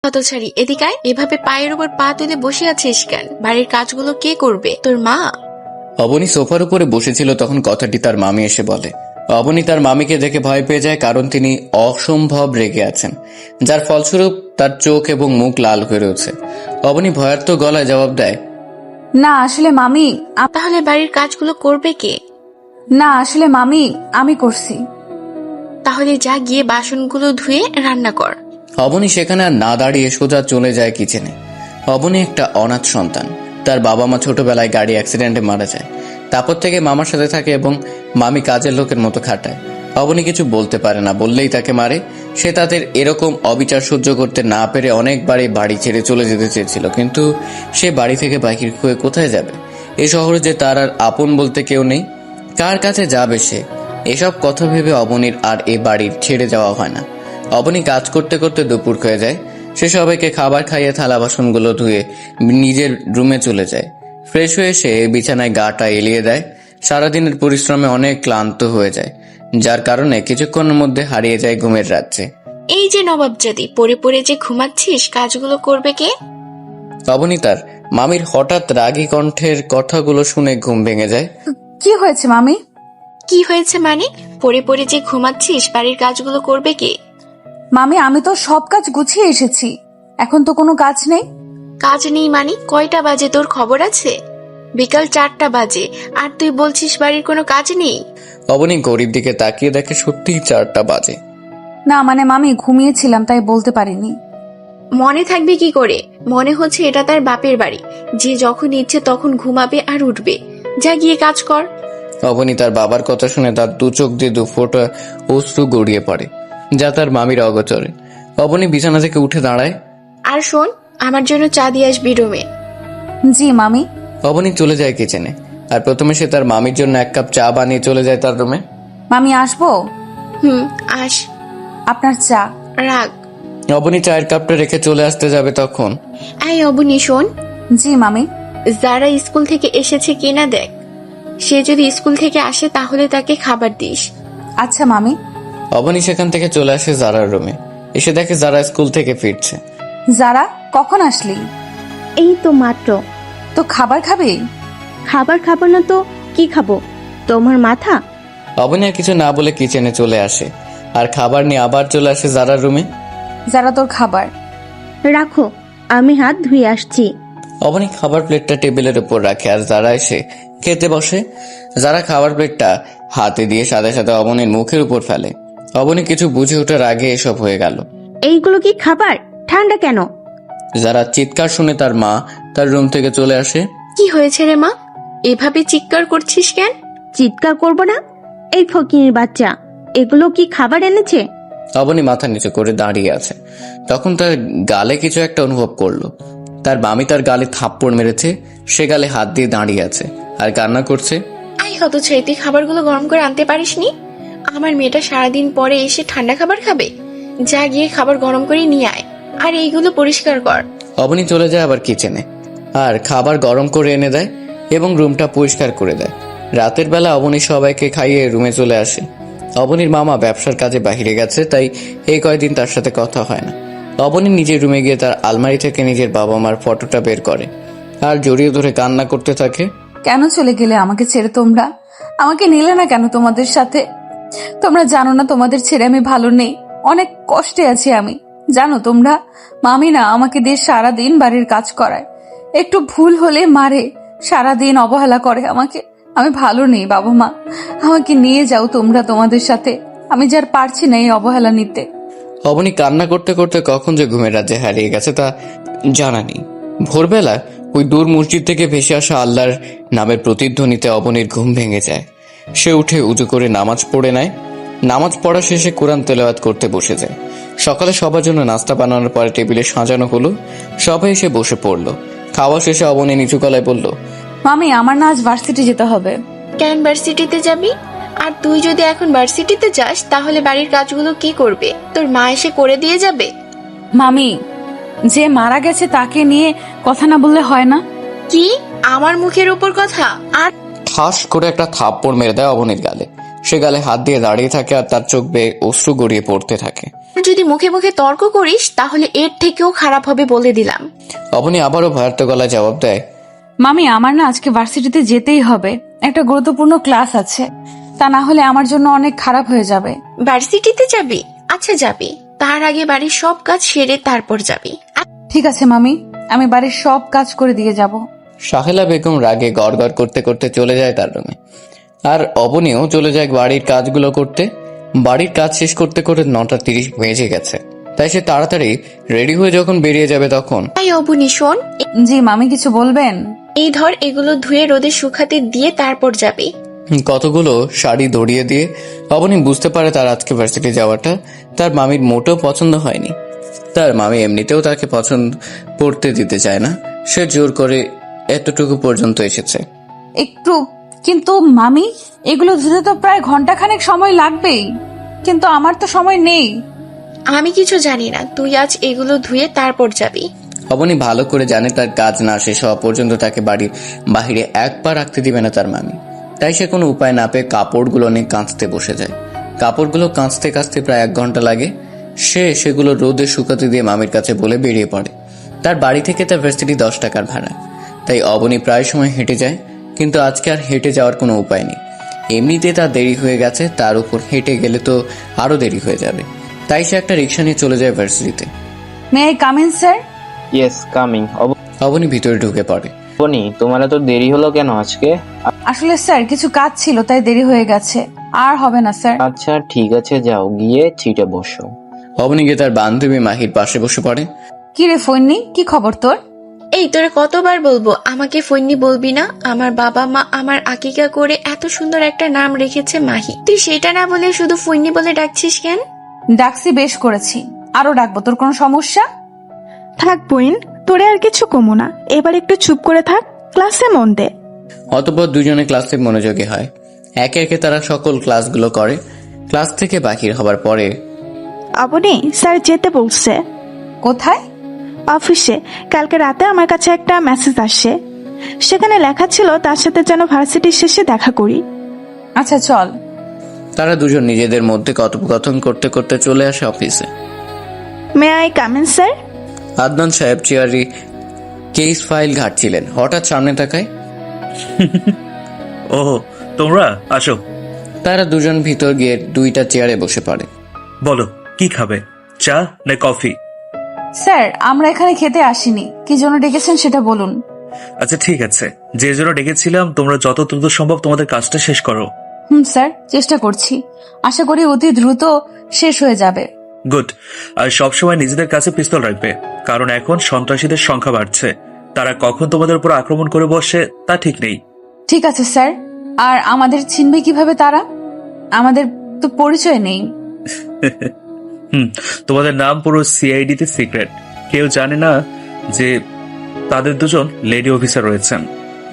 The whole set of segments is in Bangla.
হতছাড়ি, এদিকে আয়। এভাবে পায়ের উপর পা তুলে বসে আছিস কেন? বাড়ির কাজগুলো কে করবে? তোর মা? অবনী সোফার উপরে বসেছিল, তখন কথাটি তার মামি এসে বলে। অবনী তার মামিকে দেখে ভয় পেয়ে যায়, কারণ তিনি অসম্ভব রেগে আছেন, যার ফলস্বরূপ তার চোখ এবং মুখ লাল হয়ে রয়েছে। অবনী ভয়ার্ত গলায় জবাব দেয়, না আসলে মামি। তাহলে বাড়ির কাজগুলো করবে কে? না আসলে মামি, আমি করছি। তাহলে যা গিয়ে বাসনগুলো ধুয়ে রান্না কর। অবনী সেখানে আর না দাঁড়িয়ে সোজা চলে যায় কিচেনে। অবনী একটা অনাথ সন্তান। তার বাবা মা ছোটবেলায় গাড়ি অ্যাক্সিডেন্টে মারা যায়। তারপর থেকে মামার সাথে থাকে এবং মামি কাজের লোকের মতো খাটায়। অবনী কিছু বলতে পারে না, বললেই তাকে মারে। সে তাদের এরকম অবিচার সহ্য করতে না পেরে অনেকবারই বাড়ি ছেড়ে চলে যেতে চেয়েছিল, কিন্তু সে বাড়ি থেকে বাহির হয়ে কোথায় যাবে? এই শহরে যে তার আর আপন বলতে কেউ নেই, কার কাছে যাবে সে? এসব কথা ভেবে অবনীর আর এ বাড়ির ছেড়ে যাওয়া হয় না। অবনী কাজ করতে করতে দুপুর হয়ে যায়। সে সবাইকে খাবার খাইয়ে থালা বাসনগুলো ধুয়ে নিজের রুমে চলে যায়। ফ্রেশ হয়ে সে বিছানায় গাটা এলিয়ে দেয়। সারাদিনের পরিশ্রমে অনেক ক্লান্ত হয়ে যায়, যার কারণে কিছুক্ষণের মধ্যে হারিয়ে যায় ঘুমের রাজ্যে। এই যে নবাবজাদি, পড়ে পড়ে যে ঘুমাচ্ছিস, কাজগুলো করবে কে? অবনী তার মামির হঠাৎ রাগী কণ্ঠের কথাগুলো শুনে ঘুম ভেঙে যায়। কি হয়েছে মামি? কি হয়েছে মানে? পড়ে পড়ে যে ঘুমাচ্ছিস, বাড়ির কাজগুলো করবে কে? মামি আমি তো সব কাজ গুছিয়ে এসেছি, এখন তো কোনো কাজ নেই। কাজ নেই মানে? কয়টা বাজে তোর খবর আছে? বিকাল 4টা বাজে, আর তুই বলছিস বাড়ির কোনো কাজ নেই? অবনী গরিব দিকে তাকিয়ে দেখে সত্যিই 4টা বাজে। না মানে মামি ঘুমিয়েছিলাম, তাই বলতে পারিনি। মনে থাকবে কি করে? মনে হচ্ছে এটা তার বাপের বাড়ি, যে যখন ইচ্ছে তখন ঘুমাবে আর উঠবে। যা গিয়ে কাজ কর। অবনী তার বাবার কথা শুনে তার দু চোখ দিয়ে 2 ফোঁটা অশ্রু গড়িয়ে পড়ে, যা তার মামির অগোচরে। অবনী বিছানা থেকে উঠে দাঁড়ায়। আর শোন, আমার জন্য চা দিয়ে আসবি রুমে। জি মামি। অবনী চলে যায় কিচেনে, আর প্রথমে সে তার মামির জন্য 1 কাপ চা বানিয়ে চলে যায় তার রুমে। মামি আসবো? আস। আপনার চা। রাগ। অবনী চায়ের কাপটা রেখে চলে আসতে যাবে, তখন এই অবনী শোন, জি মামি। যারা স্কুল থেকে এসেছে কিনা দেখ। সে যদি স্কুল থেকে আসে তাহলে তাকে খাবার দিস। আচ্ছা মামি। অবনী সেখান থেকে চলে আসে জারার রুমে। এসে দেখে জারা স্কুল থেকে ফিরছে। যারা কখন আসলি? এই তো মাত্র। তো খাবার খাবি? খাবার খাবো না তো কি খাবো? তোমার মাথা। অবনী আর কিছু না বলে কিচেনে চলে আসে, আর খাবার নিয়ে আবার চলে আসে জারার রুমে। যারা তোর খাবার। রাখো, আমি হাত ধুয়ে আসছি। অবনী খাবার প্লেটটা টেবিলের উপর রাখে, আর যারা এসে খেতে বসে। যারা খাবার প্লেটটা হাতে দিয়ে সাথে সাথে অবনীর মুখের উপর ফেলে। অবনী কিছু বুঝে ওঠার আগে এসব হয়ে গেল। এইগুলো কি খাবার? ঠান্ডা কেন? যারা চিৎকার শুনে তার মা তার রুম থেকে চলে আসে। কি হয়েছে রে মা? এভাবে চিৎকার করছিস কেন? চিৎকার করবো না? এই ফকিনীর বাচ্চা, এগুলো কি খাবার এনেছে? অবনী মাথা নিচু করে দাঁড়িয়ে আছে। তখন তার গালে কিছু একটা অনুভব করলো। তার মামি তার গালে থাপ্পড় মেরেছে। সে গালে হাত দিয়ে দাঁড়িয়ে আছে আর কান্না করছে। আই হতছাড়ি, তুই খাবারগুলো গরম করে আনতে পারিসনি? আমার মেয়েটা সারাদিন পরে এসে ঠান্ডা খাবার খাবে? যা গিয়ে খাবার গরম করে নিয়ে আয়, আর এইগুলো পরিষ্কার কর। অবনী চলে যায় আবার কিচেনে, আর খাবার গরম করে এনে দেয় এবং রুমটা পরিষ্কার করে দেয়। রাতের বেলা অবনী সবাইকে খাইয়ে রুমে চলে আসে। অবনীর মামা ব্যবসার কাজে বাহিরে গেছে, তাই এই কয়েকদিন তার সাথে কথা হয় না। অবনী নিজের রুমে গিয়ে তার আলমারি থেকে নিজের বাবা মার ফটোটা বের করে আর জড়িয়ে ধরে কান্না করতে থাকে। কেন চলে গেলে আমাকে ছেড়ে তোমরা? আমাকে নিলে না কেন তোমাদের সাথে? তোমরা জানো না তোমাদের ছেড়ে আমি ভালো নেই, অনেক কষ্টে আছি আমি, জানো তোমরা? মামি না আমাকে দিয়ে সারাদিন বাড়ির কাজ করায়, একটু ভুল হলে মারে, সারাদিন অবহেলা করে আমাকে। আমি ভালো নেই বাবা মা, আমাকে নিয়ে যাও তোমরা তোমাদের সাথে, আমি যার পারছি না এই অবহেলা নিতে। অবনী কান্না করতে করতে কখন যে ঘুমের রাজ্যে হারিয়ে গেছে তা জানা নেই। ভোরবেলা ওই দূর মসজিদ থেকে ভেসে আসা আল্লাহর নামের প্রতিধ্বনিতে অবনীর ঘুম ভেঙে যায়। সে উঠে উজু করে নামাজ পড়ে নেয়। নামাজ পড়া শেষে কোরআন তেলাওয়াত করতে বসে যায়। সকালে সবার জন্য নাস্তা বানানোর পরে টেবিলে সাজানো হলো। সবাই এসে বসে পড়লো। খাওয়া শেষে অবনী নিচু গলায় বলল, মামি আমার না আজ ভার্সিটি যেতে হবে। কেন ভার্সিটিতে যাবি? আর তুই যদি এখন ভার্সিটিতে যাস তাহলে বাড়ির কাজগুলো কি করবে? তোর মা এসে করে দিয়ে যাবে? মামি, যে মারা গেছে তাকে নিয়ে কথা না বললে হয় না? কি? আমার মুখের উপর কথা? আর ঠাস করে একটা থাপ্পড় মেরে দেয় অবনীর গালে। সে গালে হাত দিয়ে দাঁড়িয়ে থাকে, আর তার চোখ বেয়ে অশ্রু গড়িয়ে পড়তে থাকে। যদি মুখে মুখে তর্ক করিস তাহলে এর থেকেও খারাপ হবে বলে দিলাম। অবনী আবারও ভয়ার্থ গলায় জবাব দেয়, মামি আমার না আজকে ভার্সিটিতে যেতেই হবে, একটা গুরুত্বপূর্ণ ক্লাস আছে, তা না হলে আমার জন্য অনেক খারাপ হয়ে যাবে। ভার্সিটিতে যাবি? আচ্ছা যাবি, তার আগে বাড়ির সব কাজ সেরে তারপর যাবি। ঠিক আছে মামি, আমি বাড়ির সব কাজ করে দিয়ে যাব। শাহেলা বেগম রাগে গড়গড় করতে করতে চলে যায় তার রুমে, আর অবনীও চলে যায় বাড়ির কাজগুলো করতে। বাড়ির কাজ শেষ করতে করে 9:30 বেজে গেছে, তাই সে তাড়াতাড়ি রেডি হয়ে যখন বেরিয়ে যাবে তখন তাই অবনী শোন, জি মামি কিছু বলবেন? এই ধর এগুলো ধুয়ে রোদে শুকাতে দিয়ে তারপর যাবি। কতগুলো শাড়ি দড়িয়ে দিয়ে অবনী বুঝতে পারে তার আজকে ভার্সিটি যাওয়াটা তার মামির মোটেও পছন্দ হয়নি। তার মামি এমনিতেও তাকে পছন্দ পড়তে দিতে চায় না, সে জোর করে এতটুকু পর্যন্ত এসেছে। একটু, কিন্তু মামি এগুলো ধুতে তো প্রায় ঘন্টাখানেক সময় লাগবেই, কিন্তু আমার তো সময় নেই। আমি কিছু জানি না, তুই আজ এগুলো ধুয়ে তারপর যাবি। অবনী ভালো করে জানে তার কাজ না শেষ হওয়া পর্যন্ত তাকে বাড়ির বাহিরে এক পা রাখতে দিবে না তার মামি, তাই সে কোনো উপায় না পেয়ে কাপড়গুলো নিয়ে কাঁচতে বসে যায়। কাপড়গুলো কাঁচতে কাঁচতে প্রায় 1 ঘন্টা লাগে। সে সেগুলো রোদে শুকাতে দিয়ে মামির কাছে বলে বেরিয়ে পড়ে। তার বাড়ি থেকে তার ভার্সিটি 10 টাকার ভাড়া, তাই অবনী প্রায় সময় হেঁটে যায়, কিন্তু আজকে আর হেঁটে যাওয়ার কোনো উপায় নেই। এমনিতে তার দেরি হয়ে গেছে, তার উপর হেঁটে গেলে তো আরো দেরি হয়ে যাবে, তাই সে একটা রিক্সা নিয়ে চলে যায় ভার্সিটিতে। May I come in sir? Yes coming. Abani ভিতরে ঢুকে পড়ে। অবনী, তোমার এত দেরি হলো কেন আজকে? আসলে স্যার কিছু কাজ ছিল তাই দেরি হয়ে গেছে, আর হবে না স্যার। আচ্ছা ঠিক আছে, যাও গিয়ে সিটে বসো। অবনী গিয়ে তার বান্ধবী মাহির পাশে বসে পড়ে। কি রে ফোননি, কি খবর তোর? এই তোরে কতবার বলবো আমাকে ফৈন্নি বলবি না? আমার বাবা মা আমার আকিকা করে এত সুন্দর একটা নাম রেখেছে মাহি, তুই সেটা না বলে শুধু ফৈন্নি বলে ডাকছিস কেন? ডাকছি বেশ করেছি, আরো ডাকবো, তোর কোনো সমস্যা? থাক বোন, তোরে আর কিছু কমো না, এবার একটু চুপ করে থাক, ক্লাসে মন দে। অতঃপর দুজনে ক্লাসে মনোযোগী হয়। একে একে তারা সকল ক্লাসগুলো করে। ক্লাস থেকে বাহির হবার পরে অবনী, স্যার যেতে বলছে। কোথায়? অফিসে। কালকে রাতে আমার কাছে একটা মেসেজ আসে, সেখানে লেখা ছিল তার সাথে যেন ভার্সিটির শেষে দেখা করি। আচ্ছা চল। তারা দুজন নিজেদের মধ্যে কথোপকথন করতে করতে চলে আসে অফিসে। May I come in sir? Adnan সাহেব চেয়ারে কেস ফাইল ঘাটছিলেন, হঠাৎ সামনে তাকায়। ও তোমরা আসো। তারা দুজন ভিতর গিয়ে 2টা চেয়ারে বসে পড়ে। বলো কি খাবে, চা না কফি? স্যার আমরা এখানে খেতে আসিনি, কি জন্য ডেকেছেন সেটা বলুন। আচ্ছা ঠিক আছে, যে জন্য ডেকেছিলাম তোমরা যত দ্রুত সম্ভব তোমাদের কাজটা শেষ করো। স্যার চেষ্টা করছি, আশা করি অতি দ্রুত শেষ হয়ে যাবে। গুড। আর সবসময় নিজেদের কাছে পিস্তল রাখবে, কারণ এখন সন্ত্রাসীদের সংখ্যা বাড়ছে, তারা কখন তোমাদের উপর আক্রমণ করে বসে তা ঠিক নেই। ঠিক আছে স্যার। আর আমাদের চিনবে কিভাবে তারা? আমাদের তো পরিচয় নেই। তোমাদের নাম পুরো সিআইডি তে সিক্রেট, কেউ জানে না যে তাদের দুজন লেডি অফিসার রয়েছেন।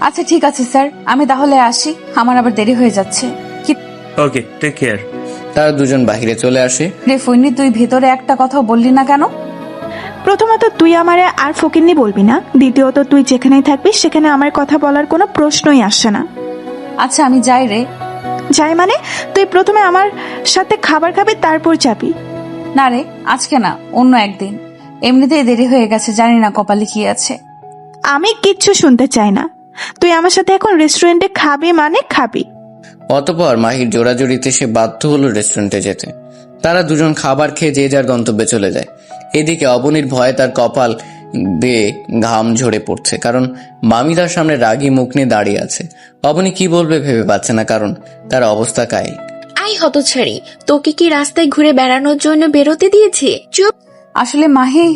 আচ্ছা ঠিক আছে স্যার, আমি তাহলে আসি, আমার আবার দেরি হয়ে যাচ্ছে। ওকে, টেক কেয়ার। তারা দুজন বাহিরে চলে আসে। রে ফৈনি, তুই ভেতরে একটা কথাও বললি না কেন? প্রথমত তুই আমারে আর ফকিন্নি বলবি না, দ্বিতীয়ত তুই যেখানেই থাকবি সেখানে আমার কথা বলার কোনো প্রশ্নই আসে না। আচ্ছা আমি যাই রে। যাই মানে? তুই প্রথমে আমার সাথে খাবার খাবি, তারপর যাবি। না রে, আজকে না, অন্য একদিন। এমনিতেই দেরি হয়ে গেছে, জানি না কপালে কি আছে। আমি কিচ্ছু শুনতে চাই না, তুই আমার সাথে এখন রেস্টুরেন্টে খাবি মানে খাবি। অতঃপর মাহির জোড়াজোড়িতে সে বাধ্য হলো রেস্টুরেন্টে যেতে। তারা দুজন খাবার খেয়ে যে যার গন্তব্যে চলে যায়। এদিকে অবনীর ভয়ে তার কপাল বেয়ে ঘাম ঝরে পড়ছে, কারণ মামি তার সামনে রাগী মুখ নিয়ে দাঁড়িয়ে আছে। অবনী কি বলবে ভেবে পাচ্ছে না, কারণ তার অবস্থা কাহিল। আই হতছাড়ি, তোকে কি রাস্তায় ঘুরে বেড়ানোর জন্য বেরোতে দিয়েছে? চুপ। আসলে মাহি।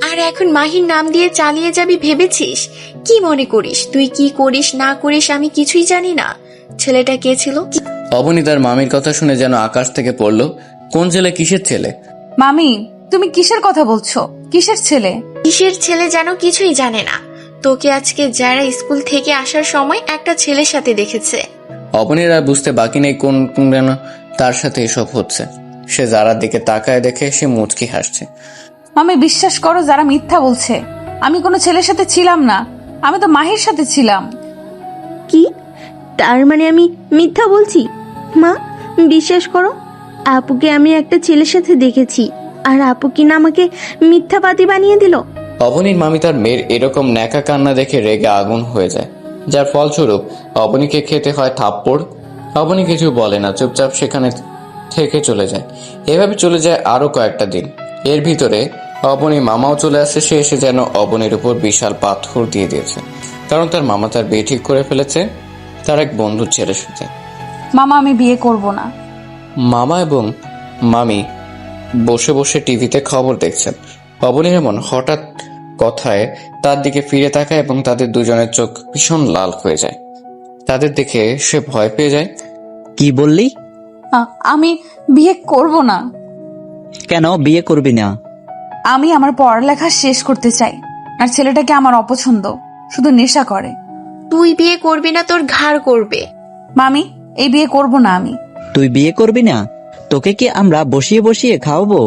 আর এখন মাহির নাম দিয়ে চালিয়ে যাবি ভেবেছিস? কি মনে করিস তুই কি করিস না করিস আমি কিছুই জানি না? ছেলেটা কে ছিল? অবনী তার মামির কথা শুনে যেন আকাশ থেকে পড়লো। কোন ছেলে, কিসের ছেলে? মামি তুমি কিসের কথা বলছো? কিসের ছেলে? কিসের ছেলে যেন কিছুই জানে না। তোকে আজকে যারা স্কুল থেকে আসার সময় একটা ছেলের সাথে দেখেছে। অবনীর আর বুঝতে বাকি নেই কোন যেন তার সাথে এসব হচ্ছে। সে যারার দিকে তাকায় দেখে সে মুচকি হাসছে। মামি বিশ্বাস করো, যারা মিথ্যা বলছে। আমি কোনো ছেলের সাথে ছিলাম না, আমি তো মাহির সাথে ছিলাম। কি? তার মানে আমি মিথ্যা বলছি? মা বিশ্বাস করো, আপুকে আমি একটা ছেলের সাথে দেখেছি, আর আপু কিনা আমাকে মিথ্যাবাদী বানিয়ে দিল। অবনীর মামি তার মেয়ের এরকম ন্যাকা কান্না দেখে রেগে আগুন হয়ে যায়, যার ফলস্বরূপ অবনীকে খেতে হয় থাপ্পড়। অবনী কিছু বলে না, চুপচাপ সেখানে থেকে চলে যায়। এভাবে চলে যায় আরো কয়েকটা দিন। এর ভিতরে অবনী মামাও চলে আসে। সে এসে যেন অবনীর উপর বিশাল পাথর দিয়ে দিয়েছে, কারণ তার মামা তার বিয়ে ঠিক করে ফেলেছে তার এক বন্ধুর ছেলের সাথে। মামা আমি বিয়ে করব না। মামা এবং মামি বসে বসে টিভিতে খবর দেখছেন। অবনীর এমন হঠাৎ কথায় তার দিকে ফিরে তাকায় এবং তাদের দুজনের চোখ ভীষণ লাল হয়ে যায়। তাদের দেখে সে ভয় পেয়ে যায়। কি বললি? আমি বিয়ে করব না। কেন বিয়ে করবি না? আমি আমার পড়ালেখা শেষ করতে চাই, আর ছেলেটাকে আমার অপছন্দ, শুধু নেশা করে। তুই বিয়ে করবি না, তোর ঘাড় করবে। মামি এই বিয়ে করব না আমি। তুই বিয়ে করবি না? তোকে কি আমরা বসিয়ে বসিয়ে খাওয়াবো?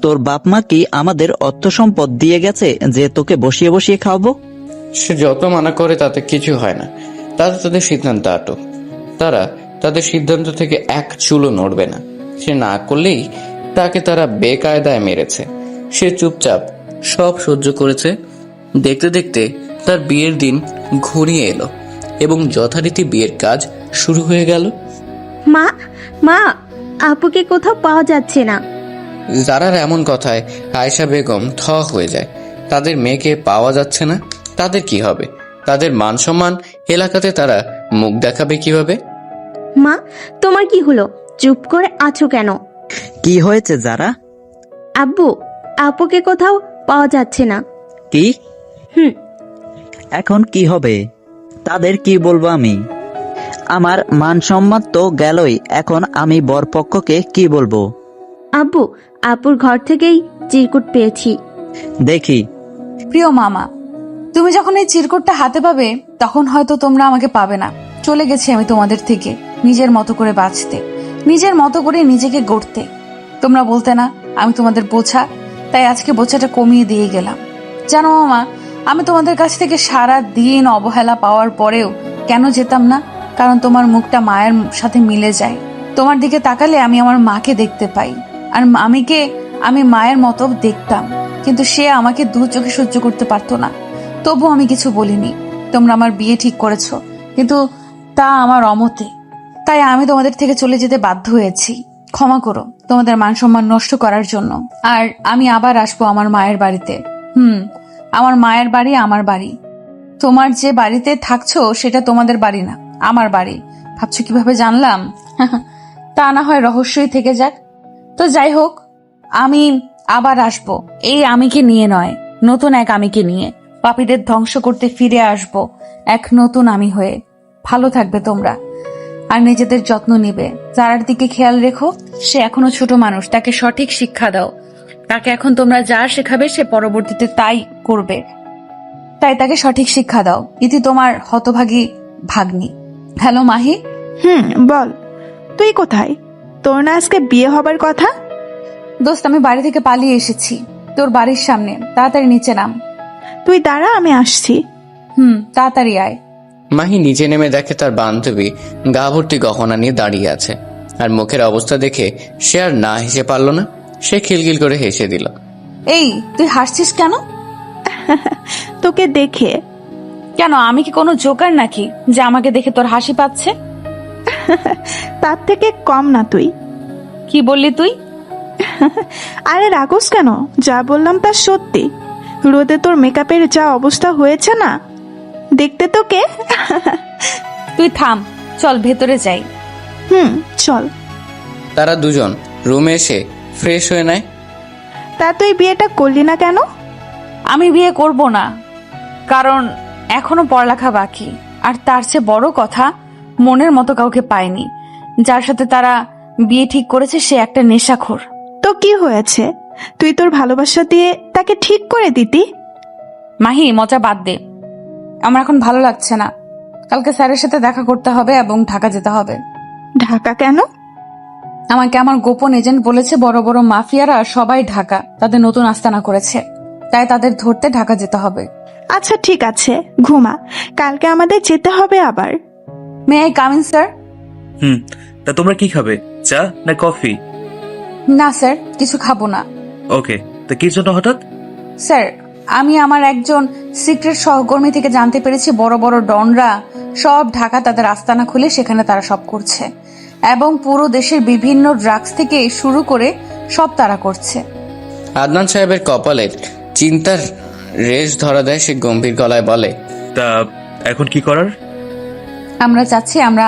তোর বাপ মা কি আমাদের অর্থ সম্পদ দিয়ে গেছে যে তোকে বসিয়ে বসিয়ে খাওয়াবো? সে যত মানা করে তাতে কিছু হয় না। তাদের সিদ্ধান্ত আটক। তারা তাদের সিদ্ধান্ত থেকে এক চুলও নড়বে না। সে না করলেই তাকে তারা বেকায়দায় মেরেছে। সে চুপচাপ সব সহ্য করেছে। দেখতে দেখতে তার বিয়ের দিন ঘনিয়ে এলো এবং যথারীতি বিয়ের কাজ শুরু হয়ে গেল। মা, মা, আপুকে কোথাও পাওয়া যাচ্ছে না। যারার এমন কথায় আয়েশা বেগম থ হয়ে যায়। তাদের মেয়েকে পাওয়া যাচ্ছে না, তাদের কি হবে? তাদের মান সম্মান এলাকাতে তারা মুখ দেখাবে কিভাবে? মা, তোমার কি হলো? চুপ করে আছো কেন? কি হয়েছে যারা? আব্বু, আপুকে কোথাও পাওয়া যাচ্ছে না। কি? হুম। এখন কি হবে? তাদের কি বলবো আমি? আমার মান সম্মান তো গেলই, এখন আমি বরপক্ষকে কি বলবো? আব্বু, আপুর ঘর থেকেই চিরকুট পেয়েছি। দেখি। প্রিয় মামা, তুমি যখন এই চিরকুটটা হাতে পাবে তখন হয়তো তোমরা আমাকে পাবে না। চলে গেছি আমি তোমাদের থেকে, নিজের মতো করে বাঁচতে, নিজের মতো করে নিজেকে গড়তে। তোমরা বলতে না আমি তোমাদের বোঝা, তাই আজকে বোঝাটা কমিয়ে দিয়ে গেলাম। জানো মামা, আমি তোমাদের কাছ থেকে সারা দিন অবহেলা পাওয়ার পরেও কেন যেতাম না? কারণ তোমার মুখটা মায়ের সাথে মিলে যায়। তোমার দিকে তাকালে আমি আমার মাকে দেখতে পাই, আর মামিকে আমি মায়ের মতো দেখতাম, কিন্তু সে আমাকে দু চোখে সহ্য করতে পারতো না। তবু আমি কিছু বলিনি। তোমরা আমার বিয়ে ঠিক করেছো, কিন্তু তা আমার অমতে, তাই আমি তোমাদের থেকে চলে যেতে বাধ্য হয়েছি। ক্ষমা করো তোমাদের মান সম্মান নষ্ট করার জন্য। আর আমি আবার আসবো আমার মায়ের বাড়িতে। আমার মায়ের বাড়ি আমার বাড়ি। তোমার যে বাড়িতে থাকছো সেটা তোমাদের বাড়ি না, আমার বাড়ি। ভাবছো কিভাবে জানলাম? তা না হয় রহস্যই থেকে যাক। তো যাই হোক, আমি আবার আসবো, এই আমিকে নিয়ে নয়, নতুন এক আমিকে নিয়ে। পাপীদের ধ্বংস করতে ফিরে আসবো এক নতুন আমি হয়ে। ভালো থাকবে তোমরা, আর নিজেদের যত্ন নিবে। যারার দিকে খেয়াল রেখো, সে এখনো ছোট মানুষ, তাকে সঠিক শিক্ষা দাও। তাকে এখন তোমরা যা শেখাবে সে পরবর্তীতে তাই করবে, তাই তাকে সঠিক শিক্ষা দাও। ইতি তোমার হতভাগী ভাগ্নি। হ্যালো মাহি। বল, তুই কোথায়? তোর না আজকে বিয়ে হবার কথা? দোস্ত, আমি বাড়ি থেকে পালিয়ে এসেছি, তোর বাড়ির সামনে। তাড়াতাড়ি নিচে নাম। তুই দাঁড়া, আমি আসছি। তাড়াতাড়ি আয়। মাহি নিচে নেমে দেখে তার বান্ধবী গা ভর্তি গহনা নিয়ে দাঁড়িয়ে আছে, আর মুখের অবস্থা দেখে সে আর না হেসে পারল না। সে খিলখিল করে হেসে দিল। এই তুই হাসছিস কেন? তোকে দেখে। কেন, আমি কি কোনো জোকার নাকি যে আমাকে দেখে তোর হাসি পাচ্ছে? তার থেকে কম না তুই। কি বললি তুই? আরে রাগোস কেন? যা বললাম তা সত্যি। রোদে তোর মেকআপের যা অবস্থা হয়েছে না, দেখতে তোকে। তুই থাম, চল ভেতরে যাই। চল। তারা দুজন রুমে এসে ফ্রেশ হয়ে নেয়। তা তুই বিয়েটা করলি না কেন? আমি বিয়ে করব না, কারণ এখনো পড়ালেখা বাকি। আর তার চেয়ে বড় কথা, মনের মতো কাউকে পায়নি। যার সাথে তারা বিয়ে ঠিক করেছে সে একটা নেশাখোর। তো কি হয়েছে? তুই তোর ভালোবাসা দিয়ে তাকে ঠিক করে দিতি। মাহি, মজা বাদ দে। আমার এখন ভালো লাগছে না। কালকে স্যারের সাথে দেখা করতে হবে এবং ঢাকা যেতে হবে। ঢাকা কেন? আমাকে আমার গোপন এজেন্ট বলেছে বড় বড় মাফিয়ারা সবাই ঢাকা তাদের নতুন আস্তানা করেছে, তাই তাদের ধরতে ঢাকা যেতে হবে। আচ্ছা ঠিক আছে, ঘুমা। কালকে আমাদের যেতে হবে আবার। May I come in sir? তা তোমরা কি খাবে, চা না কফি? না স্যার, কিছু খাবো না। ওকে, তা কি জন্য হঠাৎ? স্যার, আমি আমার একজন সিক্রেট সহকর্মী থেকে জানতে পেরেছি বড় বড় ডনরা সব ঢাকা তাদের আস্তানা খুলে সেখানে তারা সব করছে, এবং পুরো দেশের বিভিন্ন ড্রাগস থেকে শুরু করে সব তারা করছে। আদনান সাহেবের কপালের চিন্তার রেশ ধরা দেয়। সে গম্ভীর গলায় বলে, তা এখন কি করার? আমরা চাচ্ছি আমরা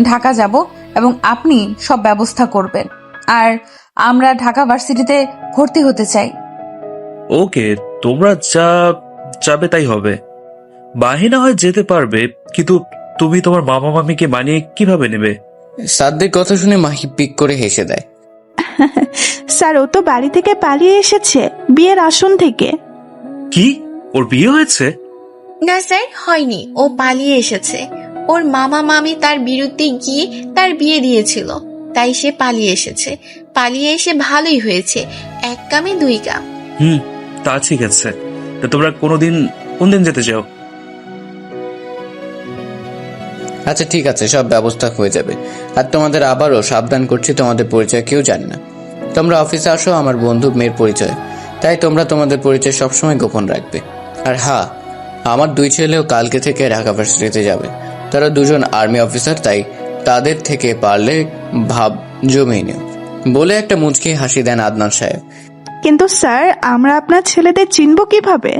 ঢাকা যাব এবং আপনি সব ব্যবস্থা করবেন, আর আমরা ঢাকা ভার্সিটিতে ভর্তি হতে চাই। ওকে, তোমরা যা যাবে তাই হবে। বাহিনা হয় যেতে পারবে, কিন্তু তুমি তোমার মামা মামিকে মানিয়ে কিভাবে নেবে? সাদ্দের কথা শুনে মাহি পিক করে হেসে দেয়। স্যার, ও তো বাড়ি থেকে পালিয়ে এসেছে, বিয়ের আসন থেকে। কি, ওর বিয়ে হয়েছে? না স্যার, হয়নি। ও পালিয়ে এসেছে। ওর মামা মামি তার বিরুদ্ধে গিয়ে তার বিয়ে দিয়েছিল, তাই সে পালিয়ে এসেছে। পালিয়ে এসে ভালোই হয়েছে, এক কামে দুই কাম। তা ঠিক আছে। তা তোমরা কোন দিন যেতে চাও? আচ্ছা ঠিক আছে, সব ব্যবস্থা হয়ে যাবে। আর তোমাদের আবারও সাবধান করছি, তোমাদের পরিচয় কেউ জানে না। তোমরা অফিসে আসো আমার বন্ধু মেয়ের পরিচয়, তাই তোমরা তোমাদের পরিচয় সবসময় গোপন রাখবে। আর হ্যাঁ, আমার 2 ছেলেও কালকে থেকে ঢাকা ভার্সিটিতে যাবে। তারা 2জন আর্মি অফিসার, তাই তাদের থেকে পারলে ভাব জমিয়ে নিও বলে একটা মুচকি হাসি দেন আদনান সাহেব। কিন্তু স্যার, আমরা আপনার ছেলেদের চিনব কিভাবে?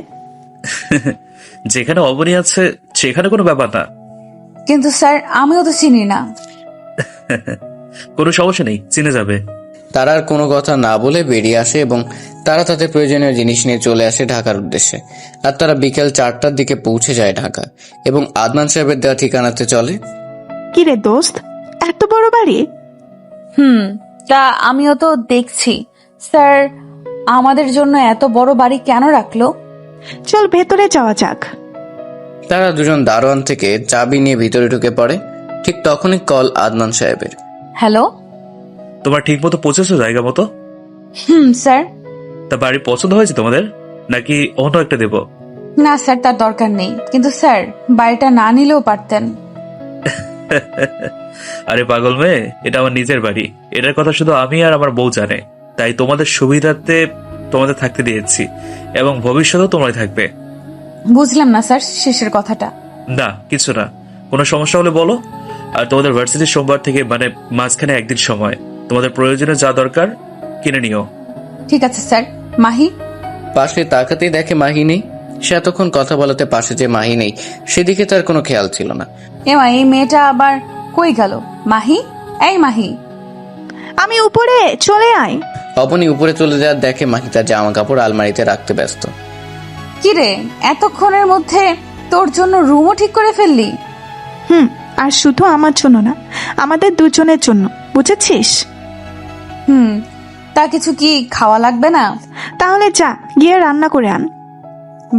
যেখানে অবনী আছে সেখানে কোনো ব্যাপার না। কিন্তু স্যার, আমিও তো চিনি না। কোনো সমস্যা নেই, চিনে যাবে। তারা আর কোনো কথা না বলে বেরিয়ে আসে এবং তারা তাদের প্রয়োজনীয় জিনিস নিয়ে চলে আসে ঢাকার উদ্দেশ্যে। আর তারা বিকেল 4টার দিকে পৌঁছে যায় ঢাকা এবং আদনান সাহেবের দেওয়া ঠিকানাতে চলে। কি রে দোস্ত, এত বড় বাড়ি? তা আমিও তো দেখছি। স্যার, আমাদের জন্য এত বড় বাড়ি কেন রাখলো? চল ভেতরে যাওয়া যাক। তারা 2জন দারোয়ান থেকে চাবি নিয়ে ভিতরে ঢুকে পড়ে। ঠিক তখনই কল আদনান সাহেবের। হ্যালো। তোমরা ঠিক মতো পৌঁছেছো জায়গা মতো? স্যার। তা বাড়ি পছন্দ হয়েছে তোমাদের, নাকি অন্য একটা দেবো? না স্যার, তার দরকার নেই। কিন্তু স্যার, বাড়িটা না নিলেও পারতেন। আরে পাগল মেয়ে, এটা আমার নিজের বাড়ি। এটার কথা শুধু আমি আর আমার বউ জানে, তাই তোমাদের সুবিধার্থে তোমাদের থাকতে দিয়েছি, এবং ভবিষ্যতেও তোমরাই থাকবে। বুঝলাম না স্যার শেষের কথাটা। না, কিছু না। কোনো সমস্যা হলে বলো। আর তোমাদের ভার্সিটির সোমবার থেকে, মানে মাঝখানে একদিন সময়, তোমাদের প্রয়োজনে যা দরকার কিনে নিও। ঠিক আছে স্যার। মাহি? পাশে তাকাতেই দেখে মাহি নেই। সে এতক্ষণ কথা বলাতে পাশে যে মাহি নেই সেদিকে তার কোনো খেয়াল ছিল না। এমা, এই মেয়েটা আবার কই গেল? মাহি, এই মাহি। আমি উপরে, চলে আয়। অবনী উপরে চলে যাওয়ার দেখে মাহি তার জামা কাপড় আলমারিতে রাখতে ব্যস্ত। কিরে, এতক্ষণের মধ্যে তোর জন্য রুমও ঠিক করে ফেললি? আর শুধু আমার জন্য না, আমাদের 2জনের জন্য, বুঝেছিস? তা কিছু কি খাওয়া লাগবে না? তাহলে যা, গিয়ে রান্না করে আন।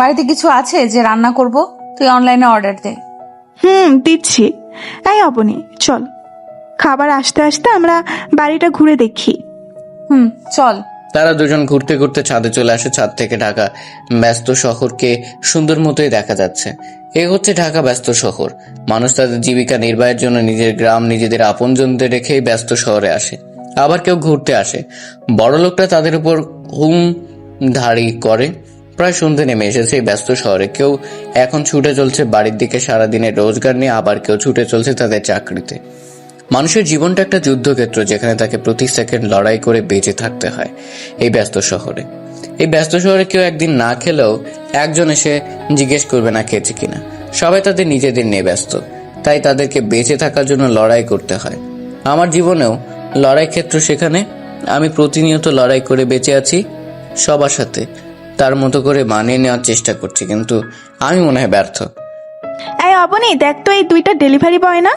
বাড়িতে কিছু আছে যে রান্না করব? তুই অনলাইনে অর্ডার দে। দিচ্ছি। এই অবনী, চল, খাবার আসতে আসতে আমরা বাড়িটা ঘুরে দেখি। চল। তারা 2জন ঘুরতে ঘুরতে ছাদে চলে আসে। ছাদ থেকে ঢাকা ব্যস্ত শহরকে সুন্দর মতোই দেখা যাচ্ছে। এ হচ্ছে ঢাকা ব্যস্ত শহর। মানুষ তাদের জীবিকা নির্বাহের জন্য নিজের গ্রাম, নিজেদের আপনজনদের রেখেই ব্যস্ত শহরে আসে। আবার কেউ ঘুরতে আসে। বড় লোকটা তাদের উপর ধারি করে। প্রায় সন্ধ্যে নেমে এসেছে এই ব্যস্ত শহরে। কেউ এখন ছুটে চলছে বাড়ির দিকে সারাদিনের রোজগার নিয়ে, আবার কেউ ছুটে চলছে তাদের চাকরিতে। মানুষের জীবনটা একটা যুদ্ধক্ষেত্র, যেখানে তাকে প্রতি সেকেন্ড লড়াই করে বেঁচে থাকতে হয় এই ব্যস্ত শহরে। এই ব্যস্ত শহরে কেউ একদিন না খেলেও একজন এসে জিজ্ঞেস করবে না খেয়েছে কিনা। সবাই তাদের নিজেদের নিয়ে ব্যস্ত, তাই তাদেরকে বেঁচে থাকার জন্য লড়াই করতে হয়। আমার জীবনেও লড়াই ক্ষেত্র, সেখানে আমি প্রতিনিয়ত লড়াই করে বেঁচে আছি সবার সাথে। তার মতো করে মানিয়ে নেওয়ার চেষ্টা করছি, কিন্তু আমি মনে হয় ব্যর্থ। এই অবনী, দেখ তো, এই 2টা ডেলিভারি বয় না?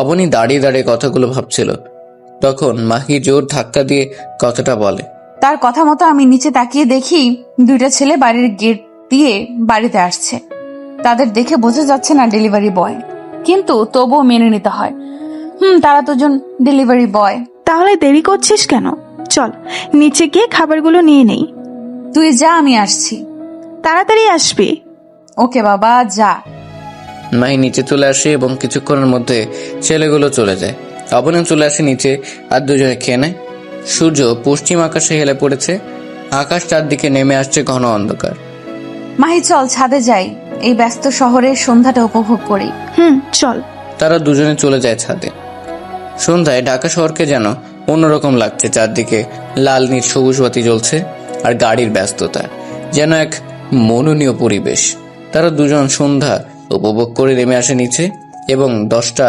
অবনী দাঁড়িয়ে দাঁড়িয়ে কথাগুলো ভাবছিল। তখন মাহি জোর ধাক্কা দিয়ে কথাটা বলে। তার কথা মতো আমি নিচে তাকিয়ে দেখি 2টা ছেলে বাড়ির গেট দিয়ে বাড়িতে আসছে। তাদের দেখে বোঝা যাচ্ছে না ডেলিভারি বয়, কিন্তু তবুও মেনে নিতে হয়। তারা 2জন ডেলিভারি বয়। তাহলে দেরি করছিস কেন? চল, নিচে গিয়ে খাবারগুলো নিয়ে নেই। তুই যা, আমি আসছি। তাড়াতাড়ি আসবি। ওকে বাবা, যা। মাহি নিচে চলে আসে এবং কিছুক্ষণের মধ্যে ছেলেগুলো চলে যায়। অবনী চলে আসে নিচে আর 2জনে খেয়ে নেয়। সূর্য পশ্চিম আকাশে হেলে পড়েছে। আকাশ চারদিকে নেমে আসছে ঘন অন্ধকার। মাহি চল ছাদে যাই, এই ব্যস্ত শহরের সন্ধ্যাটা উপভোগ করি। চল। তারা দুজনে চলে যায় ছাদে। সন্ধ্যায় ঢাকা শহরকে যেন অন্যরকম লাগছে। চারদিকে লাল নীল সবুজ বাতি জ্বলছে আর গাড়ির ব্যস্ততা, যেন এক মনোনীয় পরিবেশ। তারা দুজন সন্ধ্যা উপভোগ করে নেমে আসে নিচে এবং 10টা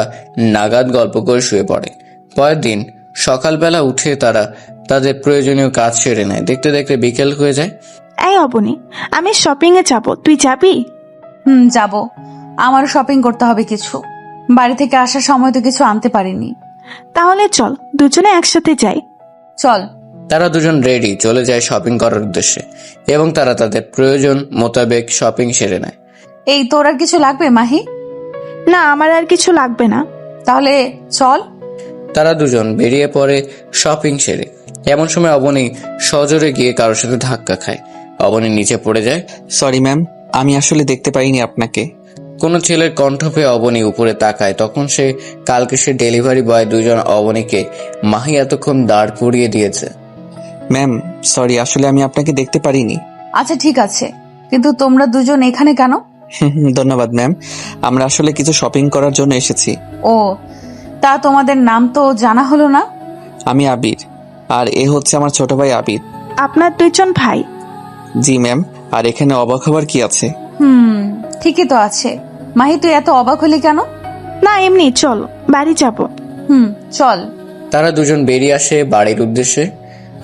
নাগাদ গল্প করে শুয়ে পড়ে। পরের দিন সকালবেলা উঠে তারা তাদের প্রয়োজনীয় কাজ সেরে নেয়। দেখতে দেখতে বিকেল হয়ে যায়। এই অবনী, আমি শপিং এ যাব, তুই যাবি? যাব। আমারও শপিং করতে হবে কিছু। বাড়ি থেকে আসার সময় তো কিছু আনতে পারিনি। তাহলে চল দুজনে একসাথে যাই। চল। তারা দুজন রেডি, চলে যায় শপিং করার উদ্দেশ্যে এবং তারা তাদের প্রয়োজন মোতাবেক শপিং সেরে নেয়। এই তোর আর কিছু লাগবে মাহি? না, আমার আর কিছু লাগবে না। তাহলে চল। তারা দুজন বেরিয়ে পড়ে শপিং সেরে। এমন সময় অবনী সজোরে গিয়ে কারোর সাথে ধাক্কা খায়। অবনী নিচে পড়ে যায়। সরি ম্যাম, আমি আসলে দেখতে পাইনি আপনাকে। কোনো ছেলের কণ্ঠ পেয়ে অবনী উপরে তাকায়। তখন কালকে সে ডেলিভারি বয় দুজন অবনীকে মাহি এতক্ষণ দাঁড় করিয়ে দিয়েছে। ম্যাম সরি, আসলে আমি আপনাকে দেখতে পারিনি। আচ্ছা ঠিক আছে, কিন্তু তোমরা দুজন এখানে কেন? ধন্যবাদ ম্যাম, আমরা আসলে কিছু শপিং করার জন্য এসেছি। ও, তা তোমাদের নাম তো জানা হলো না। আমি আবির, আর এ হচ্ছে আমার ছোট ভাই আবির। আপনার দুইজন ভাই? জি ম্যাম, আর এখানে অবাক হবার কি আছে? ঠিকই তো আছে। মাহি তুই এত অবাক হলি কেন? না এমনি, চল বাড়ি যাব। চল। তারা দুজন বেরিয়ে আসে বাড়ির উদ্দেশ্যে,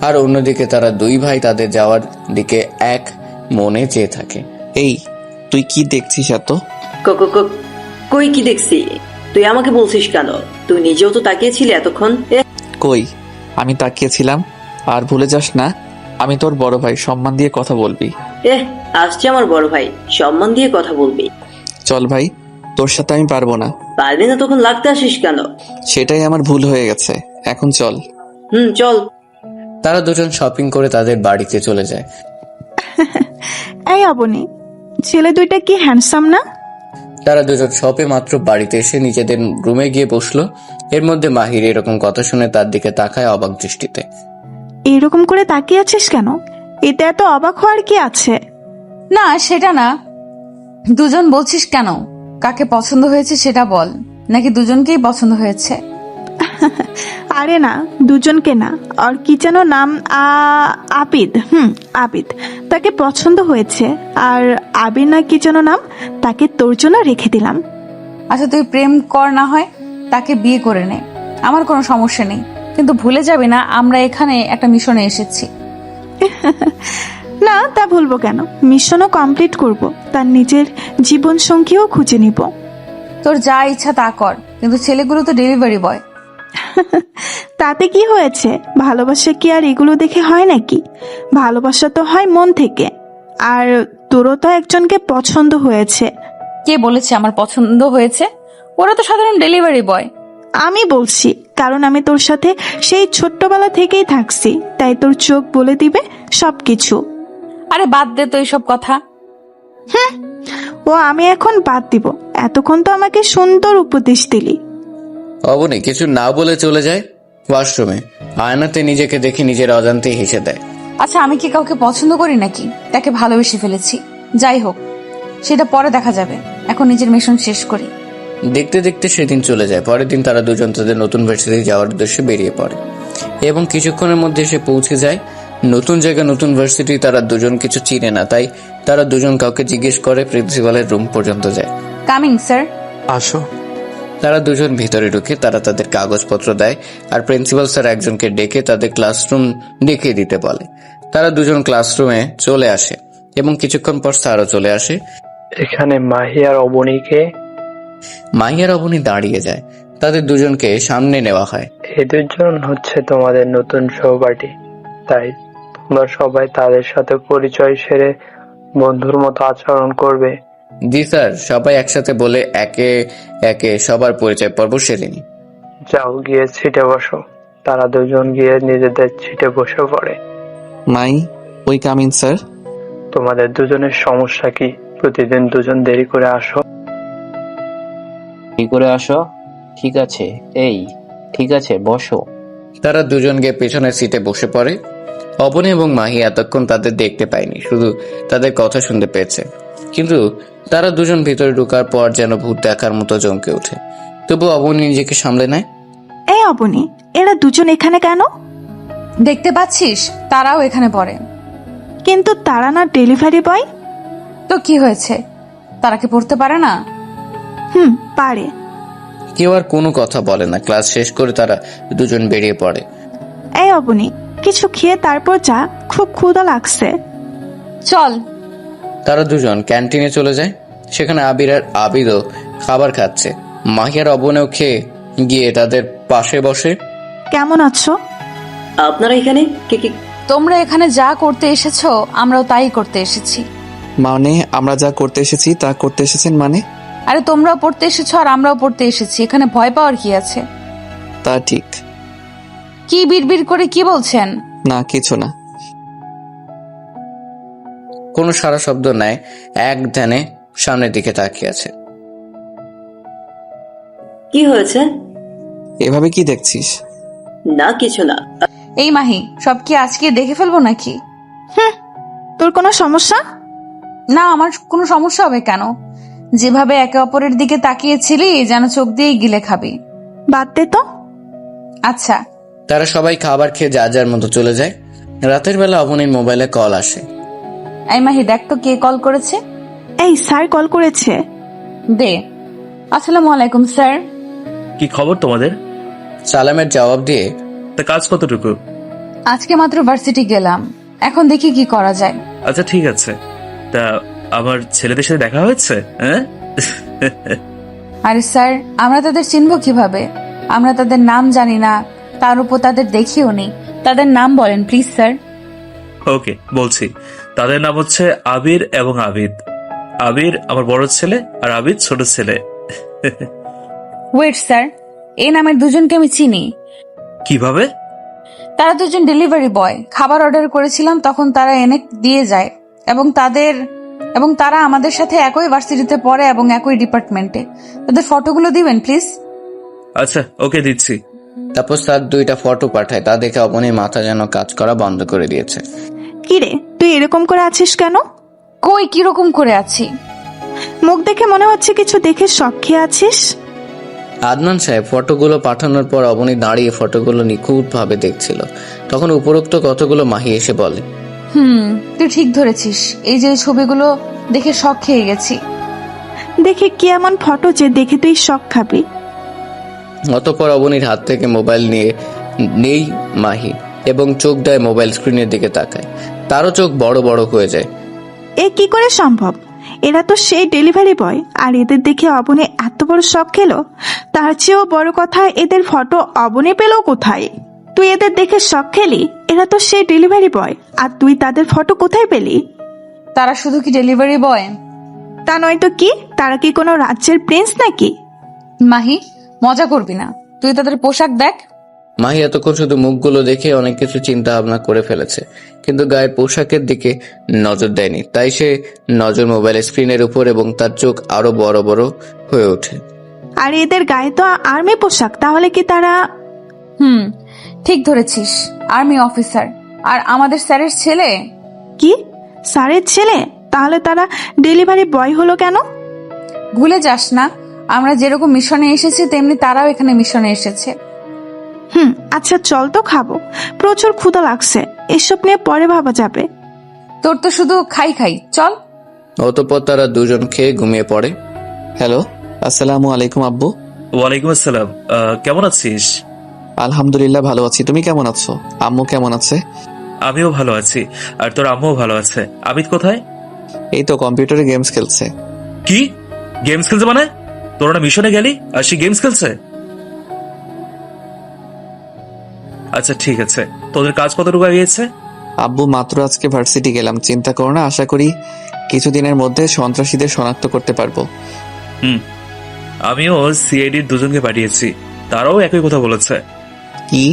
আর অন্যদিকে তারা দুই ভাই তাদের যাওয়ার দিকে এক মনে চেয়ে থাকে। এই তুই কি দেখছিস এত? কই কি দেখছি? তুই আমাকে বলছিস কেন? তুই নিজেও তো তাকিয়েছিলি এতক্ষণ। কই, আমি তাকিয়েছিলাম। আর ভুলে যাস না, আমি তোর বড় ভাই, সম্মান দিয়ে কথা বলবি। আসছে আমার বড় ভাই, সম্মান দিয়ে কথা বলবি। চল ভাই, তোর সাথে আমি পারবো না। পারবি না তখন লাগতে আসিস কেন? সেটাই আমার ভুল হয়ে গেছে, এখন চল। চল। তারা দুজন শপিং করে তাদের বাড়িতে চলে যায়। এই অবনী, ছেলে দুইটা কি হ্যান্ডসাম না? তারা দুজন শপে মাত্র বাড়িতে এসে নিজেদের রুমে গিয়ে বসলো। এর মধ্যে মাহির এরকম কথা শুনে তার দিকে তাকায় অবাক দৃষ্টিতে। এরকম করে তাকিয়ে আছিস কেন? এতে এত অবাক হওয়ার কি আছে? না সেটা না, দুজন বলছিস কেন? কাকে পছন্দ হয়েছে সেটা বল, নাকি দুজনকেই পছন্দ হয়েছে? আরে না, দুজনকে না। আর কি যেন নাম, আবিদ। আবিদ, তাকে পছন্দ হয়েছে। আর আবির না কি যেন নাম, তাকে তোর জন্য রেখে দিলাম। আচ্ছা তুই প্রেম কর, না হয় তাকে বিয়ে করে নে, আমার কোনো সমস্যা নেই। কিন্তু ভুলে যাবি না আমরা এখানে একটা মিশনে এসেছি। না, তা ভুলবো কেন? মিশনও কমপ্লিট করব, তার নিজের জীবন সঙ্গীও খুঁজে নিব। তোর যা ইচ্ছা তা কর, কিন্তু ছেলেগুলো তো ডেলিভারি বয়। তাতে কি হয়েছে? ভালোবাসা কি আর এগুলো দেখে হয় নাকি? ভালোবাসা তো হয় মন থেকে। আর তোরও তো একজনকে পছন্দ হয়েছে। কে বলেছে আমার পছন্দ হয়েছে? ওরা তো সাধারণ ডেলিভারি বয়। আমি বলছি, কারণ আমি তোর সাথে সেই ছোট্টবেলা থেকেই থাকছি, তাই তোর চোখ বলে দিবে সবকিছু। আরে বাদ দে তো এইসব কথা। ও আমি এখন বাদ দিব? এতক্ষণ তো আমাকে সুন্দর উপদেশ দিলি। অবনী কিছু না বলে চলে যায় ওয়াশরুমে। আয়নাতে নিজেকে দেখে নিজের অজান্তেই হেসে দেয়। আচ্ছা আমি কি কাউকে পছন্দ করি নাকি? তাকে ভালোবেসে ফেলেছি। যাই হোক, সেটা পরে দেখা যাবে, এখন নিজের মিশন শেষ করি। দেখতে দেখতে সেদিন চলে যায়। পরের দিন তারা দুজন তাদের নতুন ভার্সিটি যাওয়ার উদ্দেশ্যে বেরিয়ে পড়ে এবং কিছুক্ষণের মধ্যে এসে পৌঁছে যায় নতুন জায়গা, নতুন ভার্সিটি। তারা দুজন কিছু চিনে না, তাই তারা দুজন কাউকে জিজ্ঞেস করে প্রিন্সিপালের রুম পর্যন্ত যায়। Coming sir. আসো। তারা দুজন ভিতরে ঢুকে তারা তাদের কাগজপত্র দেয় আর প্রিন্সিপাল স্যার একজনকে ডেকে তাদের ক্লাসরুম দেখিয়ে দিতে বলে। তারা দুজন ক্লাসরুমে চলে আসে এবং কিছুক্ষণ পর স্যারও চলে আসে। এখানে মাহি আর অবনীকে। মাহি আর অবনী দাঁড়িয়ে যায়। তাদের দুজনকে সামনে নেওয়া হয়। এই দুজন হচ্ছে তোমাদের নতুন সহপাঠী, তাই তোমরা সবাই তাদের সাথে পরিচয় সেরে বন্ধুর মতো আচরণ করবে। জি স্যার, সবাই একসাথে বলে একে একে সবার পরিচয় পর্ব সেরে নি। যাও গিয়ে সিটে বসো। তারা দুজন গিয়ে নিজেদের সিটে বসে পড়ে। মাই, ওই কামিং স্যার। তোমাদের দুজনের সমস্যা কি? প্রতিদিন দুজন দেরি করে আসো। কি করে আসো? ঠিক আছে, ঠিক আছে, বসো। তারা দুজন গিয়ে পেছনের সিটে বসে পড়ে অবনী এবং মাহি এতক্ষণ তাদের দেখতে পায়নি, শুধু তাদের কথা শুনতে পেয়েছে। কিন্তু তারা দুজন ভিতরে ঢোকার পর যেন ভূত দেখার মতো চমকে ওঠে। তবু অবনী নিজেকে সামলে নেয়। এই অবনী, এরা দুজন এখানে কেন? দেখতে পাচ্ছিস তারাও এখানে পড়ে। কিন্তু তারা না ডেলিভারি বয়? তো কি হয়েছে, তারা কি পড়তে পারে না? পারে। কেউ আর কোনো কথা বলে না। ক্লাস শেষ করে তারা দুজন বেরিয়ে পড়ে। এই অবনী, কিছু খেয়ে তারপর যা, খুব ক্ষুধা লাগছে। চল। তারা দুজন ক্যান্টিনে চলে যায়। সেখানে আবির আর আবিদও খাবার খাচ্ছে। মাহি আর অবনেও খেয়ে গিয়ে তাদের পাশে বসে। কেমন আছো? আপনারা এখানে কি? তোমরা এখানে যা করতে এসেছো আমরাও তাই করতে এসেছি। মানে আমরা যা করতে এসেছি তা করতে এসেছেন মানে? আরে তোমরাও পড়তে এসেছো আর আমরাও পড়তে এসেছি, এখানে ভয় পাওয়ার কি আছে? তা ঠিক। কি বিড়বিড় করে কি বলছেন? না কিছু না। কোনো সারা শব্দ নাই, এক ধ্যানে সামনের দিকে তাকিয়ে আছে। কি হয়েছে? এভাবে কি দেখছিস? না কিছু না। এই মাহি, সব কি আজকে দেখে ফেলবো নাকি? তোর কোনো সমস্যা? না, আমার কোনো সমস্যা হবে কেন? যেভাবে একে অপরের দিকে তাকিয়েছিলি যেন চোখ দিয়ে গিলে খাবি। বাদ দে তো। আচ্ছা। তারা সবাই খাবার খেয়ে যার যার মতো চলে যায়। রাতের বেলা অবনীর মোবাইলে কল আসে। এই মাহি, দেখ তো কে কল করেছে। এই স্যার কল করেছে। দে। আসসালামু আলাইকুম স্যার। কি খবর তোমাদের? সালামের জবাব দিয়ে, তা কাজ কতটুকু? আজকে মাত্র ভার্সিটি গেলাম, এখন দেখি কি করা যায়। আচ্ছা ঠিক আছে। তা আমার ছেলেদের সাথে দেখা হয়েছে? হ্যাঁ। আরে স্যার, আমরা তাদের চিনবো কিভাবে? আমরা তাদের নাম জানি না, তার উপর তাদের দেখিও নি। তাদের নাম বলেন প্লিজ স্যার। ওকে, বলছি। তাদের নাম হচ্ছে আবির এবং আবিদ। আবির আমার বড় ছেলে আর আবিদ ছোট ছেলে। ওয়েট স্যার, এই নামের দুজনকে আমি চিনি। কিভাবে? তারা দুজন ডেলিভারি বয়। খাবার অর্ডার করেছিলাম, তখন তারা এনে দিয়ে যায় এবং তারা আমাদের সাথে একই ভার্সিটিতে পড়ে এবং একই ডিপার্টমেন্টে। তাদের ফটোগুলো দিবেন প্লিজ। আচ্ছা ওকে, দিচ্ছি। তারপর স্যার দুইটা ফটো পাঠায়। তা দেখে অবনীর মাথা যেন কাজ করা বন্ধ করে দিয়েছে। কিরে, তুই এরকম করে আছিস কেন? কই কিরকম করে আছি? মুখ দেখে মনে হচ্ছে কিছু দেখে শখ খেয়ে আছিস। আদনান সাহেব ফটোগুলো পাঠানোর পর অবনী দাঁড়িয়ে ফটোগুলো নিখুঁত ভাবে দেখছিল। তখন উপরোক্ত কথাগুলো মাহি এসে বলে, তুই ঠিক ধরেছিস। এই যে ছবিগুলো দেখে শখ খেয়ে গেছি। দেখে কি এমন ফটো যে দেখে তুই শখ খাবি? অতঃপর অবনীর হাত থেকে মোবাইল নিয়ে নেই মাহি এবং চোখ দেয় মোবাইল স্ক্রিনের দিকে তাকায়। তারও চোখ বড় বড় হয়ে যায়। এ কি করে সম্ভব? এরা তো সেই ডেলিভারি বয়, আর এদের দেখে অবনী এত বড় শখ খেলো। তার চেয়েও বড় কথা, এদের ফটো অবনী পেল কোথায়? তুই এদের দেখে শখ খেলি? এরা তো সেই ডেলিভারি বয়, আর তুই তাদের ফটো কোথায় পেলি? তারা শুধু কি ডেলিভারি বয়? তা নয় তো কি, তারা কি কোনো রাজ্যের প্রিন্স নাকি? মাহি, মজা করবি না। তুই তাদের পোশাক দেখ। মাহি এতক্ষণ শুধু মুখগুলো দেখে অনেক কিছু চিন্তা ভাবনা করে ফেলেছে, কিন্তু গায়ের পোশাকের দিকে নজর দেয়নি। তাই সে নজর মোবাইলের স্ক্রিনের উপর এবং তার চোখ আরো বড় বড় হয়ে ওঠে। আর এদের গায়ে তো আর্মি পোশাক, তাহলে কি তারা? ঠিক ধরেছিস, আর্মি অফিসার। আর আমাদের স্যারের ছেলে। কি, স্যারের ছেলে? তাহলে তারা ডেলিভারি বয় হলো কেন? ভুলে যাস না, আমরা যেরকম মিশনে এসেছি তেমনি তারাও এখানে মিশনে এসেছে। আচ্ছা চল তো, খাবো, প্রচুর ক্ষুধা লাগছে। এসব নিয়ে পরে ভাবা যাবে। তোর তো শুধু খাই খাই, চল। অতঃপর তারা দুজন খেয়ে ঘুমিয়ে পড়ে। হ্যালো, আসসালামু আলাইকুম আব্বু। ওয়ালাইকুম আসসালাম। কেমন আছিস? আলহামদুলিল্লাহ ভালো আছি, তুমি কেমন আছো? আম্মু কেমন আছে? আমিও ভালো আছি, আর তোর আম্মুও ভালো আছে। আবিদ কোথায়? এই তো কম্পিউটারে গেমস খেলছে। কি গেমস খেলছে মানে? তোরা মিশনে গেলি আর সে গেমস খেলছে? আচ্ছা ঠিক আছে, তোদের কাজ কতটুকু গিয়েছে? আব্বু মাত্র আজকে ভার্সিটি গেলাম, চিন্তা করো না, আশা করি কিছুদিনের মধ্যে সন্ত্রাসীদের শনাক্ত করতে পারবো। আমিও সিআইডির দুজনকে পাঠিয়েছি, তারাও একই কথা বলেছে। কি,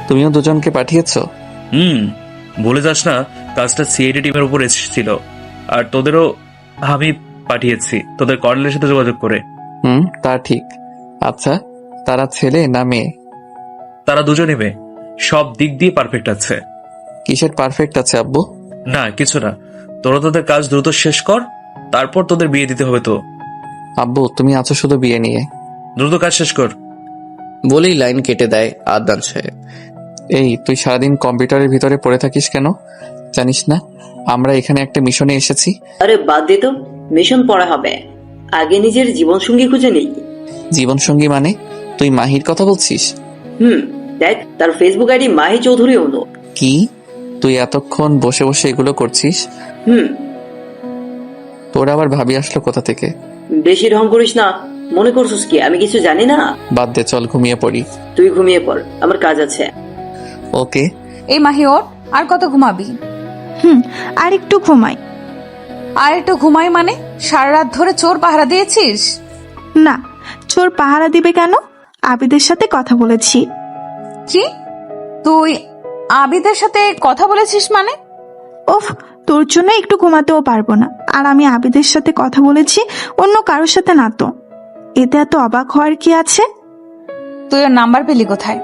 তুমিও দুজনকে পাঠিয়েছো? ভুলে যাস না, কাজটা সিআইডি টিমের উপর এসেছিল। আর তোদেরও আমি পাঠিয়েছি, তোদের কর্নেলের সাথে যোগাযোগ করে। তা ঠিক। আচ্ছা, তারা ছেলে না মেয়ে? তারা দুজনই মেয়ে, সব দিক দিয়ে পারফেক্ট আছে। কিসের পারফেক্ট আছে আব্বু? না কিছু না, তোরা তোদের কাজ দ্রুত শেষ কর, তারপর তোদের বিয়ে দিতে হবে। তো আব্বু তুমি আছো শুধু বিয়ে নিয়ে। দ্রুত কাজ শেষ কর। বলেই লাইন কেটে দেয় আদনান সাহেব। এই তুই সারাদিন কম্পিউটারের ভিতরে পড়ে থাকিস কেন? জানিস না আমরা এখানে একটা মিশনে এসেছি? আরে বাদ দে তো, মিশন পড়া হবে, আগে নিজের জীবন সঙ্গী খুঁজে নেই। জীবন সঙ্গী মানে? তুই মাহির কথা বলছিস? দেখ, তার ফেসবুক আইডি মাহি চৌধুরী হলো। কি তুই এতক্ষণ বসে বসে এগুলো করছিস? তোর আবার ভাবি আসলো কোথা থেকে? বেশি ঢং করিস না, মনে করছিস কি আমি কিছু জানি না? বাদ দে, চল ঘুমিয়ে পড়ি। তুই ঘুমিয়ে পড়, আমার কাজ আছে। ওকে। এই মাহি ওঠ, আর কত ঘুমাবি? আর একটু ঘুমাই। আর একটু ঘুমাই মানে? সারা রাত ধরে চোর পাহারা দিয়েছিস? না, চোর পাহারা দিবে কেন? আবিদের সাথে কথা বলেছি। কি তুই আবিদের সাথে কথা বলেছিস মানে? ওফ, তোর জন্য একটু ঘুমাতেও পারবো না। আর আমি আবিদের সাথে কথা বলেছি, অন্য কারোর সাথে না তো। এতে এত অবাক হওয়ার কি আছে? তুই ওর নাম্বার পেলি কোথায়?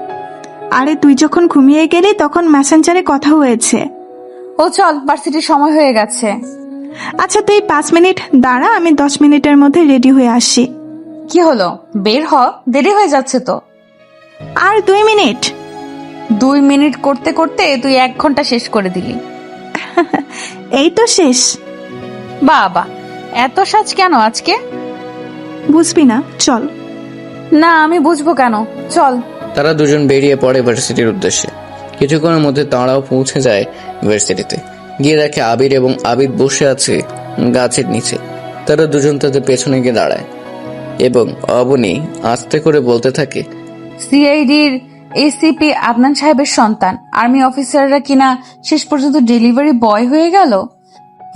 আরে তুই যখন ঘুমিয়ে গেলি তখন মেসেঞ্জারে কথা হয়েছে। ও চল, ভার্সিটির সময় হয়ে গেছে। আচ্ছা তুই 5 মিনিট দাঁড়া, আমি 10 মিনিটের মধ্যে রেডি হয়ে আসি। কি হলো, বের হ, দেরি হয়ে যাচ্ছে তো। আর 2 মিনিট। 2 মিনিট করতে করতে তুই 1 ঘন্টা শেষ করে দিলি। এই তো শেষ। বাবা, এত সাজ কেন আজকে? বুঝবি না, চল। না, আমি বুঝবো কেন, চল। তারা দুজন বেরিয়ে পড়ে ভার্সিটির উদ্দেশ্যে। কিছুক্ষণের মধ্যে তারাও পৌঁছে যায় ভার্সিটিতে। গিয়ে দেখে আবির এবং আবিদ বসে আছে গাছের নিচে। তারা দুজন তাদের পেছনে গিয়ে দাঁড়ায় এবং অবনী আস্তে করে বলতে থাকে, সিআইডির এসিপি আদনান সাহেবের সন্তান আর্মি অফিসাররা কিনা শেষ পর্যন্ত ডেলিভারি বয় হয়ে গেল।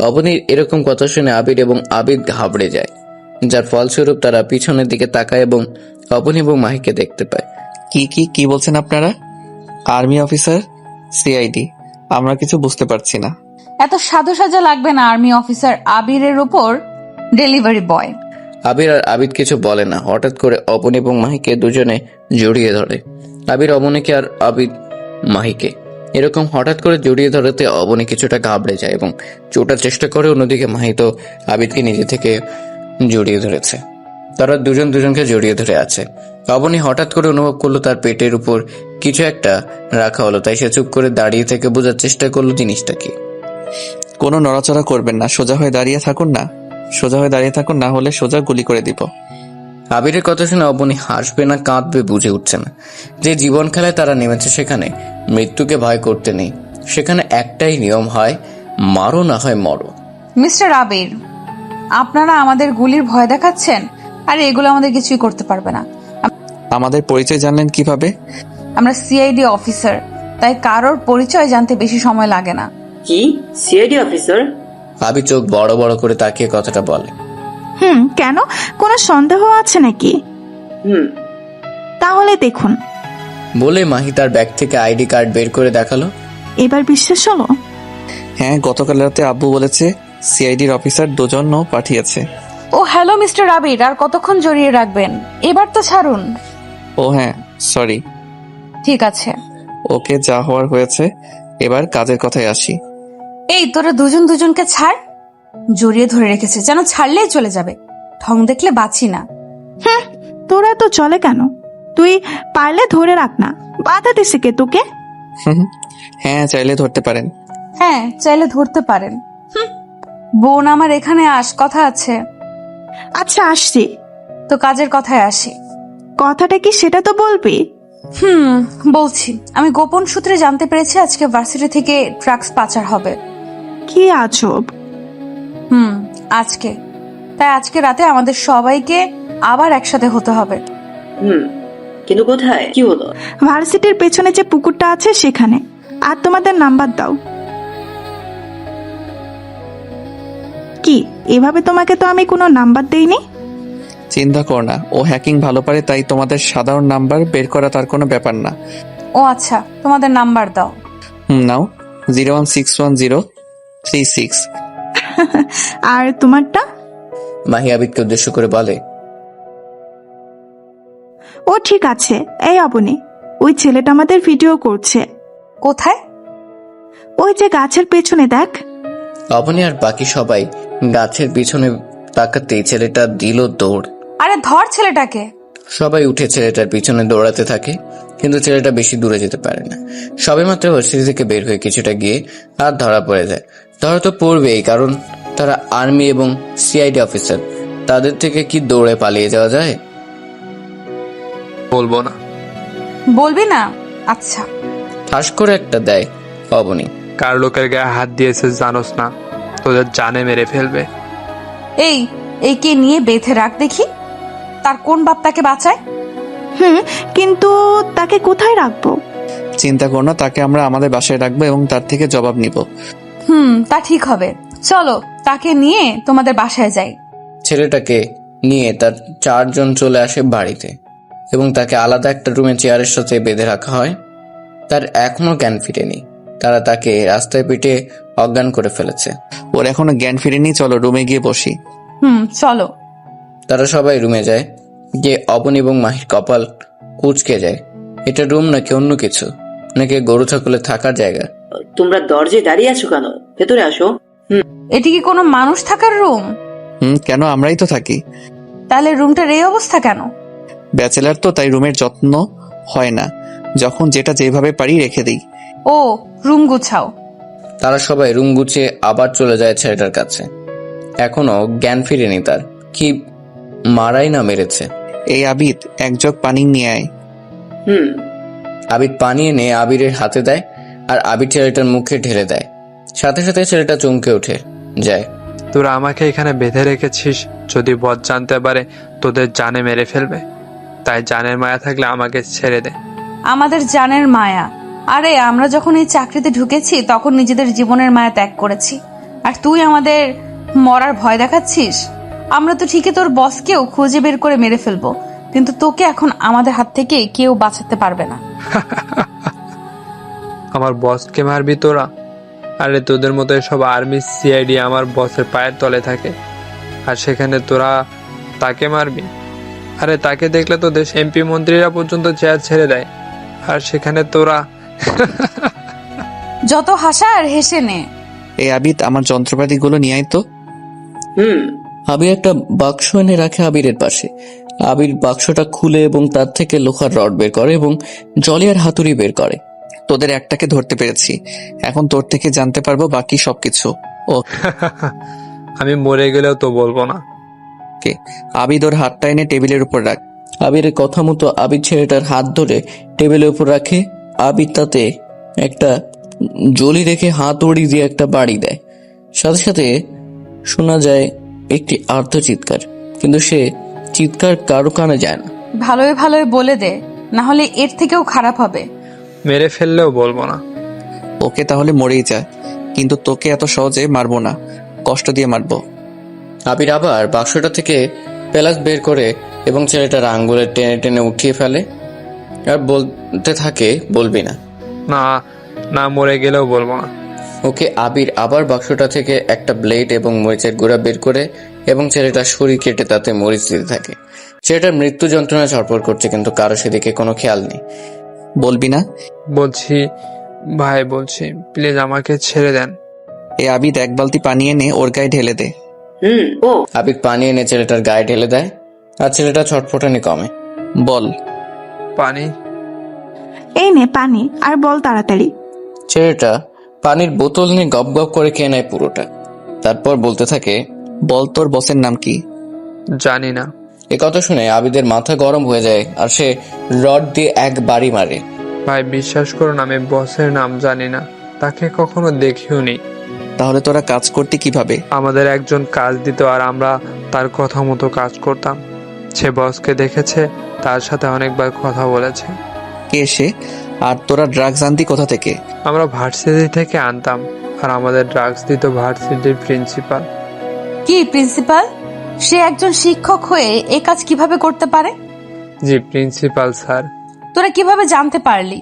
অবনীর এরকম কথা শুনে আবির এবং আবিদ ঘাবড়ে যায়, যার ফলস্বরূপ তারা পিছনের দিকে তাকায় এবং অবনী এবং মাহিকে দেখতে পায়। কি কি কি বলছেন আপনারা? আর্মি অফিসার, সিআইডি, আমরা কিছু বুঝতে পারছি না। এত সাধু সাজা লাগবে না। আর্মি অফিসার আবিরের উপর ডেলিভারি বয়। আবির আর আবিদ কিছু বলে না। হঠাৎ করে অবনী এবং মাহিকে দুজনে জড়িয়ে ধরে। আবির অবনীকে আর আবিদ মাহিকে এরকম হঠাৎ করে জড়িয়ে ধরাতে অবনী কিছুটা ঘাবড়ে যায় এবং চোটার চেষ্টা করে। অন্যদিকে মাহি তো আবিদকে নিজে থেকে জড়িয়ে ধরেছে। তারা দুজন দুজনকে জড়িয়ে ধরে আছে। অবনী হঠাৎ করে অনুভব করলো তার পেটের উপর কিছু একটা রাখা হলো। তাই সে চুপ করে দাঁড়িয়ে থেকে বোঝার চেষ্টা করলো জিনিসটা কি। কোনো নড়াচড়া করবেন না, সোজা হয়ে দাঁড়িয়ে থাকুন না। সোজা হয়ে দাঁড়িয়ে থাকুন, না হলে সোজা গুলি করে দিব। আবিরের কথা শুনে অবনী হাসবে না কাঁদবে বুঝে উঠছে না। যে জীবন খেলায় তারা নেমেছে সেখানে মৃত্যুকে ভয় করতে নেই। সেখানে একটাই নিয়ম হয়, মারো না হয় মরো। মিস্টার আবির, আপনারা আমাদের গুলির ভয় দেখাচ্ছেন, আর এগুলো আমাদের কিছুই করতে পারবে না। আমাদের পরিচয় জানলেন কিভাবে? আমরা সিআইডি অফিসার, তাই কারোর পরিচয় জানতে বেশি সময় লাগে না। কি সিআইডি অফিসার? আবির চোখ বড় বড় করে তাকিয়ে কথাটা বলে। কেন, কোনো সন্দেহ আছে নাকি? তাহলে দেখুন। বলে মাহি তার ব্যাগ থেকে আইডি কার্ড বের করে দেখালো। এবার বিশ্বাস হলো? হ্যাঁ, গতকাল রাতে আব্বু বলেছে সিআইডির অফিসার 2 জন পাঠিয়েছে। ও হ্যালো মিস্টার আবির, আর কতক্ষণ জড়িয়ে রাখবেন? এবার তো ছাড়ুন। ও হ্যাঁ, সরি। ঠিক আছে, ওকে, যা হওয়ার হয়েছে, এবার কাজের কথায় আসি। এই তোরা দুজন দুজনকে ছাড়। জড়িয়ে ধরে রেখেছে, যেন ছাড়লেই চলে যাবে। ঠং দেখলে বাঁচি না। তোরা তো চলে কেন? তুই পারলে ধরে রাখ না, বাধা দিছে কে তোকে? হ্যাঁ, চাইলে ধরতে পারেন। হ্যাঁ, চাইলে ধরতে পারেন। বোন আমার, এখানে আস, কথা আছে। আচ্ছা আসছি। তো কাজের কথায় আসি। কথাটা কি সেটা তো বলবি? বলছি। আমি গোপন সূত্রে জানতে পেরেছি আজকে ভার্সিটি থেকে ড্রাগস পাচার হবে। কি আজব। আজকে, তাই আজকে রাতে আমাদের সবাইকে আবার একসাথে হতে হবে। কিন্তু কোথায়, কি হলো? ভার্সিটির পেছনে যে পুকুরটা আছে সেখানে। আর তোমাদের নাম্বার দাও। কি, এভাবে তোমাকে তো আমি কোনো নাম্বার দেইনি। চিন্তা কর না, ও হ্যাকিং ভালো পারে, তাই তোমাদের সাধারণ নাম্বার বের করা তার কোনো ব্যাপার না। ও আচ্ছা, তোমাদের নাম্বার দাও। নাও, 0161036। আর তোমারটা? মাহি আবিদকে উদ্দেশ্য করে বলে। ও ঠিক আছে। এই অবনী, ওই ছেলেটা আমাদের ভিডিও করছে। কোথায়? ওই যে গাছের পেছনে দেখ। অবনী আর বাকি সবাই গাছের পিছনে তাকাতেই ছেলেটা দিল দৌড়। আরে ধর ছেলেটাকে। সবাই উঠে ছেলেটার পিছনে দৌড়াতে থাকে, কিন্তু ছেলেটা বেশি দূরে যেতে পারে না। সবেমাত্র ভার্সিটি থেকে বের হয়ে কিছুটা গিয়ে আর ধরা পড়ে যায়। ধরা তো পড়বেই, কারণ তারা আর্মি এবং সিআইডি অফিসার। তাদের থেকে কি দৌড়ে পালিয়ে যাওয়া যায়? বলবো না। বলবি না? আচ্ছা। ঠাস করে একটা দেয় অবনী। কার লোকের গায়ে হাত দিয়েছে জানোস না, তোদের জানে মেরে ফেলবে। এই একে নিয়ে বেঁধে রাখ দেখি, তার কোন বাপ তাকে বাঁচায়। কিন্তু তাকে কোথায় রাখবো? চিন্তা কর না, তাকে আমরা আমাদের বাসায় রাখবো এবং তার থেকে জবাব নিব। তা ঠিক হবে। চলো তাকে নিয়ে তোমাদের বাসায় যাই। ছেলেটাকে নিয়ে তার 4 জন চলে আসে বাড়িতে এবং তাকে আলাদা একটা রুমে চেয়ারের সাথে বেঁধে রাখা হয়। তার এখনো জ্ঞান ফিরেনি। তারা তাকে রাস্তায় পিটে অজ্ঞান করে ফেলেছে। ওর এখনো জ্ঞান ফিরেনি, চলো রুমে গিয়ে বসি। চলো। তারা সবাই রুমে যায়, গিয়ে অবনী এবং মাহির কপাল কুঁচকে যায়। এটা রুম নাকি অন্য কিছু, নাকি গরু ছাগলের থাকার জায়গা? তোমরা দরজায় দাঁড়িয়ে আছো কেন? ভেতরে আসো। এটি কি কোনো মানুষ থাকার রুম? কেন, আমরাই তো থাকি। তাহলে রুমটার এই অবস্থা কেন? ব্যাচেলার তো, তাই রুমের যত্ন হয় না, যখন যেটা যেভাবে পারি রেখে দিই। ও, রুম গুছাও। তারা সবাই রুম গুছিয়ে আবার চলে যায় ছেলেটার কাছে। এখনো জ্ঞান ফিরেনি তার। কি মারাই না মেরেছে। এই আবিদ, এক জগ পানি নিয়ে আয়। আবির পানি এনে আবিরের হাতে দেয়, আর আবির ছেলেটার মুখে ঢেলে দেয়। সাথে সাথে ছেলেটা চমকে উঠে যায়। তোরা আমাকে এখানে বেঁধে রেখেছিস, যদি বদ জানতে পারে তোদের জানে মেরে ফেলবে। তাই জানের মায়া থাকলে আমাকে ছেড়ে দে। আমাদের জানের মায়া? আরে আমরা যখন এই চাকরিতে ঢুকেছি তখন নিজেদের জীবনের মায়া ত্যাগ করেছি, আর তুই আমাদের মরার ভয় দেখাচ্ছিস? আমরা তো ঠিকই তোর বসকেও খুঁজে বের করে মেরে ফেলবো, কিন্তু তোকে এখন আমাদের হাত থেকে কেউ বাঁচাতে পারবে না। আমার বসকে মারবি তোরা? আরে তোদের মতো সব আর্মি সিআইডি আমার বসের পায়ের তলে থাকে, আর সেখানে তোরা তাকে মারবি? আরে তাকে দেখলে তো দেশ এমপি মন্ত্রীরা পর্যন্ত চেয়ার ছেড়ে দেয়, আর সেখানে তোরা। যত হাসার হেসে নে। এই আবিদ, আমার যন্ত্রপাতিগুলো নিয়ে আয় তো। আবির একটা বাক্স এনে রাখে আবিরের পাশে। আবির বাক্সটা খুলে এবং তার থেকে লোহার রড বের করে এবং জলিয়ার হাতুড়ি বের করে। তোদের একটাকে ধরতে পেরেছি, এখন তোর থেকে জানতে পারবো বাকি সবকিছু। ও আমি মরে গেলেও তো বলবো না। কে? আবিদ, ওর হাতটা এনে টেবিলের উপর রাখ। আবিরের কথা মতো আবির ছেলেটার হাত ধরে টেবিলের উপর রাখে। আবির তাতে একটা জলি রেখে হাতুড়ি দিয়ে একটা বাড়ি দেয়। সাথে সাথে শোনা যায় একটি আর্ত চিৎকার, কিন্তু সে চিৎকার কারো কানে যায় না। ভালোই ভালোই বলে দে, না হলে এর থেকেও খারাপ হবে। মেরে ফেললেও বলবো না। ওকে তাহলে মরেই যা, কিন্তু তোকে এত সহজে মারবো না, কষ্ট দিয়ে মারবো। আবির আবার বাক্সটা থেকে পেলাস বের করে এবং ছেলেটার আঙ্গুলে টেনে টেনে উঠিয়ে ফেলে, আর বলতে থাকে, বলবি না। না না, মরে গেলেও বলবো না। ওকে আবির আবার বাক্সটা থেকে একটা ব্লেড এবং মরিচের গুঁড়া বের করে এবং ছেলেটার শরীর কেটে তাতে মরিচ দিতে থাকে। ছেলেটার মৃত্যু যন্ত্রণা ছটফট করছে, কিন্তু কারো সেদিকে কোনো খেয়াল নেই। বলবি না? বলছি ভাই, বলছি প্লিজ আমাকে ছেড়ে দেন। এই আবিদ, এক বালতি পানি এনে ওর গায়ে ঢেলে দে। আবির পানি এনে ছেলেটার গায়ে ঢেলে দেয়, আর ছেলেটা ছটফটানি কমে। বল। পানি? এই নে পানি, আর বল তাড়াতাড়ি। ছেলেটা পানির বোতল নিয়ে গপ গপ করে খেয়ে নেয় পুরোটা। তারপর বলতে থাকে, বল তোর বসের নাম কি? জানি না। এ কথা শুনে আবিদের মাথা গরম হয়ে যায়, আর সে রড দিয়ে এক বাড়ি মারে। ভাই বিশ্বাস করুন, আমি বসের নাম জানি না, তাকে কখনো দেখিও নি। তাহলে তোরা কাজ করতে কিভাবে? আমাদের একজন কাজ দিত, আর আমরা তার কথা মতো কাজ করতাম। সে বসকে দেখেছে, তার সাথে অনেকবার কথা বলেছে। কে সে? আর তোরা ড্রাগস আনতি কোথা থেকে? আমরা ভার্সিটি থেকে আনতাম, আর আমাদের ড্রাগস দিত ভার্সিটির প্রিন্সিপাল। কি প্রিন্সিপাল? সে একজন শিক্ষক হয়ে এই কাজ কিভাবে করতে পারে? জি প্রিন্সিপাল স্যার। তোরা কিভাবে জানতে পারলি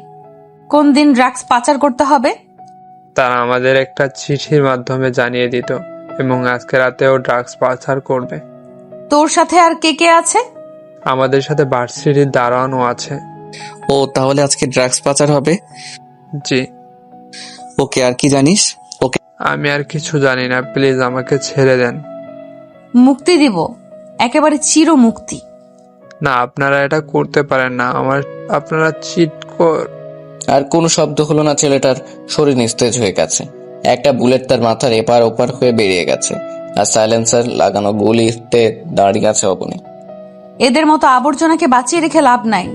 কোন দিন ড্রাগস পাচার করতে হবে? তারা আমাদের একটা চিঠির মাধ্যমে জানিয়ে দিত, এবং আজকে রাতেও ড্রাগস পাচার করবে। তোর সাথে আর কে কে আছে? আমাদের সাথে ভার্সিটির দারোয়ানও আছে। ও, তাহলে আজকে ড্রাগস পাচার হবে? জি। ওকে, আর কি জানিস? ওকে আমি আর কিছু জানি না, প্লিজ আমাকে ছেড়ে দেন। মুক্তি দিব, একেবারে চির মুক্তি। না, আপনারা এটা করতে পারেন না, আপনারা চিট আর কোনো শব্দ হলো না। ছেলেটার শরীর নিস্তেজ হয়ে গেছে। একটা বুলেট তার মাথার এপার ওপার হয়ে বেরিয়ে গেছে, আর সাইলেন্সার লাগানো গুলিতে দাঁড়িয়ে আছে অবনী। এদের মতো আবর্জনাকে বাঁচিয়ে রেখে লাভ নাই,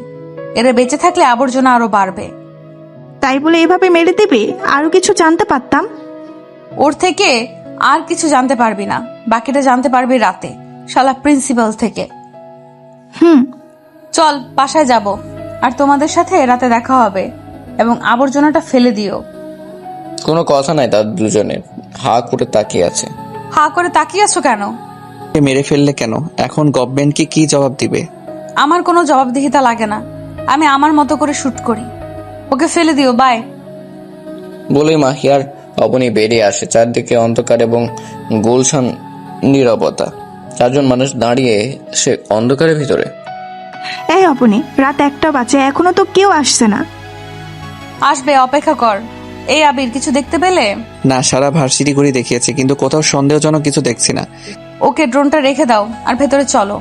এরা বেঁচে থাকলে আবর্জনা আরো বাড়বে। তাই বলে এভাবে মেরে দেবে? আরো কিছু জানতে পারতাম। ওর থেকে আর কিছু জানতে পারবি না, বাকিটা জানতে পারবি রাতে, শালা প্রিন্সিপাল থেকে। চল বাসায় যাব, আর তোমাদের সাথে রাতে দেখা হবে, এবং আবর্জনাটা ফেলে দিও। কোনো কথা নাই, তার দুজনের হা করে তাকিয়ে আছে। হা করে তাকিয়ে আছো কেন? মেরে ফেললে কেন? এখন গভর্নমেন্টকে কি জবাব দিবে? আমার কোনো জবাবদিহিতা লাগে না, আমি আমার মতো করে শুট করি। ওকে ফেলে দিও, বাই। বলেই মাহিয়ার অবনী বেরিয়ে আসে। চারদিকে অন্ধকার এবং গুলশান নীরবতা। চারজন মানুষ দাঁড়িয়ে সে অন্ধকারের ভিতরে। এই অপনি, রাত 1টা বাজে, এখনো তো কেউ আসছে না। আসবে, অপেক্ষা কর। এই আবির, কিছু দেখতে পেলে? না, সারা ভার্সিটি ঘুরে দেখিয়েছে, কিন্তু কোথাও সন্দেহজনক কিছু দেখছি না। ওকে ড্রোনটা রেখে দাও, আর ভেতরে চলো।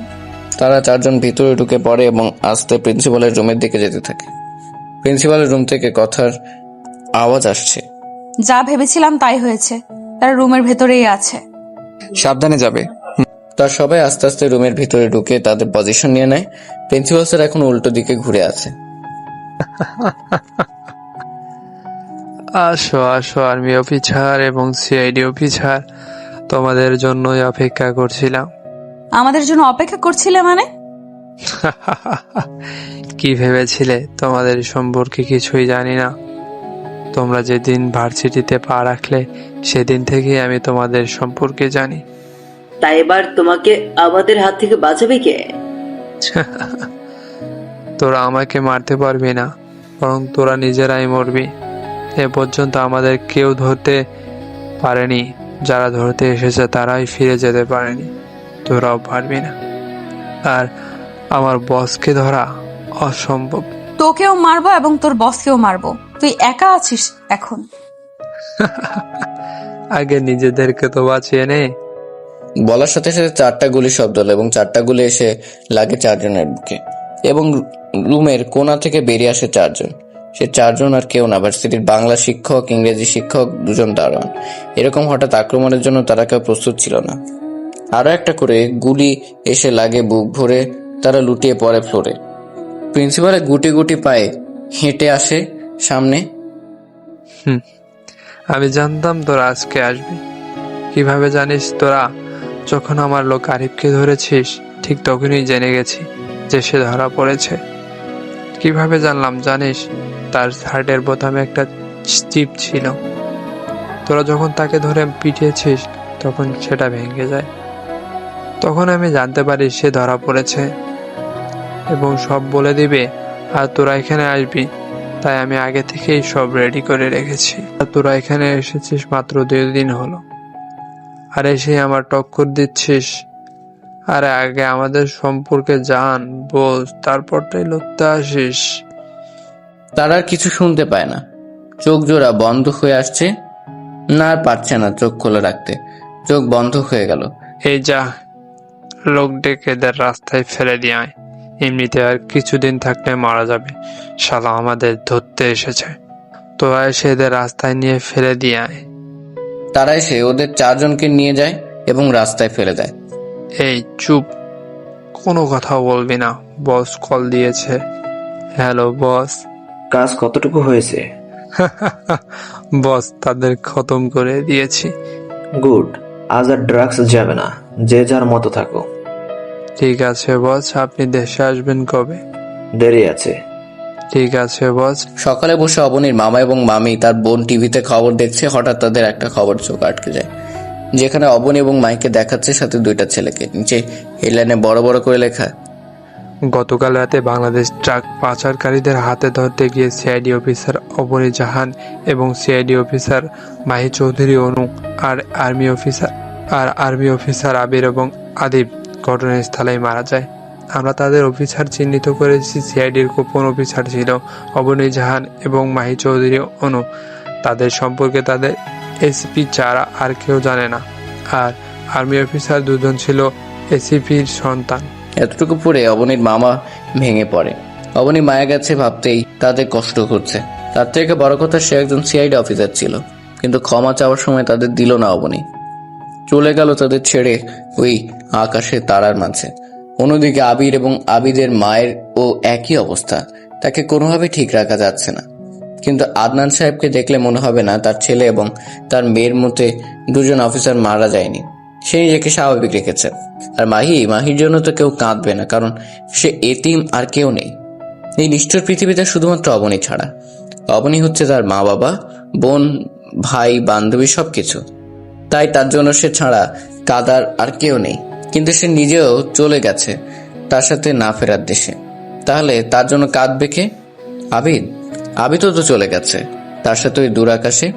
তারা চারজন ভিতরে ঢুকে পড়ে এবং আস্তে প্রিন্সিপালের রুমের দিকে যেতে থাকে। প্রিন্সিপালের রুম থেকে কথার আওয়াজ আসছে। যা ভেবেছিলাম তাই হয়েছে, তারা রুমের ভেতরেই আছে। সাবধানে যাবে। তার সবাই আস্তে আস্তে রুমের ভিতরে ঢুকে তাদের পজিশন নিয়ে নেয়। প্রিন্সিপাল স্যার এখন উল্টো দিকে ঘুরে আছে। আসো আসো আর্মি অফিসার এবং সিআইডি অফিসার, তোমাদের জন্যই অপেক্ষা করছিলাম। আমাদের জন্য অপেক্ষা করছিলে মানে? কি ভেবেছিলে তোমাদের সম্পর্কে কিছুই জানি না? তোমরা যেদিন ভার্সিটিতে পা রাখলে সেদিন থেকেই আমি তোমাদের সম্পর্কে জানি। তাই এবার তোমাকে আমাদের হাত থেকে বাঁচাবে কে? তোরা আমাকে মারতে পারবি না, বরং তোরা নিজেরাই মরবি। এ পর্যন্ত আমাদের কেউ ধরতে পারেনি, যারা ধরতে এসেছে তারাই ফিরে যেতে পারেনি, তোরাও পারবি না। আর আমার বসকে ধরা অসম্ভব। তোকেও মারবো এবং তোর বসকেও মারবো, তুই একা আছিস এখন। আগে নিজেদেরকে তো বাঁচিয়ে নে। বলার সাথে সাথে 4টা গুলির শব্দ হলো এবং 4টা গুলি এসে লাগে চারজনের বুকে, এবং রুমের কোণা থেকে বেরিয়ে আসে চারজন। সে চারজন আর কেউ না, ভার্সিটির বাংলা শিক্ষক, ইংরেজি শিক্ষক, 2জন দারোয়ান। এরকম হঠাৎ আক্রমণের জন্য তারা কেউ প্রস্তুত ছিল না। আরো একটা করে গুলি এসে লাগে বুক ভরে, তারা লুটিয়ে পড়ে ফ্লোরে। প্রিন্সিপালের গুটি গুটি পায়ে হেঁটে আসে সামনে। আমি জানতাম তোরা আজকে আসবি। কিভাবে জানিস তোরা? যখন আমার লোক আরিফকে ধরেছিস ঠিক তখনই জেনে গেছি যে সে ধরা পড়েছে। কিভাবে জানলাম জানিস? তার শার্টের বোতামে একটা চিপ ছিল। তোরা যখন তাকে ধরে পিটিয়েছিস তখন সেটা ভেঙে যায়। তখন আমি জানতে পারি সে ধরা পড়েছে এবং সব বলে দিবে, আর তোরা এখানে আসবি। তাই আমি আগে থেকেই সব রেডি করে রেখেছি। আর তোরা এখানে এসেছিস মাত্র 2 দিন হলো, আর এসে আমার টক্কর দিচ্ছিস। আরে আগে আমাদের সম্পর্কে জান, বোঝ, তারপরটাই লড়তে আসিস। তারা আর কিছু শুনতে পায় না, চোখ জোড়া বন্ধ হয়ে আসছে না, আর পারছে না চোখ খোলা রাখতে। চোখ বন্ধ হয়ে গেল। এই যা, লোক ডেকে এদের রাস্তায় ফেলে দিয়ে আয়। এমনিতে আর কিছুদিন থাকলে মারা যাবে। শালা আমাদের ধরতে এসেছে, তোরা এসে এদের রাস্তায় নিয়ে ফেলে দিয়ে আয়। তারা এসে ওদের 4জনকে নিয়ে যায় এবং রাস্তায় ফেলে দেয়। এই চুপ, কোনো কথা বলবি না। বস কল দিয়েছে। Hello boss. কাজ কতটুকু হয়েছে? বস, তাদের খতম করে দিয়েছি। গুড, আজ আর ড্রাগস যাবে না, যে যার মতো থাকো। ঠিক আছে বস, আপনি দেশে আসবেন কবে? দেরি আছে। ঠিক আছে বস। সকালে বসে অবনীর মামা এবং মামি তার বোন টিভিতে খবর দেখছে। হঠাৎ তাদের একটা খবর চোখ আটকে যায়, যেখানে অবনী এবং মাইকে দেখাচ্ছে সাথে 2টা ছেলেকে। নিচে হেডলাইনে বড় বড় করে লেখা, গতকাল রাতে বাংলাদেশ ট্রাক পাচারকারীদের হাতে ধরতে গিয়ে সিআইডি অফিসার অবনী জাহান এবং সিআইডি অফিসার মাহি চৌধুরী অনু আর আর্মি অফিসার আবির এবং আদিব ঘটনাস্থলেই মারা যায়। আমরা তাদের অফিসার চিহ্নিত করেছি। সিআইডির গোপন অফিসার ছিল অবনী জাহান এবং মাহি চৌধুরী অনু। তাদের সম্পর্কে তাদের এসিপি ছাড়া আর কেউ জানে না। আর আর্মি অফিসার দুজন ছিল এসিপির সন্তান। এতটুকু পরে অবনীর মামা ভেঙে পড়ে। অবনী মায়া গেছে ভাবতেই তাদের কষ্ট হচ্ছে। তার থেকে বড় কথা, সে একজন সিআইডি অফিসার ছিল, কিন্তু ক্ষমা চাওয়ার সময় তাদের দিল না। অবনী চলে গেল তাদের ছেড়ে ওই আকাশে তারার মাঝে। অন্যদিকে আবির এবং আবিদের মায়ের ও একই অবস্থা, তাকে কোনোভাবে ঠিক রাখা যাচ্ছে না। কিন্তু আদনান সাহেবকে দেখলে মনে হবে না তার ছেলে এবং তার মেয়ের মধ্যে দুজন অফিসার মারা যায়নি। সে নিজেকে স্বাভাবিক রেখেছে। আর মাহির জন্য তো কেউ কাঁদবে না, কারণ সে এতিম আর কেউ নেই এই নিষ্ঠুর পৃথিবীতে, শুধুমাত্র অবনী ছাড়া। অবনী হচ্ছে তার মা, বাবা, বোন, ভাই, বান্ধবী, সবকিছু। তাই তার জন্য সে ছাড়া কাদার আর কেউ নেই। কিন্তু সে নিজেও চলে গেছে তার সাথে না ফেরার দেশে। তাহলে তার জন্য কাঁদবে কে? আবিদও তো চলে গেছে তার সাথে ওই দূর আকাশে।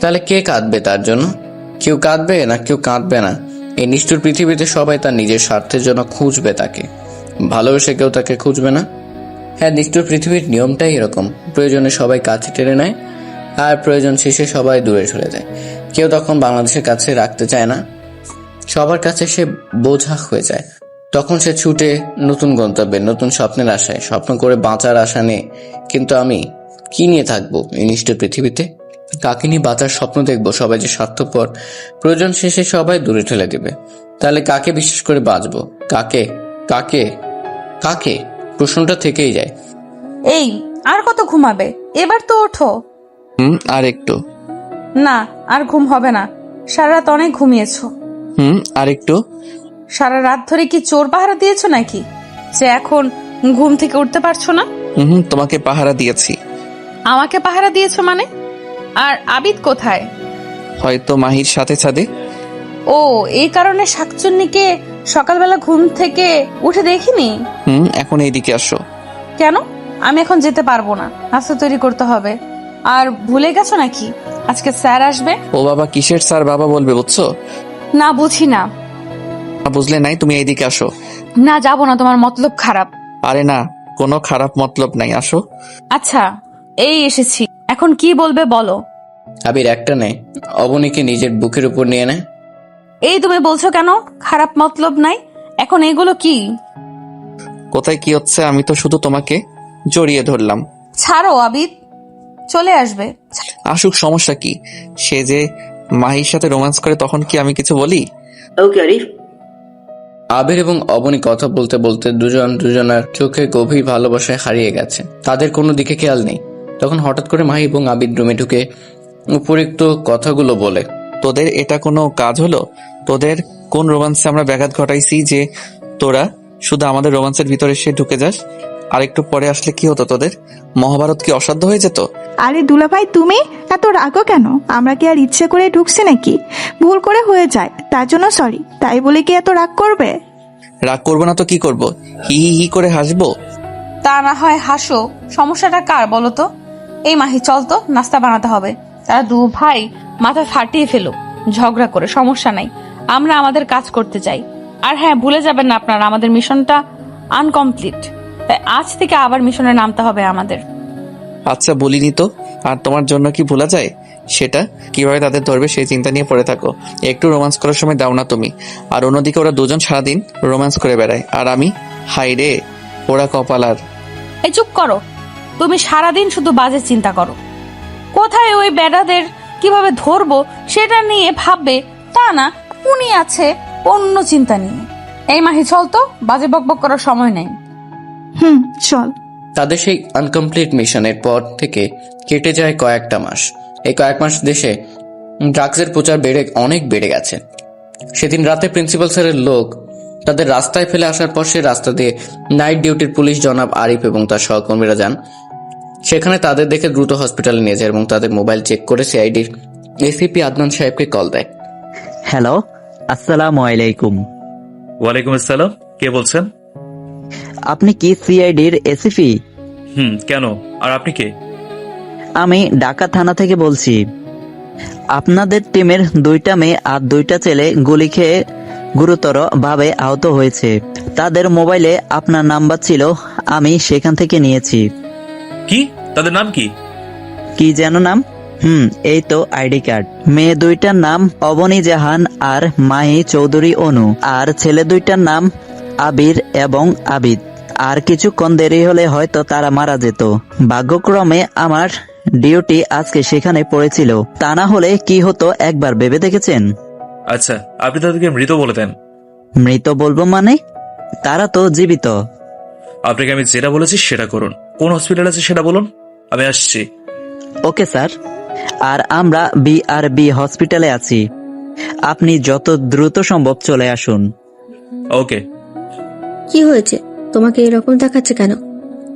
তাহলে কে কাঁদবে তার জন্য? কেউ কাঁদবে না, কেউ কাঁদবে না। এই নিষ্ঠুর পৃথিবীতে সবাই তার নিজের স্বার্থের জন্য খুঁজবে তাকে, ভালোবেসে কেউ তাকে খুঁজবে না। হ্যাঁ, নিষ্ঠুর পৃথিবীর নিয়মটাই এরকম। প্রয়োজনে সবাই কাছে টেনে নেয়, আর প্রয়োজন শেষে সবাই দূরে চলে যায়। কেউ তখন বাংলাদেশের কাছে রাখতে চায় না, সবার কাছে সে বোঝা হয়ে যায়। তখন সে ছুটে নতুন গন্তব্যে, নতুন স্বপ্নের আশায়, স্বপ্ন করে বাঁচার আশা নেই। কিন্তু আমি কি নিয়ে থাকবো এই নিষ্ঠুর পৃথিবীতে? কাকে নিয়ে বাঁচার স্বপ্ন দেখবো? সবাই যে স্বার্থপর, প্রয়োজন শেষে সবাই দূরে ঠেলে দেবে। তাহলে কাকে বিশ্বাস করে বাঁচবো? কাকে কাকে কাকে প্রশ্নটা থেকেই যায়। এই আর কত ঘুমাবে? এবার তো ওঠো। আর একটু। না, আর ঘুম হবে না। সারা রাত অনেক ঘুমিয়েছো। আর একটু। সারা রাত ধরে কি চোর পাহারা দিয়েছো নাকি, যে এখন ঘুম থেকে উঠতে পারছো না? তোমাকে পাহারা দিয়েছি। আমাকে পাহারা দিয়েছো মানে? আর আবিদ কোথায়? হয়তো মাহির সাথে ছাদে। ও, এই কারণে শাকচুন্নিকে সকালবেলা ঘুম থেকে উঠে দেখিনি। এখন এইদিকে আসো। কেন? আমি এখন যেতে পারবো না, নাস্তা তৈরি করতে হবে। আর ভুলে গেছো নাকি আজকে স্যার আসবে? ও বাবা, কিসের স্যার বাবা বলবে, বুঝছো? না, বুঝি না। বুঝলে নাই, তুমি এইদিকে আসো। না, যাবো না, তোমার মতলব খারাপ। আরে না, কোনো খারাপ মতলব নাই, আসো। আচ্ছা, এই এসেছি, এখন কি বলবে বলো। আবির একটা নেয়, অবনীকে নিজের বুকের উপর নিয়ে নেয়। এই তুমি বলছো কেন খারাপ মতলব নাই? এখন এগুলো কি? কোথায় কি হচ্ছে? আমি তো শুধু তোমাকে জড়িয়ে ধরলাম। ছাড়ো, আবিদ চলে আসবে। আসুক, সমস্যা কি? সে যে মাহির সাথে রোম্যান্স করে, তখন কি আমি কিছু বলি? ওকে আরিফ। আবির এবং অবনী কথা বলতে বলতে দুজনের চোখে গভীর ভালোবাসায় হারিয়ে গেছে। তাদের কোনো দিকে খেয়াল নেই। তখন হঠাৎ করে মাহি এবং আবির রুমে ঢুকে উপরিক্ত কথাগুলো বলে। তোদের এটা কোনো কাজ হলো? তোদের কোন রোম্যান্সে আমরা ব্যাঘাত ঘটাইছি যে তোরা শুধু আমাদের রোম্যান্সের ভিতরে এসে ঢুকে যাস? আর একটু পরে আসলে কি হতো তোদের? মহাভারত কি অসাধ্য হয়ে যেত? আরে দুলাভাই, তুমি এত রাগো কেন? আমরা কি আর ইচ্ছে করে ঢুকছি নাকি? ভুল করে হয়ে যায়, তার জন্য সরি। তাই বলে কি এত রাগ করবে? রাগ করবো না তো কি করব? হি হি হি করে হাসবো? তা না হয় হাসো, সমস্যাটা কার বলো তো? এই মাহি, চল তো, নাস্তা বানাতে হবে। তারা দু ভাই মাথা ফাটিয়ে ফেলো ঝগড়া করে, সমস্যা নাই, আমরা আমাদের কাজ করতে চাই। আর হ্যাঁ, ভুলে যাবেন না আপনারা, আমাদের মিশনটা আনকমপ্লিট, তাই আজ থেকে আবার মিশনে নামতে হবে আমাদের। আচ্ছা, বলিনি তো। আর তোমার জন্য কি ভোলা যায়? সেটা কিভাবে তাদের ধরবে সেই চিন্তা নিয়ে পড়ে থাকো। একটু রোম্যান্স করার সময় দাও না তুমি। আর অন্যদিকে ওরা দুজন সারাদিন রোম্যান্স করে বেড়ায়, আর আমি, হাই রে ওরা কপাল। আর এই চুপ করো, তুমি সারাদিন শুধু বাজে চিন্তা করো। কোথায় ওই বেড়াদের কিভাবে ধরবো সেটা নিয়ে ভাববে, তা না উনি আছে অন্য চিন্তা নিয়ে। এই মাহি, চল তো, বাজে বকবক করার সময় নেই। চল। তাদের সেই আনকমপ্লিট মিশনের পর থেকে কেটে যায় কয়েকটা মাস। এই কয়েক মাস দেশে ড্রাগসের প্রচার অনেক বেড়ে গেছে। সেদিন রাতে প্রিন্সিপাল স্যারের লোক তাদের রাস্তায় ফেলে আসার পর সে রাস্তা দিয়ে নাইট ডিউটির পুলিশ জনাব আরিফ এবং তার সহকর্মীরা যান। সেখানে তাদের দেখে দ্রুত হসপিটালে নিয়ে যায় এবং তাদের মোবাইল চেক করে সিআইডির এসিপি আদনান সাহেবকে কল দেয়। হ্যালো, আসসালামু আলাইকুম। ওয়ালাইকুম আসসালাম। কে বলছেন? আপনি কি সিআইডির এসিপি? কেন? আর আপনি কে? আমি ঢাকা থানা থেকে বলছি। আপনাদের টিমের 2টা মেয়ে আর 2টা ছেলে গুলি খেয়ে গুরুতর ভাবে আহত হয়েছে। তাদের মোবাইলে আপনার নাম্বার ছিল, আমি সেখান থেকে নিয়েছি। কি? তাদের নাম কি? কি যেন নাম? এই তো আইডি কার্ড। মেয়ে দুইটার নাম অবনী জাহান আর মাহি চৌধুরী অনু, আর ছেলে দুইটার নাম আবির এবং আবিদ। আর কিছুক্ষণ দেরি হলে হয়তো তারা মারা যেত। ভাগ্যক্রমে আমার ডিউটি আজকে সেখানে পড়েছিল, তা না হলে কি হতো একবার ভেবে দেখেছেন? আচ্ছা, আপনি তাদেরকে মৃত বলে দেন। মৃত বলবো মানে? তারা তো জীবিত। আপনাকে আমি যেটা বলেছি সেটা করুন। কোন হসপিটাল আছে সেটা বলুন, আমি আসছি। Okay sir. আর আমরা BRB হসপিটালে আছি, আপনি যত দ্রুত সম্ভব চলে আসুন। ওকে। কি হয়েছে? তোমাকে এরকম দেখাচ্ছে কেন?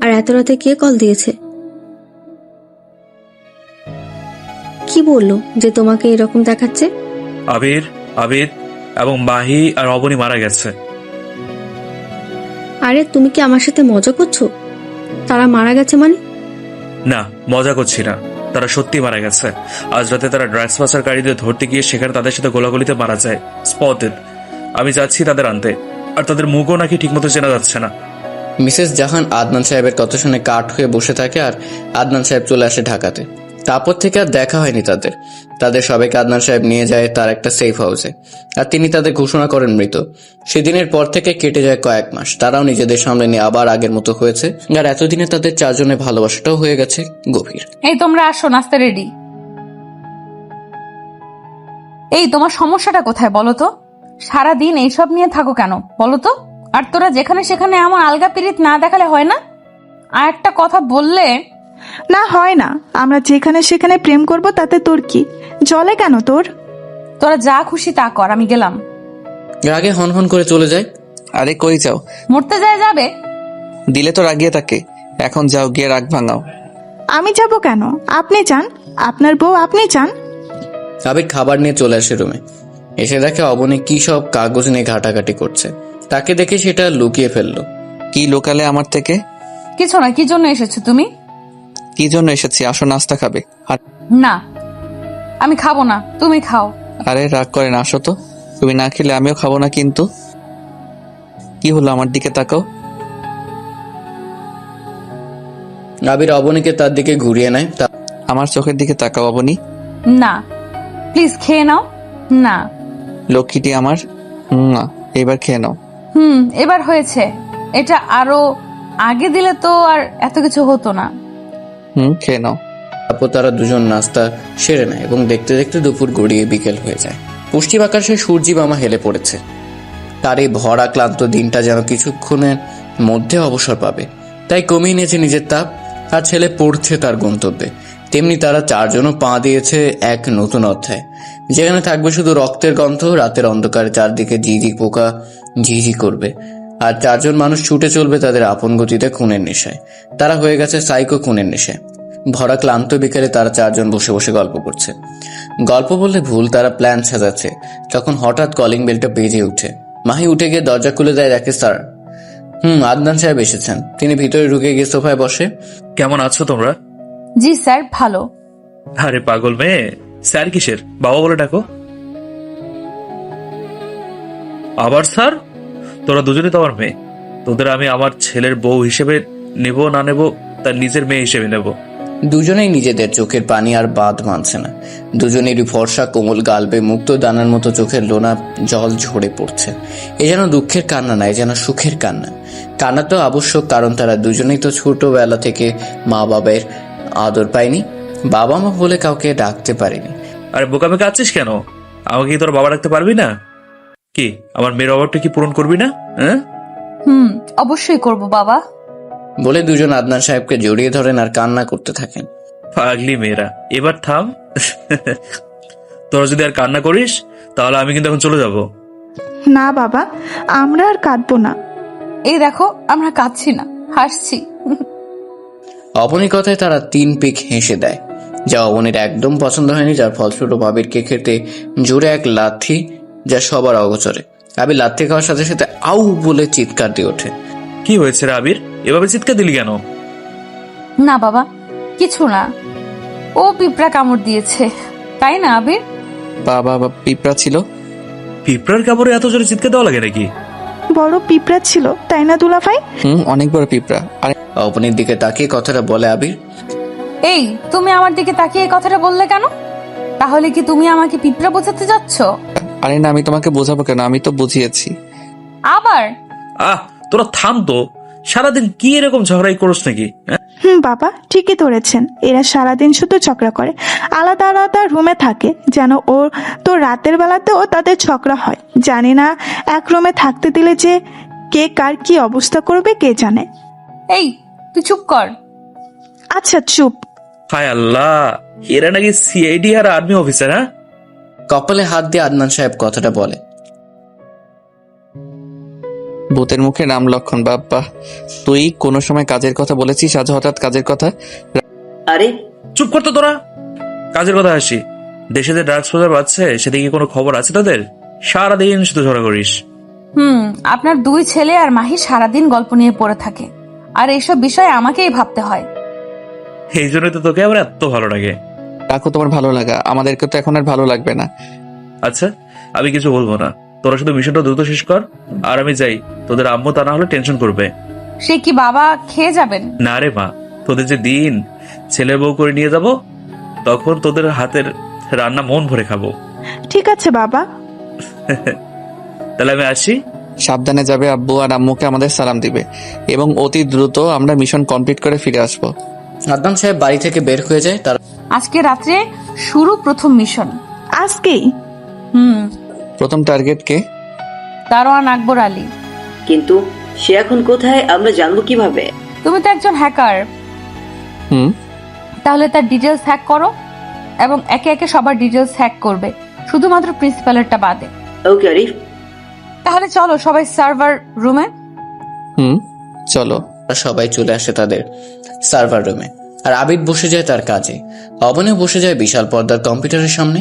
আর এত রাতে কে কল দিয়েছে? কি বললো যে তোমাকে এরকম দেখাচ্ছে? আবির, আবিদ এবং মাহি আর অবনী মারা গেছে। আরে তুমি কি আমার সাথে মজা করছো? তারা মারা গেছে মানে? না, মজা করছি না, তারা সত্যি মারা গেছে। আজ রাতে তারা ড্রাগস পাচারকারীদের ধরতে গিয়ে সেখানে তাদের সাথে গোলাগুলিতে মারা যায়। স্পটেড। আমি যাচ্ছি তাদের আনতে। আর তাদের মুখও নাকি ঠিকমতো চেনা যাচ্ছে না। মিসেস জাহান আদনান সাহেবের কথা শুনে কাঠ হয়ে বসে থাকে আর আদনান সাহেব চলে আসে ঢাকাতে। তারপর থেকে আর দেখা হয়নি তাদের সবাইকে আদনান সাহেব নিয়ে যায় তার একটা সেফ হাউসে, আর তিনি তাদের ঘোষণা করেন মৃত। সেদিনের পর থেকে কেটে যায় কয়েক মাস, তারাও নিজেদের সামনে নিয়ে আবার আগের মতো হয়েছে। আর এতদিনে তাদের চারজনের ভালোবাসাটাও হয়ে গেছে গভীর। এই তোমরা আসো, নাস্তা রেডি। এই তোমার সমস্যাটা কোথায় বলো তো? সারাদিন এইসব নিয়ে থাকো কেন বলো তো? আর তোরা যেখানে সেখানে এমন আলগা পিরিত না দেখালে হয় না? আর একটা কথা বললে না হয় না, আমরা যেখানে সেখানে প্রেম করব তাতে তোর কি? জলে কেন তোর? তোরা যা খুশি তা কর, আমি গেলাম। রাগে হনহন করে চলে যায়। আরে কই যাও? মরতে যায় যাবে? দিলে তো রাগিয়ে থাকে, এখন যাও গিয়ে রাগ ভাঙাও। আমি যাব কেন? আপনি চান, আপনার বউ আপনি চান। আবির খাবার নিয়ে চলে আসে রুমে। এসে দেখে অবনী কি সব কাগজ নিয়ে ঘাটাঘাটি করছে। তাকে দেখে সেটা লুকিয়ে ফেললো। কি লোকালে আমার থেকে? কিছু না। কি জন্য এসেছো তুমি? কি জন্য এসেছি? আসো নাস্তা খাবে। আর না, আমি খাবো না, তুমি খাও। আরে রাগ করে না, আসো তো। তুমি না খেলে আমিও খাবো না। কিন্তু কি হলো? আমার দিকে তাকাও। আবির অবনীকে তার দিকে ঘুরিয়ে নেয়। আমার চোখের দিকে তাকাও অবনী। না প্লিজ, খেয়ে নাও না। লক্ষ্মীটি আমার। না, এবার খেয়ে নাও। এবার হয়েছে। এটা আরো আগে দিলে তো আর এত কিছু হতো না। খেয়ে নাও। তারপর তারা দুজন নাস্তা সেরে নেয় এবং দেখতে দেখতে দুপুর গড়িয়ে বিকেল হয়ে যায়। পশ্চিম আকাশে সূর্যি মামা হেলে পড়েছে। তার এই ভরা ক্লান্ত দিনটা যেন কিছুক্ষণের মধ্যে অবসর পাবে, তাই কমিয়ে নিয়েছে নিজের তাপ। আর ছেলে পড়ছে তার গন্তব্যে। তেমনি তারা চারজনও পা দিয়েছে এক নতুন অধ্যায়, যেখানে থাকবে শুধু রক্তের গন্ধ। রাতের অন্ধকারে চারদিকে ঝিঝি পোকা ঝিঝি করবে, আর চারজন মানুষ ছুটে চলবে তাদের আপন গতিতে খুনের নেশায়। তারা হয়ে গেছে সাইকো খুনের নেশায়। ভরা ক্লান্ত বিকেলে তারা চারজন বসে বসে গল্প করছে। গল্প বললে ভুল, তারা প্ল্যান সাজাচ্ছে। তখন হঠাৎ কলিং বেলটা বেজে উঠে। মাহি উঠে গিয়ে দরজা খুলে দেয়, দেখে স্যার। আদনান সাহেব এসেছেন। তিনি ভিতরে ঢুকে গিয়ে সোফায় বসে। কেমন আছো তোমরা? জি স্যার, ভালো। আরে পাগল মেয়ে, স্যার কিসের? বাবা বলে ডাকো। আবার স্যার? তোরা দুজনে তো আমার মেয়ে। তোদের আমি আমার ছেলের বউ হিসেবে নেব না নেব তার নিজের মেয়ে হিসেবে নেব। দুজনেই নিজেদের চোখের পানি আর বাদ মানছে না। দুজনেরই ফর্সা কোমল গালবে মুক্ত দানার মতো চোখের লোনা জল ঝরে পড়ছে। এ যেন দুঃখের কান্না না, এ যেন সুখের কান্না। কান্না তো আবশ্যক, কারণ তারা দুজনেই তো ছোটবেলা থেকে মা বাবার আদর পায়নি, বাবা মা বলে কাউকে ডাকতে পারেনি। আরে বোকামে কাঁদছিস কেন? আমাকে কি তোর বাবা ডাকতে পারবি না? কি আমার মেয়ের অভাবটা কি পূরণ করবি না? হ্যাঁ, অবশ্যই করব বাবা। বলে দুজন আদনান সাহেবকে জড়িয়ে ধরেন আর কান্না করতে থাকেন। পাগলি মেয়েরা, এবার থাম। তোরা যদি আর কান্না করিস তাহলে আমি কিন্তু এখন চলে যাব। না বাবা, আমরা আর কাঁদবো না। এই দেখো, আমরা কাঁদছি না, হাসছি। অবনীর কথায় তারা 3 পিক হেসে দেয়, যা অবনীর একদম পছন্দ হয়নি। যার ফলস্বরূপ আবিরকে খেতে জোরে এক লাথি, যা সবার অগোচরে। আবির লাথি খাওয়ার সাথে সাথে আউ বলে চিৎকার দিয়ে ওঠে। কি হয়েছে রে আবির, এভাবে চিৎকার দিলি কেন? না বাবা, কিছু না। ও পিঁপড়া কামড় দিয়েছে, তাই না আবির? বাবা পিঁপড়া ছিল? পিঁপড়ার কামড়ে এত জোরে চিৎকার দেওয়া লাগে নাকি? বড় পিঁপড়া ছিল, তাই না দুলাভাই? অনেক বড় পিঁপড়া। আরে অবনীর দিকে তাকিয়ে কথাটা বলে আবির। এই, তুমি আমার দিকে তাকিয়ে এই কথাটা বললে কেন? তাহলে কি তুমি আমাকে পিঁপড়া বোঝাতে যাচ্ছ? আরে না, আমি তোমাকে বোঝাবো কেন, আমি তো বুঝিয়েছি। আবার তোরা থাম তো, সারাদিন কি এরকম ঝগড়াই করছ নাকি? বাবা ঠিকই ধরেছেন, এরা সারাদিন শুধু ঝগড়া করে, আলাদা আলাদা রুমে থাকে, যেন ওর তো রাতের বেলাতেও তাদের ঝগড়া হয়। জানি না এক রুমে থাকতে দিলে যে কে কার কি অবস্থা করবে কে জানে। এই, তুই চুপ কর। আচ্ছা চুপ। হায় আল্লাহ, এরা নাকি সিআইডি আর আর্মি অফিসার? হ্যাঁ, কপালে হাত দিয়ে আদনান সাহেব কথাটা বলে। ভূতের মুখে নাম লক্ষণ। বাপ্পা, তুই কোনো সময় কাজের কথা বলেছিস, আজ হঠাৎ কাজের কথা? আরে চুপ করতো তোরা। কাজের কথা আসি, দেশে যে ড্রাগস বাজার বাড়ছে সেদিকে কোনো খবর আছে তাদের? সারাদিন শুধু ঝগড়া করিস। আপনার দুই ছেলে আর মাহি সারাদিন গল্প নিয়ে পড়ে থাকে, আর এইসব বিষয়ে আমাকেই ভাবতে হয়। এই জন্যই তো তোকে আবার এত ভালো লাগে। রাখো তোমার ভালো লাগা, আমাদেরকে তো এখন আর ভালো লাগবে না। আচ্ছা, আমি কিছু বলবো না, তোরা শুধু মিশনটা দ্রুত শেষ কর আর আমি যাই। তোদের আম্মু তা না হলে টেনশন করবে। সে কি বাবা, খেয়ে যাবেন? না রে মা, তোদের যে দিন ছেলে বউ করে নিয়ে যাব, তখন তোদের হাতের রান্না মন ভরে খাবো। ঠিক আছে বাবা। তাহলে আমি আসি। সাবধানে যাবে, আব্বু আর আম্মুকে আমাদের সালাম দিবে এবং অতি দ্রুত আমরা মিশন কমপ্লিট করে ফিরে আসবো। আদনান সাহেব বাড়ি থেকে বের হয়ে যায়। তার আজকে রাত্রে শুরু প্রথম মিশন। আজকেই? প্রথম টার্গেট কে? দারোয়ান আকবর আলী। কিন্তু সে এখন কোথায় আমরা জানবো কিভাবে? তুমি তো একজন হ্যাকার, তাহলে তার ডিটেলস হ্যাক করো এবং একে একে সবার ডিটেলস হ্যাক করবে, শুধুমাত্র প্রিন্সিপালেরটা বাদে। ওকে আরিফ। তাহলে চলো সবাই সার্ভার রুমে। চলো। সবাই চলে আসে তাদের সার্ভার রুমে, আর আবিদ বসে যায় তার কাজে। অবনী বসে যায় বিশাল পর্দার কম্পিউটারের সামনে।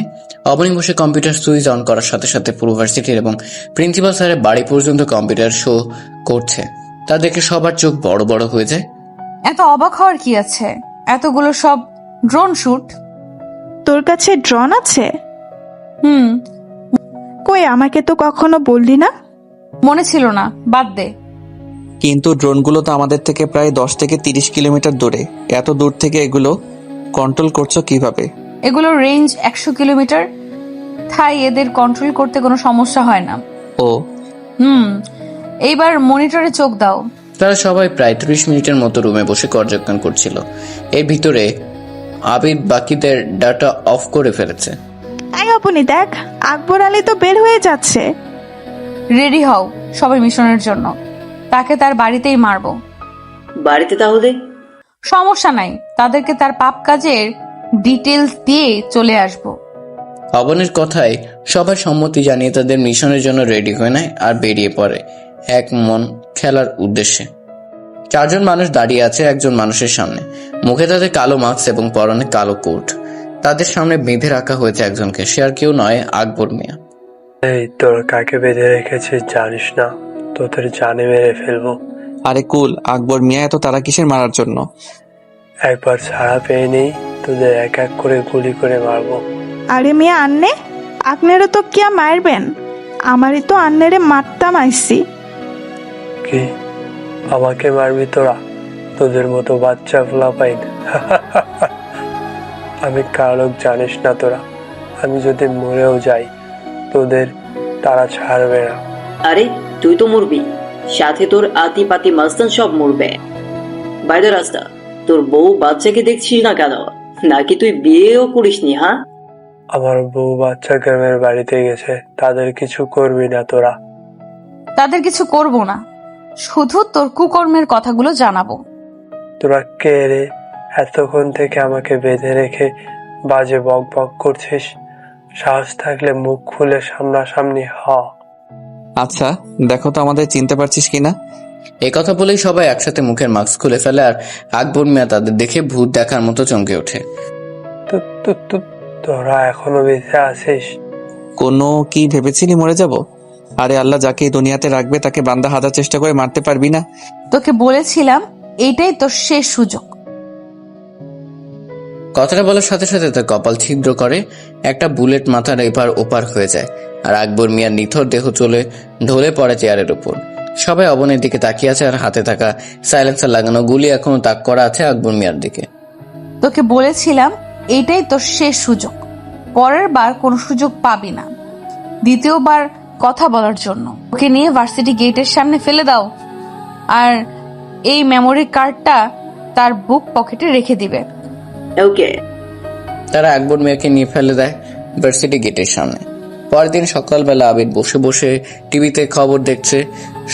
অবনী বসে কম্পিউটার সুইচ অন করার সাথে সাথে পুরো ভার্সিটির এবং প্রিন্সিপাল স্যারের বাড়ি পর্যন্ত কম্পিউটার শো করছে। তা দেখে সবার চোখ বড় বড় হয়ে যায়। এত অবাক হওয়ার কি আছে, এতগুলো সব ড্রোন শুট। তোর কাছে ড্রোন আছে? কই, আমাকে তো কখনো বললি না। মনে ছিল না, বাদ দে। কিন্তু ড্রোনগুলো তো আমাদের থেকে প্রায় 10 থেকে 30 কিলোমিটার দূরে। এত দূর থেকে এগুলো কন্ট্রোল করছো কিভাবে? এগুলো রেঞ্জ 100 কিলোমিটার, তাই এদের কন্ট্রোল করতে কোনো সমস্যা হয় না। ও এইবার মনিটরে চোখ দাও। তারা সবাই প্রায় 30 মিনিটের মতো রুমে বসে পর্যবেক্ষণ করছিল। এর ভিতরে আবিদ বাকিদের ডাটা অফ করে ফেলেছে। এই আপনি দেখ, আকবর আলী তো বের হয়ে যাচ্ছে। রেডি হও সবাই মিশনের জন্য। তাকে তার বাড়িতেই মারবো। বাড়িতে? তাহলে সমস্যা নাই, তাদেরকে তার পাপ কাজের ডিটেলস দিয়ে চলে আসবো। অবনীর কথায় সবাই সম্মতি জানিয়ে তাদের মিশনের জন্য রেডি হয়ে নেয় আর বেরিয়ে পড়ে এক মন খেলার উদ্দেশ্যে। 4 জন মানুষ দাঁড়িয়ে আছে একজন মানুষের সামনে। মুখে তাদের কালো মাস্ক এবং পরনে কালো কোট। তাদের সামনে বেঁধে রাখা হয়েছে একজনকে। সে আর কেউ নয়, আকবর মিয়া। এই, তোর কাকে বেঁধে রেখেছিস জানিস না? তোদের জানে মেরে ফেলবো। আরে কুল, আকবর মিয়া এত তারা কিসের মারার জন্য? একবার ছাড়া পেয়ে নেই, তোদের এক এক করে গুলি করে মারবো। আরে মিয়া আন্নে, আপনারও তো কিয়া মারবেন? আমারই তো আন্নেরে মারতাম আইসি। কি আমাকে মারবি তোরা? তোদের মতো বাচ্চা ফোলাপাইন। আমি কারোক জানিস না তোরা। আমি যদি মরেও যাই তোদের তারা ছাড়বে না। আরে তুই তো মরবি, সাথে তোর আতি পাতি মাস্তান সব মরবে। বাইরে রাস্তা, তোর বউ বাচ্চাকে দেখছিস না কেন? নাকি তুই বিয়েও করিসনি? হ্যাঁ, আমার বউ বাচ্চা গ্রামের বাড়িতে গেছে, তাদের কিছু করবি না তোরা? তাদের কিছু করব না, শুধু তোর কুকর্মের কথাগুলো জানাবো। তোরা কে রে? এতক্ষণ থেকে আমাকে বেঁধে রেখে বাজে বক বক করছিস? সাহস থাকলে মুখ খুলে সামনাসামনি হ। আচ্ছা দেখো তো আমাদের চিনতে পারছিস কিনা। এই কথা বলেই সবাই একসাথে মুখের মাস্ক খুলে ফেলে আর আকবর মিয়া তাদের দেখে ভূত দেখার মতো চমকে ওঠে। তোরা এখনো বেঁচে আছিস? কোনো কি ভেবেছিলি মরে যাব? আরে আল্লাহ যাকে এই দুনিয়াতে রাখবে তাকে বান্দা হাজার চেষ্টা করে মারতে পারবি না? তোকে বলেছিলাম এইটাই তোর শেষ সুযোগ। কথাটা বলার সাথে সাথে তার কপাল ছিদ্র করে একটা বুলেট মাথার এপার ওপার হয়ে যায় আর আকবর মিয়ার নিথর দেহ চলে ঢলে পড়ে চেয়ারের উপর। সবাই অবনের দিকে তাকিয়ে আছে আর হাতে থাকা সাইলেন্সার লাগানো গুলি এখনো তাক করা আছে আকবর মিয়ার দিকে। তোকে বলেছিলাম এইটাই তোর শেষ সুযোগ, পরের বার কোনো সুযোগ পাবি না দ্বিতীয়বার কথা বলার জন্য। ওকে নিয়ে ভার্সিটি গেটের সামনে ফেলে দাও, আর এই মেমোরি কার্ডটা তার বুক পকেটে রেখে দিবে। ওকে। তারা আকবর মিয়াকে নিয়ে ফেলে দেয় ভার্সিটি গেটের সামনে। পরের দিন সকালবেলা আবির বসে বসে টিভিতে খবর দেখছে,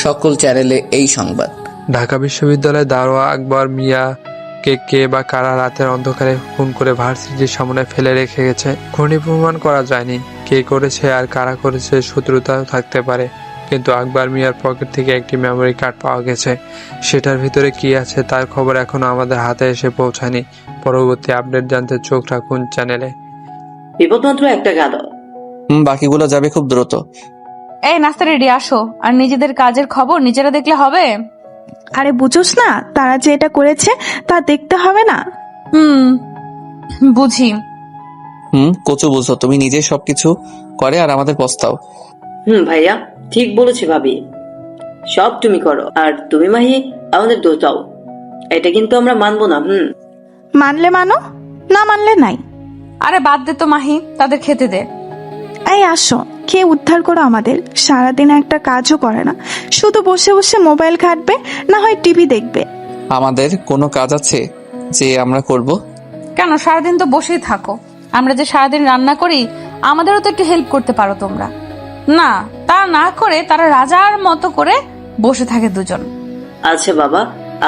সকল চ্যানেলে এই সংবাদ। ঢাকা বিশ্ববিদ্যালয়ের দারোয়া আকবর মিয়াকে কে বা কারা রাতের অন্ধকারে খুন করে ভার্সিটির সামনে ফেলে রেখে গেছে। খুনি প্রমাণ করা যায়নি, কে করেছে আর কারা করেছে শত্রুতা থাকতে পারে, কিন্তু আকবর মিয়ার পকেট থেকে একটি মেমোরি কার্ড পাওয়া গেছে। সেটার ভিতরে কি আছে তার খবর এখনো আমাদের হাতে এসে পৌঁছায়নি। পরবর্তী আপডেট জানতে চোখ রাখুন চ্যানেলে। বিপদ মাত্র একটা গেল। বাকিগুলো যাবে খুব দ্রুত। এই নাস্তা রেডি, আসো। আর নিজেদের কাজের খবর নিজেরা দেখলে হবে? আরে বুঝোস না, তারা যে এটা করেছে তা দেখতে হবে না? বুঝি। কচু বুঝো, তুমি নিজে সবকিছু করে আর আমাদের পস্তাও। ভাইয়া ঠিক বলেছি ভাবি, সব তুমি করো আর তুমি মাহি আমাদের দোটাও। এটা কিন্তু আমরা মানবো না। মানলে মানো, না মানলে নাই। আরে বাদ দে তো মাহি, তাদের খেতে দে। এই আসো, খেয়ে উদ্ধার করো আমাদের। সারাদিন একটা কাজও করে না, শুধু বসে বসে মোবাইল ঘাটবে, না হয় টিভি দেখবে। আমাদের কোনো কাজ আছে যে আমরা করব? কেন, সারাদিন তো বসেই থাকো। আমরা যে সারাদিন রান্না করি, আমাদেরও তো একটু হেল্প করতে পারো তোমরা। না, তা না করে তারা রাজার মতো করে বসে থাকে দুজন। আচ্ছা বাবা,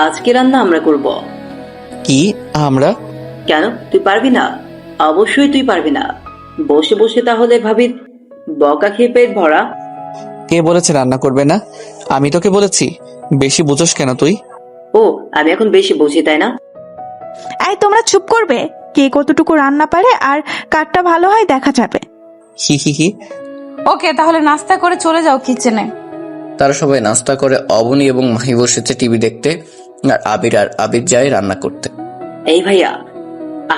আজকে রান্না আমরা করব। কি আমরা? কেন, তুই পারবি না? অবশ্যই তুই পারবি না। বসে বসে তাহলে ভাবির বকা খেয়ে পেট ভরা। কে বলেছে রান্না করবে না? আমি তোকে বলেছি। বেশি বুঝোস কেন তুই? ও, আমি এখন বেশি বুঝি তাই না? এই তোমরা চুপ করবে? কে কতটুকু রান্না পারে আর কারটা ভালো হয় দেখা যাবে। হি হি হি। ওকে, তাহলে নাস্তা করে চলে যাও কিচেনে। তারা সবাই নাস্তা করে অবনী এবং মাহি বসেছে টিভি দেখতে, আর আবির যায় রান্না করতে। এই ভাইয়া,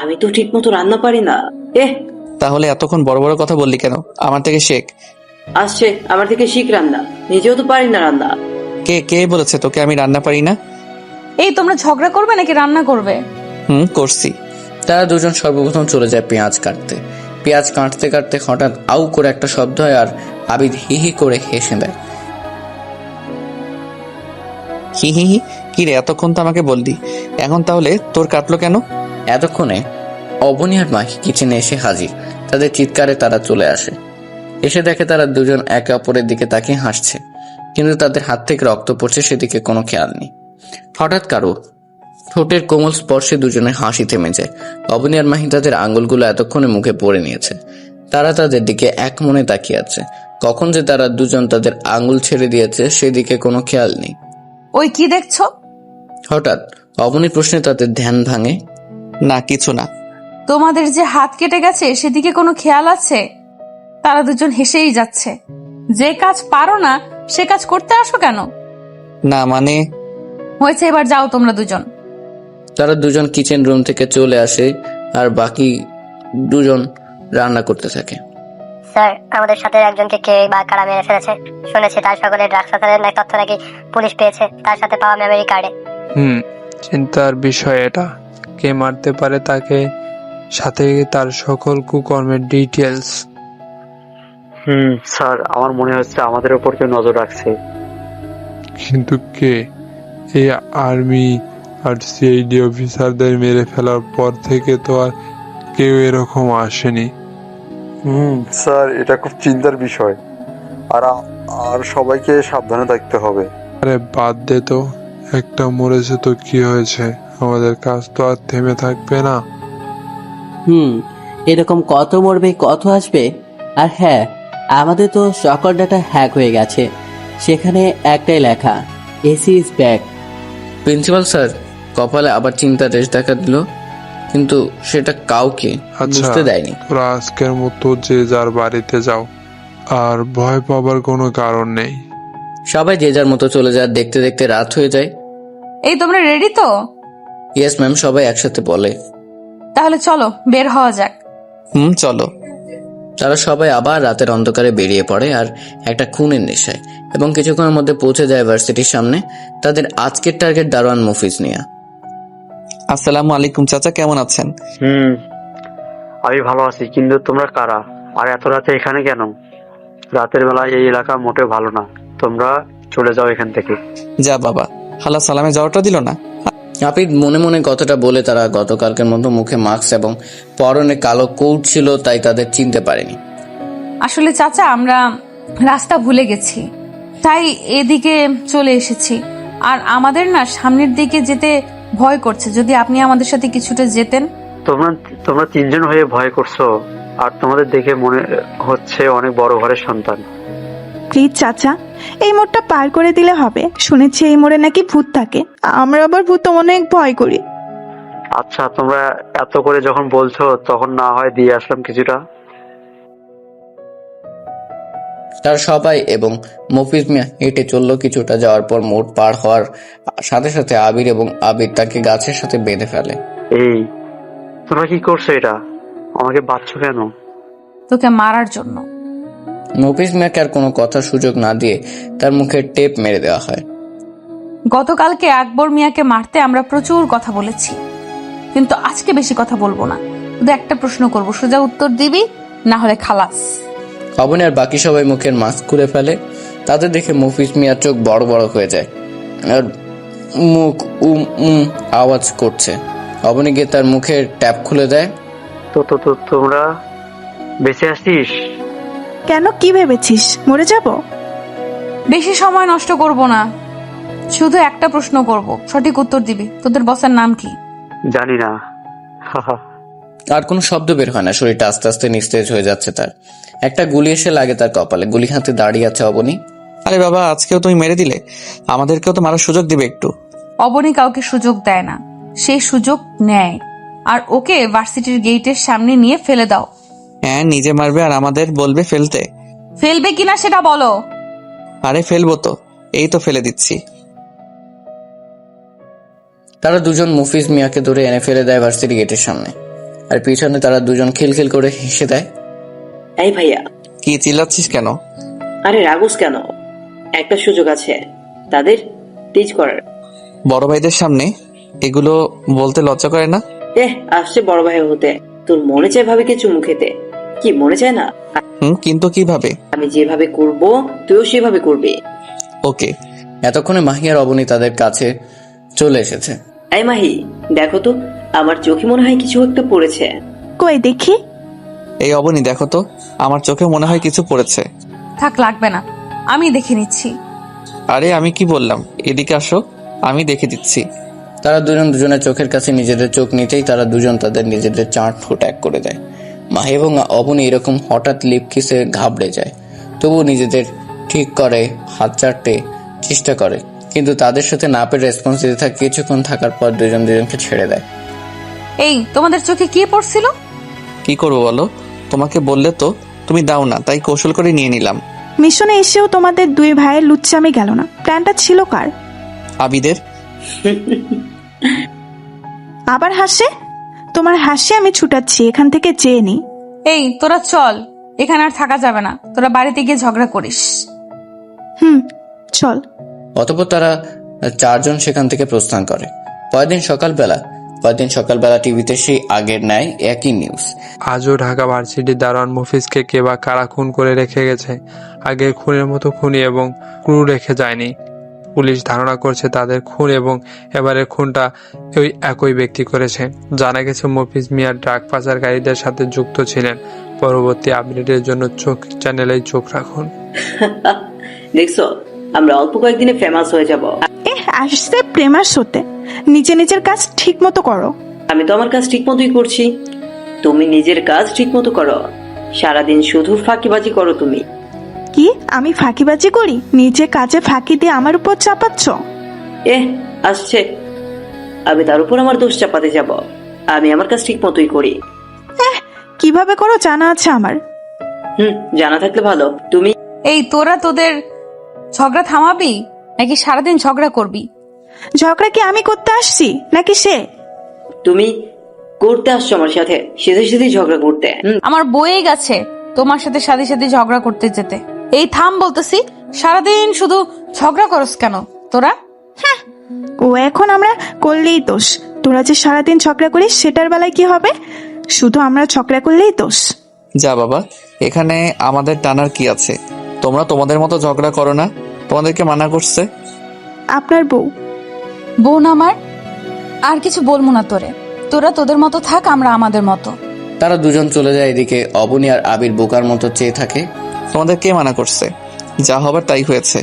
আমি তো ঠিক মতো রান্না পারি না। তাহলে এতক্ষণ বড় বড় কথা বললি কেন? আমার থেকে শেখ। আসছে আমার থেকে শিখ রান্না, নিজেও তো পারি না রান্না। কে বলেছে তোকে আমি রান্না পারি না? এই তোমরা ঝগড়া করবে নাকি রান্না করবে? করছি। তারা দুজন সর্বপ্রথম চলে যায় পেঁয়াজ কাটতে। পেঁয়াজ কাটতে কাটতে হঠাৎ আউ করে একটা শব্দ হয়, আর আবির হি হি করে হেসে দেয়। হি হি হি? কি রে, এতক্ষণ তো আমাকে বললি, এখন তাহলে তোর কাটলো কেন? এতক্ষণে অবনী আর মাহি কিচেনে এসে হাজির। তাদের চিৎকারে তারা চলে আসে। এসে দেখে তারা দুজন একে অপরের দিকে তাকিয়ে হাসছে, কিন্তু তাদের হাত থেকে রক্ত পড়ছে সেদিকে কোনো খেয়াল নেই। হঠাৎ কারো ঠোঁটের কোমল স্পর্শে দুজনের হাসি থেমে যায়। অবনী আর মাহি তাদের আঙুলগুলো এতক্ষণে মুখে পড়ে নিয়েছে। তারা তাদের দিকে এক মনে তাকিয়ে আছে। কখন যে তারা দুজন তাদের আঙুল ছেড়ে দিয়েছে সেদিকে কোনো খেয়াল নেই। ওই কি দেখছো? হঠাৎ অবনীর প্রশ্নে তাদের ধ্যান ভাঙে। না, কিছু না। তোমাদের যে হাত কেটে গেছে সেদিকে কোনো খেয়াল আছে? তারা দুজন হেসেই যাচ্ছে। যে কাজ পারো না সে কাজ করতে আসো কেন? না মানে? হয়েছে, এবার যাও তোমরা দুজন। তারা দুজন কিচেন রুম থেকে চলে আসে, আর বাকি দুজন রান্না করতে থাকে। স্যার, আমাদের সাথে একজনকে কে বা কারা মেরে ফেলেছে শুনেছি। তার সকলে ড্রাগস পাচারের তথ্য নাকি পুলিশ পেয়েছে তার সাথে পাওয়া মেমোরি কার্ডে। চিন্তার বিষয় এটা। কে মারতে পারে তাকে, সাথে তার সকল কুকর্মের ডিটেলস। স্যার, আমার মনে হচ্ছে আমাদের উপর কেউ নজর রাখছে। কিন্তু কে? এই আর্মি আর সিআইডি অফিসারদের মেরে ফেলার পর থেকে তো আর কেউ এরকম আসেনি। স্যার, এটা খুব চিন্তার বিষয়। আর সবাইকে সাবধানে থাকতে হবে। আরে বাদ দে তো, একটা মরেছে তো কি হয়েছে, আমাদের কাজ তো আর থেমে থাকবে না। এরকম কত মরবে, কত আসবে। আর হ্যাঁ, আমাদের তো সকল ডাটা হ্যাক হয়ে গেছে, সেখানে একটাই লেখা, AC is back. Principal sir কপালে আবার চিন্তার রেশ দেখা দিল, কিন্তু সেটা কাউকে বুঝতে দেয়নি। তোরা আজকের মতো যে যার বাড়িতে যাও, আর ভয় পাবার কোনো কারণ নেই। সবাই যে যার মতো চলে যায়। দেখতে দেখতে রাত হয়ে যায়। এই তোমরা রেডি তো? ইয়েস ম্যাম, সবাই একসাথে বলে। তাহলে চলো বের হওয়া যাক। চলো। তারা সবাই আবার রাতের অন্ধকারে বেরিয়ে পড়ে, আর একটা খুনের নেশায়, এবং কিছুক্ষণের মধ্যে পৌঁছে যায় ভার্সিটির সামনে। তাদের আজকের টার্গেট দারোয়ান মফিজ মিয়া। আসসালামু আলাইকুম চাচা, কেমন আছেন? আমি ভালো আছি, কিন্তু তোমরা কারা আর এত রাতে এখানে কেন? রাতের বেলা এই এলাকা মোটেও ভালো না, তোমরা চলে যাও এখান থেকে। যা বাবা, খালা সালামে যাওয়াটা দিল না। আবিদ মনে মনে কথাটা বলে তারা গতকালকের মতো মুখে মাস্ক এবং পরনে কালো কোট ছিল, তাই তাদের চিনতে পারেনি। আসলে চাচা আমরা রাস্তা ভুলে গেছি, তাই এদিকে চলে এসেছি। আর আমাদের না সামনের দিকে যেতে ভয় করছে, যদি আপনি আমাদের সাথে কিছুটা যেতেন। তোমরা তিনজন হয়ে ভয় করছো, আর তোমাদের দেখে মনে হচ্ছে অনেক বড় ঘরের সন্তান। প্লিজ চাচা, এই মোড়টা পার করে দিলে হবে। শুনেছি এই মোড়ে নাকি ভূত থাকে, আমরা আবার ভূত অনেক ভয় করি। আচ্ছা, তোমরা এত করে যখন বলছো তখন না হয় দিয়ে আসলাম কিছুটা। তারা সবাই এবং মফিজ মিয়া হেঁটে চলল। কিছুটা যাওয়ার পর মোড় পার হওয়ার সাথে সাথে আবির এবং আবির তাকে গাছের সাথে বেঁধে ফেলে। এই তোমরা কি করছো? এটা আমাকে বাঁধছো কেন? তোকে মারার জন্য। মফিজ মিয়াকে আর কোনো কথার সুযোগ না দিয়ে তার মুখে টেপ মেরে দেওয়া হয়। গতকালকে আকবর মিয়াকে মারতে আমরা প্রচুর কথা বলেছি, কিন্তু আজকে বেশি কথা বলবো না। শুধু একটা প্রশ্ন করব, সোজা উত্তর দিবি, না হলে খালাস। অবনী আর বাকি সবাই মুখের মাস্ক খুলে ফেলে। তাদের দেখে মফিজ মিয়ার চোখ বড় বড় হয়ে যায় আর মুখ আওয়াজ করছে। অবনী গিয়ে তার মুখের ট্যাপ খুলে দেয়। তো তোমরা বেঁচে আসছিস? কেন, কি ভেবেছিস মরে যাব? বেশি সময় নষ্ট করব না, শুধু একটা প্রশ্ন করব, সঠিক উত্তর দিবি। তোদের বসের নাম কি? জানি না। আর কোনো শব্দ বের হয় না, শরীরটা আস্তে আস্তে নিস্তেজ হয়ে যাচ্ছে তার। একটা গুলি এসে লাগে তার কপালে। গুলি হাতে দাঁড়িয়ে আছে অবনী। আরে বাবা, আজকেও তুমি মেরে দিলে, আমাদেরকেও তো মারার সুযোগ দিবে একটু। অবনী কাউকে সুযোগ দেয় না, সেই সুযোগ নেয়। আর ওকে ভার্সিটির গেটের সামনে নিয়ে ফেলে দাও। হ্যাঁ, নিজে মারবে আর আমাদের বলবে ফেলতে। ফেলবে কিনা সেটা বলো। আরে ফেলবো তো, এই তো ফেলে দিচ্ছি। তারা দুজন মফিজ মিয়াকে ধরে এনে ফেলে দেয় ভার্সিটি গেটের সামনে, আর পিছনে তারা দুজন খিলখিল করে হেসে দেয়। এই ভাইয়া, কি চিল্লাচ্ছিস কেন? আরে রাগুস কেন? একটা সুযোগ আছে তাদের টিচ করার। বড় ভাইদের সামনে এগুলো বলতে লজ্জা করে না? আসছে বড় ভাই হতে। তোর মনে চায় ভাবে কিছু মুখেতে, কি মনে চায় না? কিন্তু কিভাবে? আমি যেভাবে করব তুইও সেভাবে করবি। ওকে। এতক্ষণে মাহি আর অবনী তাদের কাছে চলে এসেছে। এই মাহি, দেখো তো, আমার চোখে মনে হয় কিছু একটা পড়েছে। কই দেখি। এই অবনী, দেখো তো, আমার চোখে মনে হয় কিছু পড়েছে। থাক, লাগবে না, আমি দেখে নিচ্ছি। আরে আমি কি বললাম, এদিকে আসো, আমি দেখে দিচ্ছি। তারা দুজন দুজনের চোখের কাছে নিজেদের চোখ নিতেই তারা দুজন তাদের নিজেদের চাঁট ফুট এক করে দেয়। মাহি এবং অবনী এরকম হঠাৎ লিপ কিসে ঘাবড়ে যায়, তবুও নিজেদের ঠিক করে হাত চাটতে চেষ্টা করে, কিন্তু তাদের সাথে না পেরে রেসপন্স দিতে থাকে। কিছুক্ষণ থাকার পর দুজন দুজনকে ছেড়ে দেয়। এই তোমাদের চোখে কি পড়ছিল? কি করবো বলো, তোমাকে বললে তো তুমি দাও না, তাই কৌশল করে নিয়ে নিলাম। মিশনে এসেও তোমাদের দুই ভাইয়ের লুচ্চামি গেল না। প্ল্যানটা ছিল কার? আবিদের। আবার হাসে? তোমার হাসি আমি ছুটাচ্ছি, এখান থেকে চেয়ে নি। এই তোরা চল, এখানে আর থাকা যাবে না, তোরা বাড়িতে গিয়ে ঝগড়া করিস। চল। অতঃপর তারা চারজন সেখান থেকে প্রস্থান করে। পরদিন সকালবেলা টিভিতে সেই আগের ন্যায় একই নিউজ। আজও ঢাকা ভার্সিটির দারোয়ান মফিজকে কে বা কারা খুন করে রেখে গেছে। আগের খুনের মতো খুনি এবং ক্রু রেখে যায়নি। পুলিশ ধারণা করছে তাদের খুন এবং এবারের খুনটা ওই একই ব্যক্তি করেছে। জানা গেছে মফিজ মিয়া ড্রাগ পাচারকারীদের সাথে যুক্ত ছিলেন। পরবর্তী আপডেটের জন্য চোখ চ্যানেলেই চোখ রাখুন। দেখছো, আমরা অল্প কয়েকদিনে ফেমাস হয়ে যাব। আসছে প্রেমাস হতে। নিজের কাজ ঠিক মতো করো। আমি তো আমার কাজ ঠিক মতোই করছি, তুমি নিজের কাজ ঠিক মতো করো। সারাদিন শুধু ফাঁকিবাজি করো তুমি। কি আমি ফাঁকিবাজি করি? নিজে কাজে ফাঁকি দিয়ে আমার উপর চাপাচ্ছ? আসছে, আমি তার উপর আমার দোষ চাপাতে যাব? আমি আমার কাজ ঠিক মতোই করি। কিভাবে করো জানা আছে আমার। জানা থাকলে ভালো। তুমি এই তোরা তোদের ঝগড়া থামাবি নাকি সারাদিন ঝগড়া করবি? ঝগড়া কি আমি করতে আসছি নাকি সে? তুমি করতে আসছো আমার সাথে, সেধে সেধে ঝগড়া করতে। আমার বয়ে গেছে তোমার সাথে সাথে সাথে ঝগড়া করতে যেতে। এই থাম বলতেছি, সারাদিন শুধু ঝগড়া করস কেন তোরা? ও এখন আমরা করলেই দোষ, তোরা যে সারাদিন ঝগড়া করিস সেটার বেলায় কি হবে? শুধু আমরা ঝগড়া করলেই দোষ। যা বাবা, এখানে আমাদের টানার কি আছে? তোমরা তোমাদের মতো ঝগড়া করো না, তোমাদেরকে মানা করছে। আপনার বউ বোন আমার, আর কিছু বলবো না তোরে। তোরা তোদের মতো থাক, আমরা আমাদের মতো। তারা দুজন চলে যায়। এদিকে অবনী আর আবির বোকার মতো চেয়ে থাকে। তোমাদের কে মানা করছে? যা হবার তাই হয়েছে।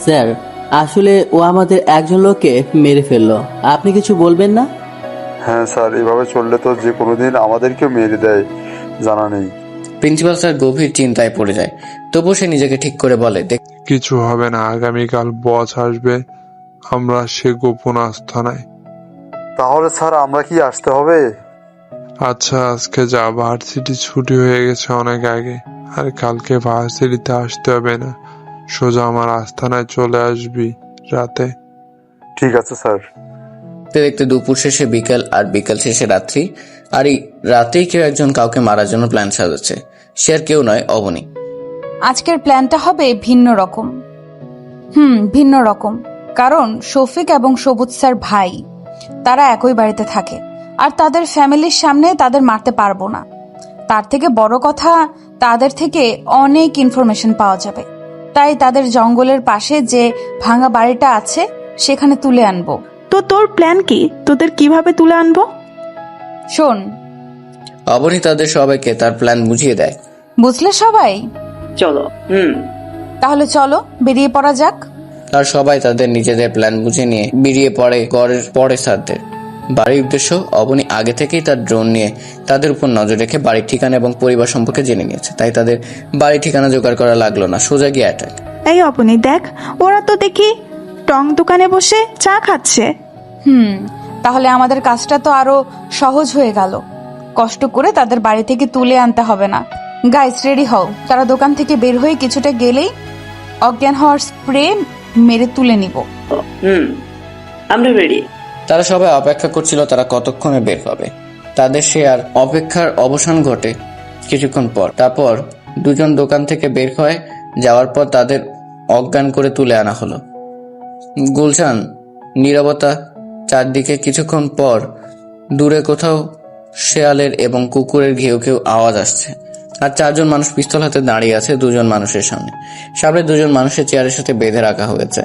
স্যার, আসলে ও আমাদের একজন লোককে মেরে ফেললো। আপনি কিছু বলবেন না? হ্যাঁ স্যার, এভাবে চললে তো যে কোনোদিন আমাদেরকেও মেরে দেয়, জানা নেই। প্রিন্সিপাল স্যার গভীর চিন্তায় পড়ে যায়। তবুও সে নিজেকে ঠিক করে বলে, কিছু হবে না, আগামীকাল বস আসবে, আমরা সে গোপন আস্থানায়। তাহলে স্যার আমরা কি আসতে হবে? আচ্ছা, আজকে যা, ভার্সিটি ছুটি হয়ে গেছে অনেক আগে, আর কালকে ভার্সিটিতে আসতে হবে না, সোজা আমার আস্থানায় চলে আসবি রাতে। ঠিক আছে স্যার। দেখতে দেখতে দুপুর শেষে বিকেল, আর বিকেল শেষে রাত্রি। আর এই রাতেই কেউ একজন কাউকে মারার জন্য প্ল্যান সাজাচ্ছে। সে আর কেউ নয়, অবনী। আজকের প্ল্যানটা হবে ভিন্ন রকম। ভিন্ন রকম, কারণ শফিক এবং সবুজ স্যার ভাই, তারা একই বাড়িতে থাকে, আর তাদের ফ্যামিলির সামনে তাদের মারতে পারবো না। তার থেকে বড় কথা, তাদের থেকে অনেক ইনফরমেশন পাওয়া যাবে। তাই তাদের জঙ্গলের পাশে যে ভাঙা বাড়িটা আছে সেখানে তুলে আনবো। তো তোর প্ল্যান কি? তোদের কিভাবে তুলে আনবো? শোন, অবনী তাদের সবাইকে তার প্ল্যান বুঝিয়ে দেয়। বুঝলে সবাই? চলো। তাহলে চলো, বেরিয়ে পড়া যাক। আর সবাই তাদের নিজেদের প্ল্যান বুঝে নিয়ে বেরিয়ে পড়ে ঘরের পরে স্যারদের বাড়ির উদ্দেশ্য। অবনী আগে থেকেই তার ড্রোন নিয়ে তাদের উপর নজর রেখে বাড়ির ঠিকানা এবং পরিবার সম্পর্কে জেনে নিয়েছে। তাই তাদের বাড়ির ঠিকানা জোগাড় করা লাগলো না, সোজা গিয়ে অ্যাটাক। এই অপনি দেখ, ওরা তো দেখি টং দোকানে বসে চা খাচ্ছে। তাহলে আমাদের কাজটা তো আরো সহজ হয়ে গেল। কষ্ট করে তাদের বাড়ি থেকে তুলে আনতে হবে না। গাইস, রেডি হও। তারা দোকান থেকে বের হয়ে কিছুটা গেলেই অজ্ঞান হওয়ার স্প্রে মেরে তুলে নিব। আমরা রেডি। তারা সবাই অপেক্ষা করছিল তারা কতক্ষণে বের হবে। তাদের সে আর অপেক্ষার অবসান ঘটে কিছুক্ষণ পর। তারপর দুজন দোকান থেকে বের হয়ে যাওয়ার পর তাদের অজ্ঞান করে তুলে আনা হলো। গুলশান নীরবতা চারদিকে। কিছুক্ষণ পর দূরে কোথাও শেয়ালের এবং কুকুরের ঘেউ ঘেউ আওয়াজ আসছে। আর চারজন মানুষ পিস্তল হাতে দাঁড়িয়ে আছে দুজন মানুষের সামনে। সামনে দুজন মানুষের চেয়ারের সাথে বেঁধে রাখা হয়েছে।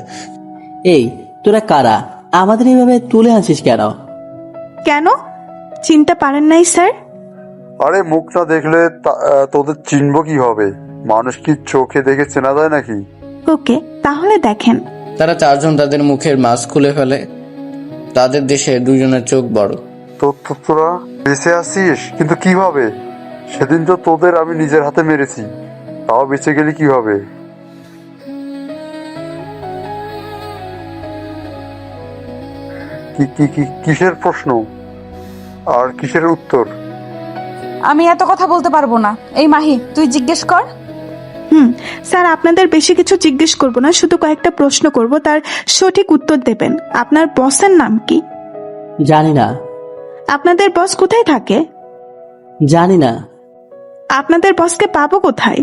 এই, তোরা কারা? আমাদের এইভাবে তুলে আনছিস কেন? কেন চিনতে পারেন নাই স্যার? আরে মুখ না দেখলে তোদের চিনবো কি হবে? মানুষ কি চোখে দেখে চেনা যায় নাকি? ওকে, তাহলে দেখেন। তারা চারজন তাদের মুখের মাস্ক খুলে ফেলে। তাদের দেশে দুজনের চোখ বড়। তোরা বেঁচে আছিস? কিন্তু কিভাবে? সেদিন তো তোদের আমি নিজের হাতে মেরেছি, তাও বেঁচে গেলি কিভাবে? কিসের প্রশ্ন আর কিসের উত্তর? আমি এত কথা বলতে পারবো না। এই মাহি, তুই জিজ্ঞেস কর। স্যার, আপনাদের বেশি কিছু জিজ্ঞেস করব না, শুধু কয়েকটা প্রশ্ন করব, তার সঠিক উত্তর দেবেন। আপনার বসের নাম কি? জানি না। আপনাদের বস কোথায় থাকে? জানি না। আপনাদের বসকে পাবো কোথায়?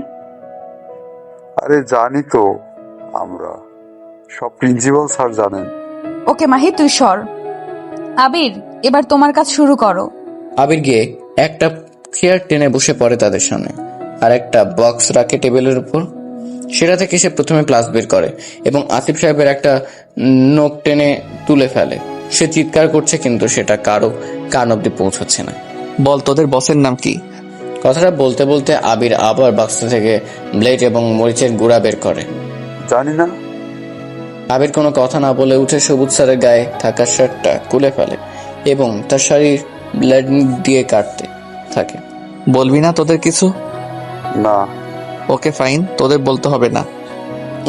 আরে জানি তো, আমরা সব প্রিন্সিপাল স্যার জানেন। ওকে মাহি, তুই সর। আবির, এবার তোমার কাজ শুরু করো। আবির গিয়ে একটা চেয়ার টেনে বসে পড়ে তাদের সামনে, আর একটা বক্স রাখে টেবিলের উপর। সেটা থেকে সে প্রথমে প্লাস বের করে এবং আসিফ সাহেবের একটা নোক টেনে তুলে ফেলে। সে চিৎকার করছে কিন্তু সেটা কারো কান অব্দি পৌঁছচ্ছে না। বল, তোদের বসের নাম কি? কথাটা বলতে বলতে আবির আবার বাক্স থেকে ব্লেড এবং মরিচের গুঁড়া বের করে। জানি না। আবির কোনো কথা না বলে উঠে সবুজ স্যারের গায়ে থাকা শার্টটা খুলে ফেলে এবং তার শাড়ির ব্লেড দিয়ে কাটতে থাকে। বলবি না তোদের কিছু? না। ওকে ফাইন, তোদের বলতে হবে না।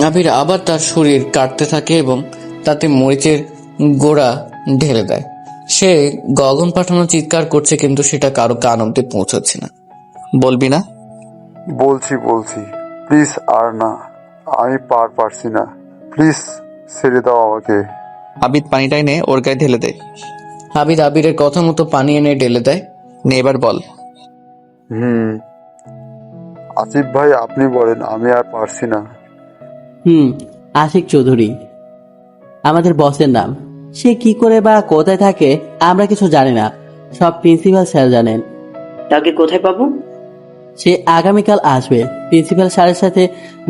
আবির আবার তার শরীর কাটতে থাকে এবং তাতে মরিচের গোড়া ঢেলে দেয়। সে গগন পাঠানো চিৎকার করছে কিন্তু সেটা কারো কান অব্দি পৌঁছাচ্ছে না। বলবি না? বলছি প্লিজ, আর না, আমি পারছি না, প্লিজ ছেড়ে দাও আমাকে। আবিদ পানিটা এনে ওর গায়ে ঢেলে দেয়। আবিদ আবিরের কথা মতো পানি এনে ঢেলে দেয়। নে এবার বল। আসিফ ভাই, আপনি বলেন, আমি আর পারছি না। আশিক চৌধুরী আমাদের বসের নাম। সে কি করে বা কোথায় থাকে আমরা কিছু জানি না, সব প্রিন্সিপাল স্যার জানেন। তাকে কোথায় পাবো? সে আগামীকাল আসবে প্রিন্সিপাল স্যারের সাথে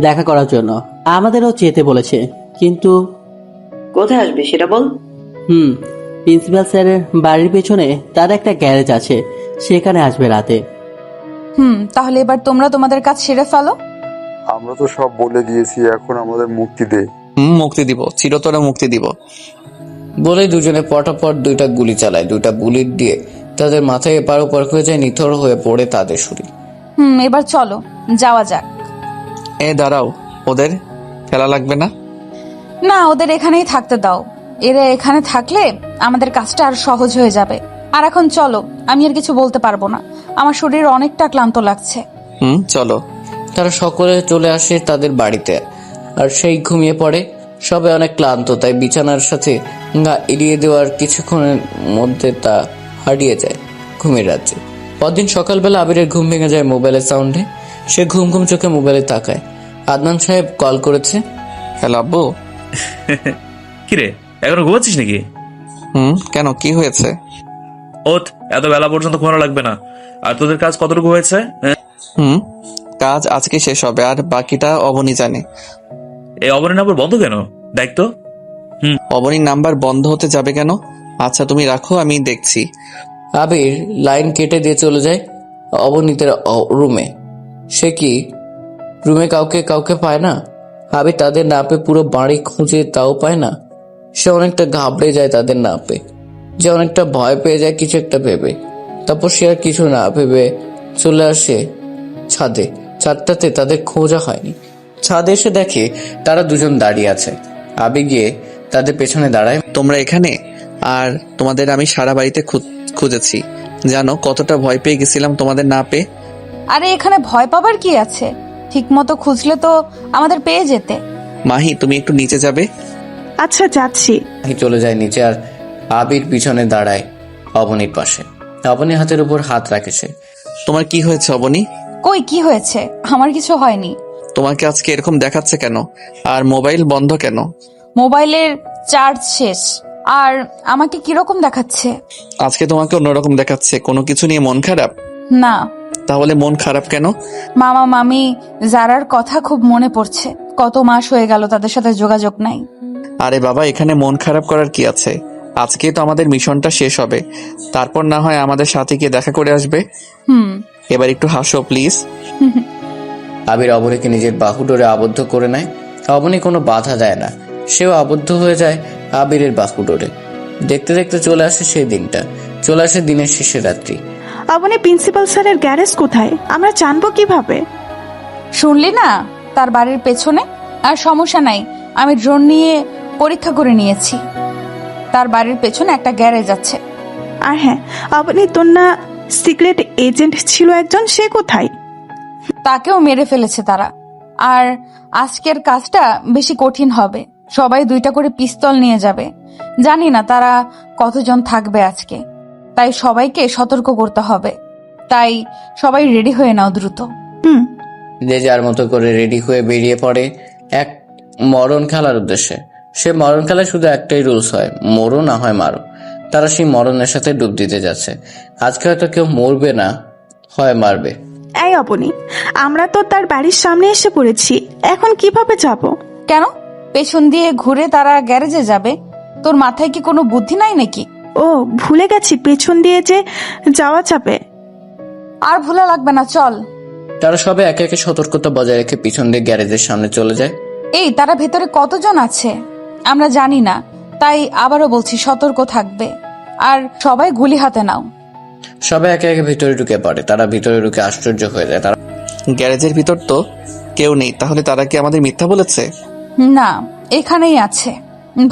দেখা করার জন্য। আমাদেরও যেতে বলেছে, কিন্তু কোথায় আসবে সেটা বল। প্রিন্সিপাল স্যারের বাড়ির পেছনে তার একটা গ্যারেজ আছে, সেখানে আসবে রাতে। তাহলে এবার তোমরা তোমাদের কাজ সেরে ফেলো। আমরা তো সব বলে দিয়েছি, এখন আমাদের মুক্তি দে। মুক্তি দিব, চিরতরে মুক্তি দিব। বলে দুজনে পটাপট 2টা গুলি চালায়। 2টা বুলেট দিয়ে তাদের মাথায় এপার ওপার হয়ে যায়, নিথর হয়ে পড়ে তাদের শরীর। এবার চলো যাওয়া যাক। দাঁড়াও, ওদের ফেলা লাগবে না? না, ওদের এখানেই থাকতে দাও। এরা এখানে থাকলে আমাদের কাজটা আর সহজ হয়ে যাবে। আর এখন চলো, আমি আর কিছু বলতে পারবো না, আমার শরীর অনেকটা ক্লান্ত লাগছে। চলো। তারা সকলে চলে আসে তাদের বাড়িতে, আর সেই ঘুমিয়ে পড়ে। সবে অনেক ক্লান্ত, তাই বিছানার সাথে গা এড়িয়ে দেওয়ার কিছুক্ষণের মধ্যে তা হারিয়ে যায় ঘুমের রাজ্যে। পরদিন সকালবেলা আবিরের ঘুম ভেঙে যায় মোবাইলের সাউন্ডে। সে ঘুম ঘুম চোখে মোবাইলে তাকায়। আদনান সাহেব কল করেছে। হ্যালো আব্বু। কিরে, এখনো ঘুমাচ্ছিস নাকি? কেন, কি হয়েছে? ওত, এত বেলা পর্যন্ত ঘুমানো লাগবে না। আর তোদের কাজ কতটুকু হয়েছে? কাজ আজকে শেষ হবে, আর বাকিটা অবনী জানে। এই অবনীর নাম্বার বন্ধ কেন? দেখ তো। অবনীর নাম্বার বন্ধ হতে যাবে কেন? আচ্ছা তুমি রাখো, আমি দেখছি। আবির লাইন কেটে দিয়ে চলে যায় অবনীতের রুমে। সে কি রুমে কাউকে পায় না? আবির তাদের না পেয়ে পুরো বাড়ি খুঁজে তাও পায় না। সে অনেকটা ঘাবড়ে যায় তাদের না পেয়ে, যে অনেকটা ভয় পেয়ে যায় কিছু একটা ভেবে। তারপর সে আর কিছু না ভেবে চলে আসে ছাদে। ছাদটাতে তাদের খোঁজা হয়নি। ছাদে এসে দেখে তারা দুজন দাঁড়িয়ে আছে। আবির গিয়ে তাদের পেছনে দাঁড়ায়। তোমরা এখানে? আর তোমাদের আমি সারা বাড়িতে খুঁজেছি, জানো কতটা ভয় পেয়ে গেছিলাম তোমাদের না পেয়ে। আরে এখানে ভয় পাবার কি আছে? ঠিক মতো খুঁজলে তো আমাদের পেয়ে যেতে। মাহি, তুমি একটু নিচে যাবে? আচ্ছা, যাচ্ছি। মাহি চলে যায় নিচে, আর আবির পিছনে দাঁড়ায় অবনীর পাশে। অবনীর হাতের উপর হাত রাখে সে। তোমার কি হয়েছে অবনী? কই, কি হয়েছে? আমার কিছু হয়নি। তোমাকে আজকে এরকম দেখাচ্ছে কেন? আর মোবাইল বন্ধ কেন? মোবাইলের চার্জ শেষ। আর আমাকে কিরকম দেখাচ্ছে? আজকে তোমাকে অন্যরকম দেখাচ্ছে। কোনো কিছু নিয়ে মন খারাপ? না। তাহলে মন খারাপ কেন? মামা মামি জারার কথা খুব মনে পড়ছে। কত মাস হয়ে গেল তাদের সাথে যোগাযোগ নাই। আরে বাবা, এখানে মন খারাপ করার কি আছে? আজকে তো আমাদের মিশনটা শেষ হবে, তারপর না হয় আমাদের সাথে গিয়ে দেখা করে আসবে। এবার একটু হাসো প্লিজ। আবির অবনীকে নিজের বাহু ডোরে আবদ্ধ করে নেয়। অবনী কোনো বাধা দেয় না, সেও আবদ্ধ হয়ে যায় আবিরের বাহু ডোরে। দেখতে দেখতে চলে আসে সেই দিনটা, চলে আসে দিনের শেষের রাত্রি। অবনী, প্রিন্সিপাল স্যারের গ্যারেজ কোথায়? আমরা জানবো কিভাবে? শুনলি না, তার বাড়ির পেছনে। আর সমস্যা নাই, আমি ড্রোন নিয়ে পরীক্ষা করে নিয়েছি। তার বাড়ির পেছনে একটা গ্যারেজ আছে। আর হ্যাঁ, অবনী, তোর না সিক্রেট এজেন্ট ছিল একজন, সে কোথায়? তাকেও মেরে ফেলেছে তারা। আর আজকের কাজটা বেশি কঠিন হবে। সবাই 2টা করে পিস্তল নিয়ে যাবে। জানি না তারা কতজন থাকবে আজকে, তাই সবাইকে সতর্ক করতে হবে। তাই সবাই রেডি হয়ে নাও দ্রুত। যে যার মতো করে রেডি হয়ে বেরিয়ে পড়ে এক মরণ খেলার উদ্দেশ্যে। সে মরণ খেলায় শুধু একটাই রুলস হয়, মরো না হয় মারো। তারা সেই মরণের সাথে ডুব দিতে যাচ্ছে। আজকে হয়তো কেউ মরবে না, হয় মারবে। এই অবনী, আমরা তো তার বাড়ির সামনে এসে পড়েছি, এখন কিভাবে যাব? কেন? পেছন দিয়ে ঘুরে তারা গ্যারেজে যাবে। তোর মাথায় কি কোনো বুদ্ধি নাই নাকি? ও, ভুলে গেছি, পেছন দিয়ে যে যাওয়া যাবে। আর ভুলা লাগবে না, চল। তারা সবে একে একে সতর্কতা বজায় রেখে পিছন দিয়ে গ্যারেজের সামনে চলে যায়। এই, তারা ভেতরে কতজন আছে আমরা জানি না, তাই আবারও বলছি সতর্ক থাকবে। আর সবাই গুলি হাতে নাও। সবাই একে একে ভিতরে ঢুকে পড়ে। তারা ভিতরে ঢুকে আশ্চর্য হয়ে যায়। তারা গ্যারেজের ভিতর তো কেউ নেই, তাহলে তারা কি আমাদের মিথ্যা বলেছে? না, এখানেই আছে।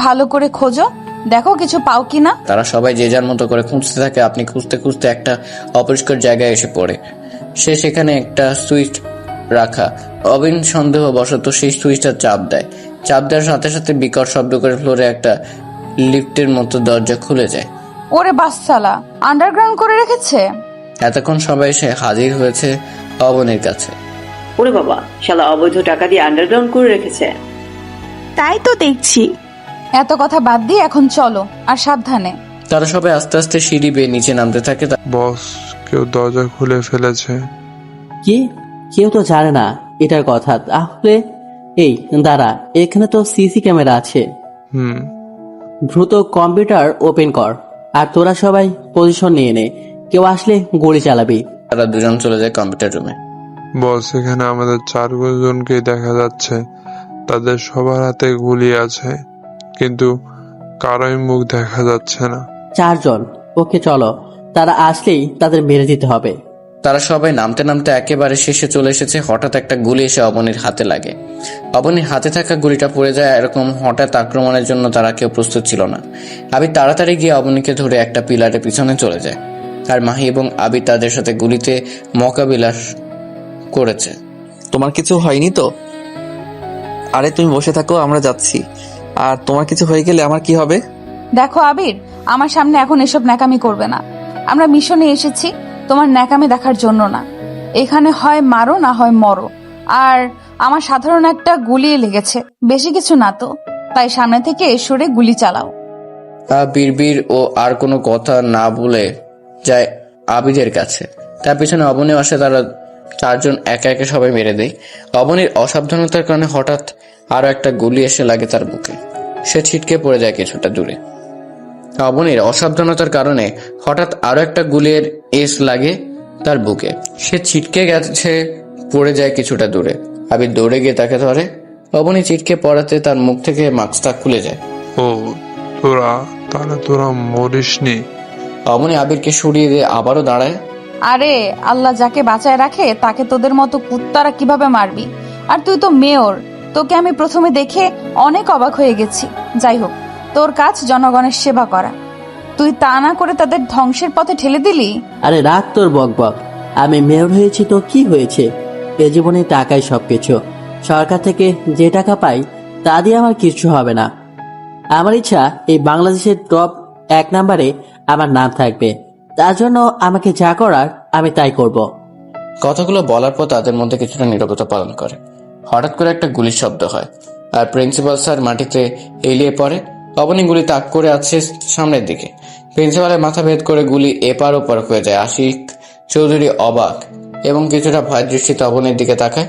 ভালো করে খোঁজো, দেখো কিছু পাও কিনা। তারা সবাই যে যার মতো করে খুঁজতে থাকে। আপনি খুঁজতে খুঁজতে একটা অপরিষ্কার জায়গায় এসে পড়ে। সে সেখানে একটা সুইচ রাখা। অবিন সন্দেহবশত সেই সুইচটা চাপ দেয়। চাপ দেওয়ার সাথে সাথে বিকট শব্দ করে ফ্লোরে একটা লিফটের মতো দরজা খুলে যায়। ওরে বাসসালা, আন্ডারগ্রাউন্ড করে রেখেছে। এতক্ষণ সবাই এসে হাজির হয়েছে অবনীর কাছে। ওরে বাবা, শালা অবৈধ টাকা দিয়ে আন্ডারগ্রাউন্ড করে রেখেছে। তাই তো দেখছি। এত কথা বাদ দিয়ে এখন চলো, আর সাবধানে। তারা সবাই আস্তে আস্তে সিঁড়ি বেয়ে নিচে নামতে থাকে। বস, কেউ দরজা খুলে ফেলেছে। কি? কেউ তো জানে না এটার কথা। তাহলে এই দাঁড়া, এখানে তো সিসি ক্যামেরা আছে। দ্রুত কম্পিউটার ওপেন কর, আর তোরা সবাই পজিশন নিয়ে নে, কেউ আসলে গুলি চালাবি। তারা দুজন চলে যায় কম্পিউটার রুমে। বস, এখানে আমাদের 4 জনকেই দেখা যাচ্ছে। তাদের সবার হাতে গুলি আছে, কিন্তু কারোই মুখ দেখা যাচ্ছে না। 4 জন? ওকে চলো, তারা আসলেই তাদের মেরে দিতে হবে। তারা সবাই নামতে নামতে একেবারে শেষে চলে এসেছে। হঠাৎ একটা গুলি এসে অবনীর হাতে লাগে। অবনীর হাতে থাকা গুলিটা পড়ে যায়। এরকম হঠাৎ আক্রমণের জন্য তারা কেউ প্রস্তুত ছিল না। আবির তাড়াতাড়ি গিয়ে অবনীকে ধরে একটা পিলারের পিছনে চলে যায়। আর মাহি এবং আবির তাদের সাথে গুলিতে মোকাবিলা করেছে। তোমার কিছু হয়নি তো? আরে তুমি বসে থাকো, আমরা যাচ্ছি। আর তোমার কিছু হয়ে গেলে আমার কি হবে? দেখো আবির, আমার সামনে এখন এসব ন্যাকামি করবে না। আমরা মিশনে এসেছি তোমার ন্যাকামি দেখার জন্য না। এখানে হয় মারো না হয় মরো। আর আমার সাধারণ একটা গুলি লেগেছে, বেশি কিছু না তো, তাই সামনে থেকে সরে গুলি চালাও। বীর ও আর কোনো কথা না বলে যায় আবিদের কাছে। তার পিছনে অবনীও আসে। তারা 4 জন একে একে সবাই মেরে দেয়। অবনীর অসাবধানতার কারণে হঠাৎ আরো একটা গুলি এসে লাগে তার বুকে। সে ছিটকে পড়ে যায় কিছুটা দূরে। অবনীর অসাবধানতার কারণে হঠাৎ আরো একটা গুলির এস লাগে তার বুকে। সে ছিটকে গেছে, পড়ে যায় কিছুটা দূরে। আবির দৌড়ে গিয়ে তাকে ধরে। অবনী ছিটকে পড়াতে তার মুখ থেকে মাস্কটা খুলে যায়। ও তাহলে তোরা মরিসনি। অবনী আবিরকে সরিয়ে দিয়ে আবারও দাঁড়ায়। আরে আল্লাহ যাকে বাঁচায় রাখে তাকে তোদের মতো কুত্তারা কিভাবে মারবি? আর তুই তো মেয়র, তোকে আমি প্রথমে দেখে অনেক অবাক হয়ে গেছি। যাই হোক, তোর কাজ জনগণের সেবা করা, তুই তা না করে তাদের ধ্বংসের পথে ঠেলে দিলি। আরে রাখ তোর বকবক। আমি মেয়র হয়েছি তো কি হয়েছে? এ জীবনে টাকাই সবকিছু। সরকার থেকে যে টাকা পাই তা দিয়ে আমার কিছু হবে না। আমার ইচ্ছা এই বাংলাদেশের টপ 1 নম্বরে আমার নাম থাকবে। তার জন্য আমাকে যা করার আমি তাই করব। কথাগুলো বলার পর তাদের মধ্যে কিছুটা নীরবতা পালন করে। হঠাৎ করে একটা গুলির শব্দ হয়, আর প্রিন্সিপাল স্যার মাটিতে এলিয়ে পড়ে। অবনী গুলি তাক করে আছে সামনের দিকে। প্রিন্সিপালের মাথা ভেদ করে গুলি এপার ওপার হয়ে যায়। আশিক চৌধুরী অবাক এবং কিছুটা ভয় দৃষ্টিতে অবনীর দিকে তাকায়।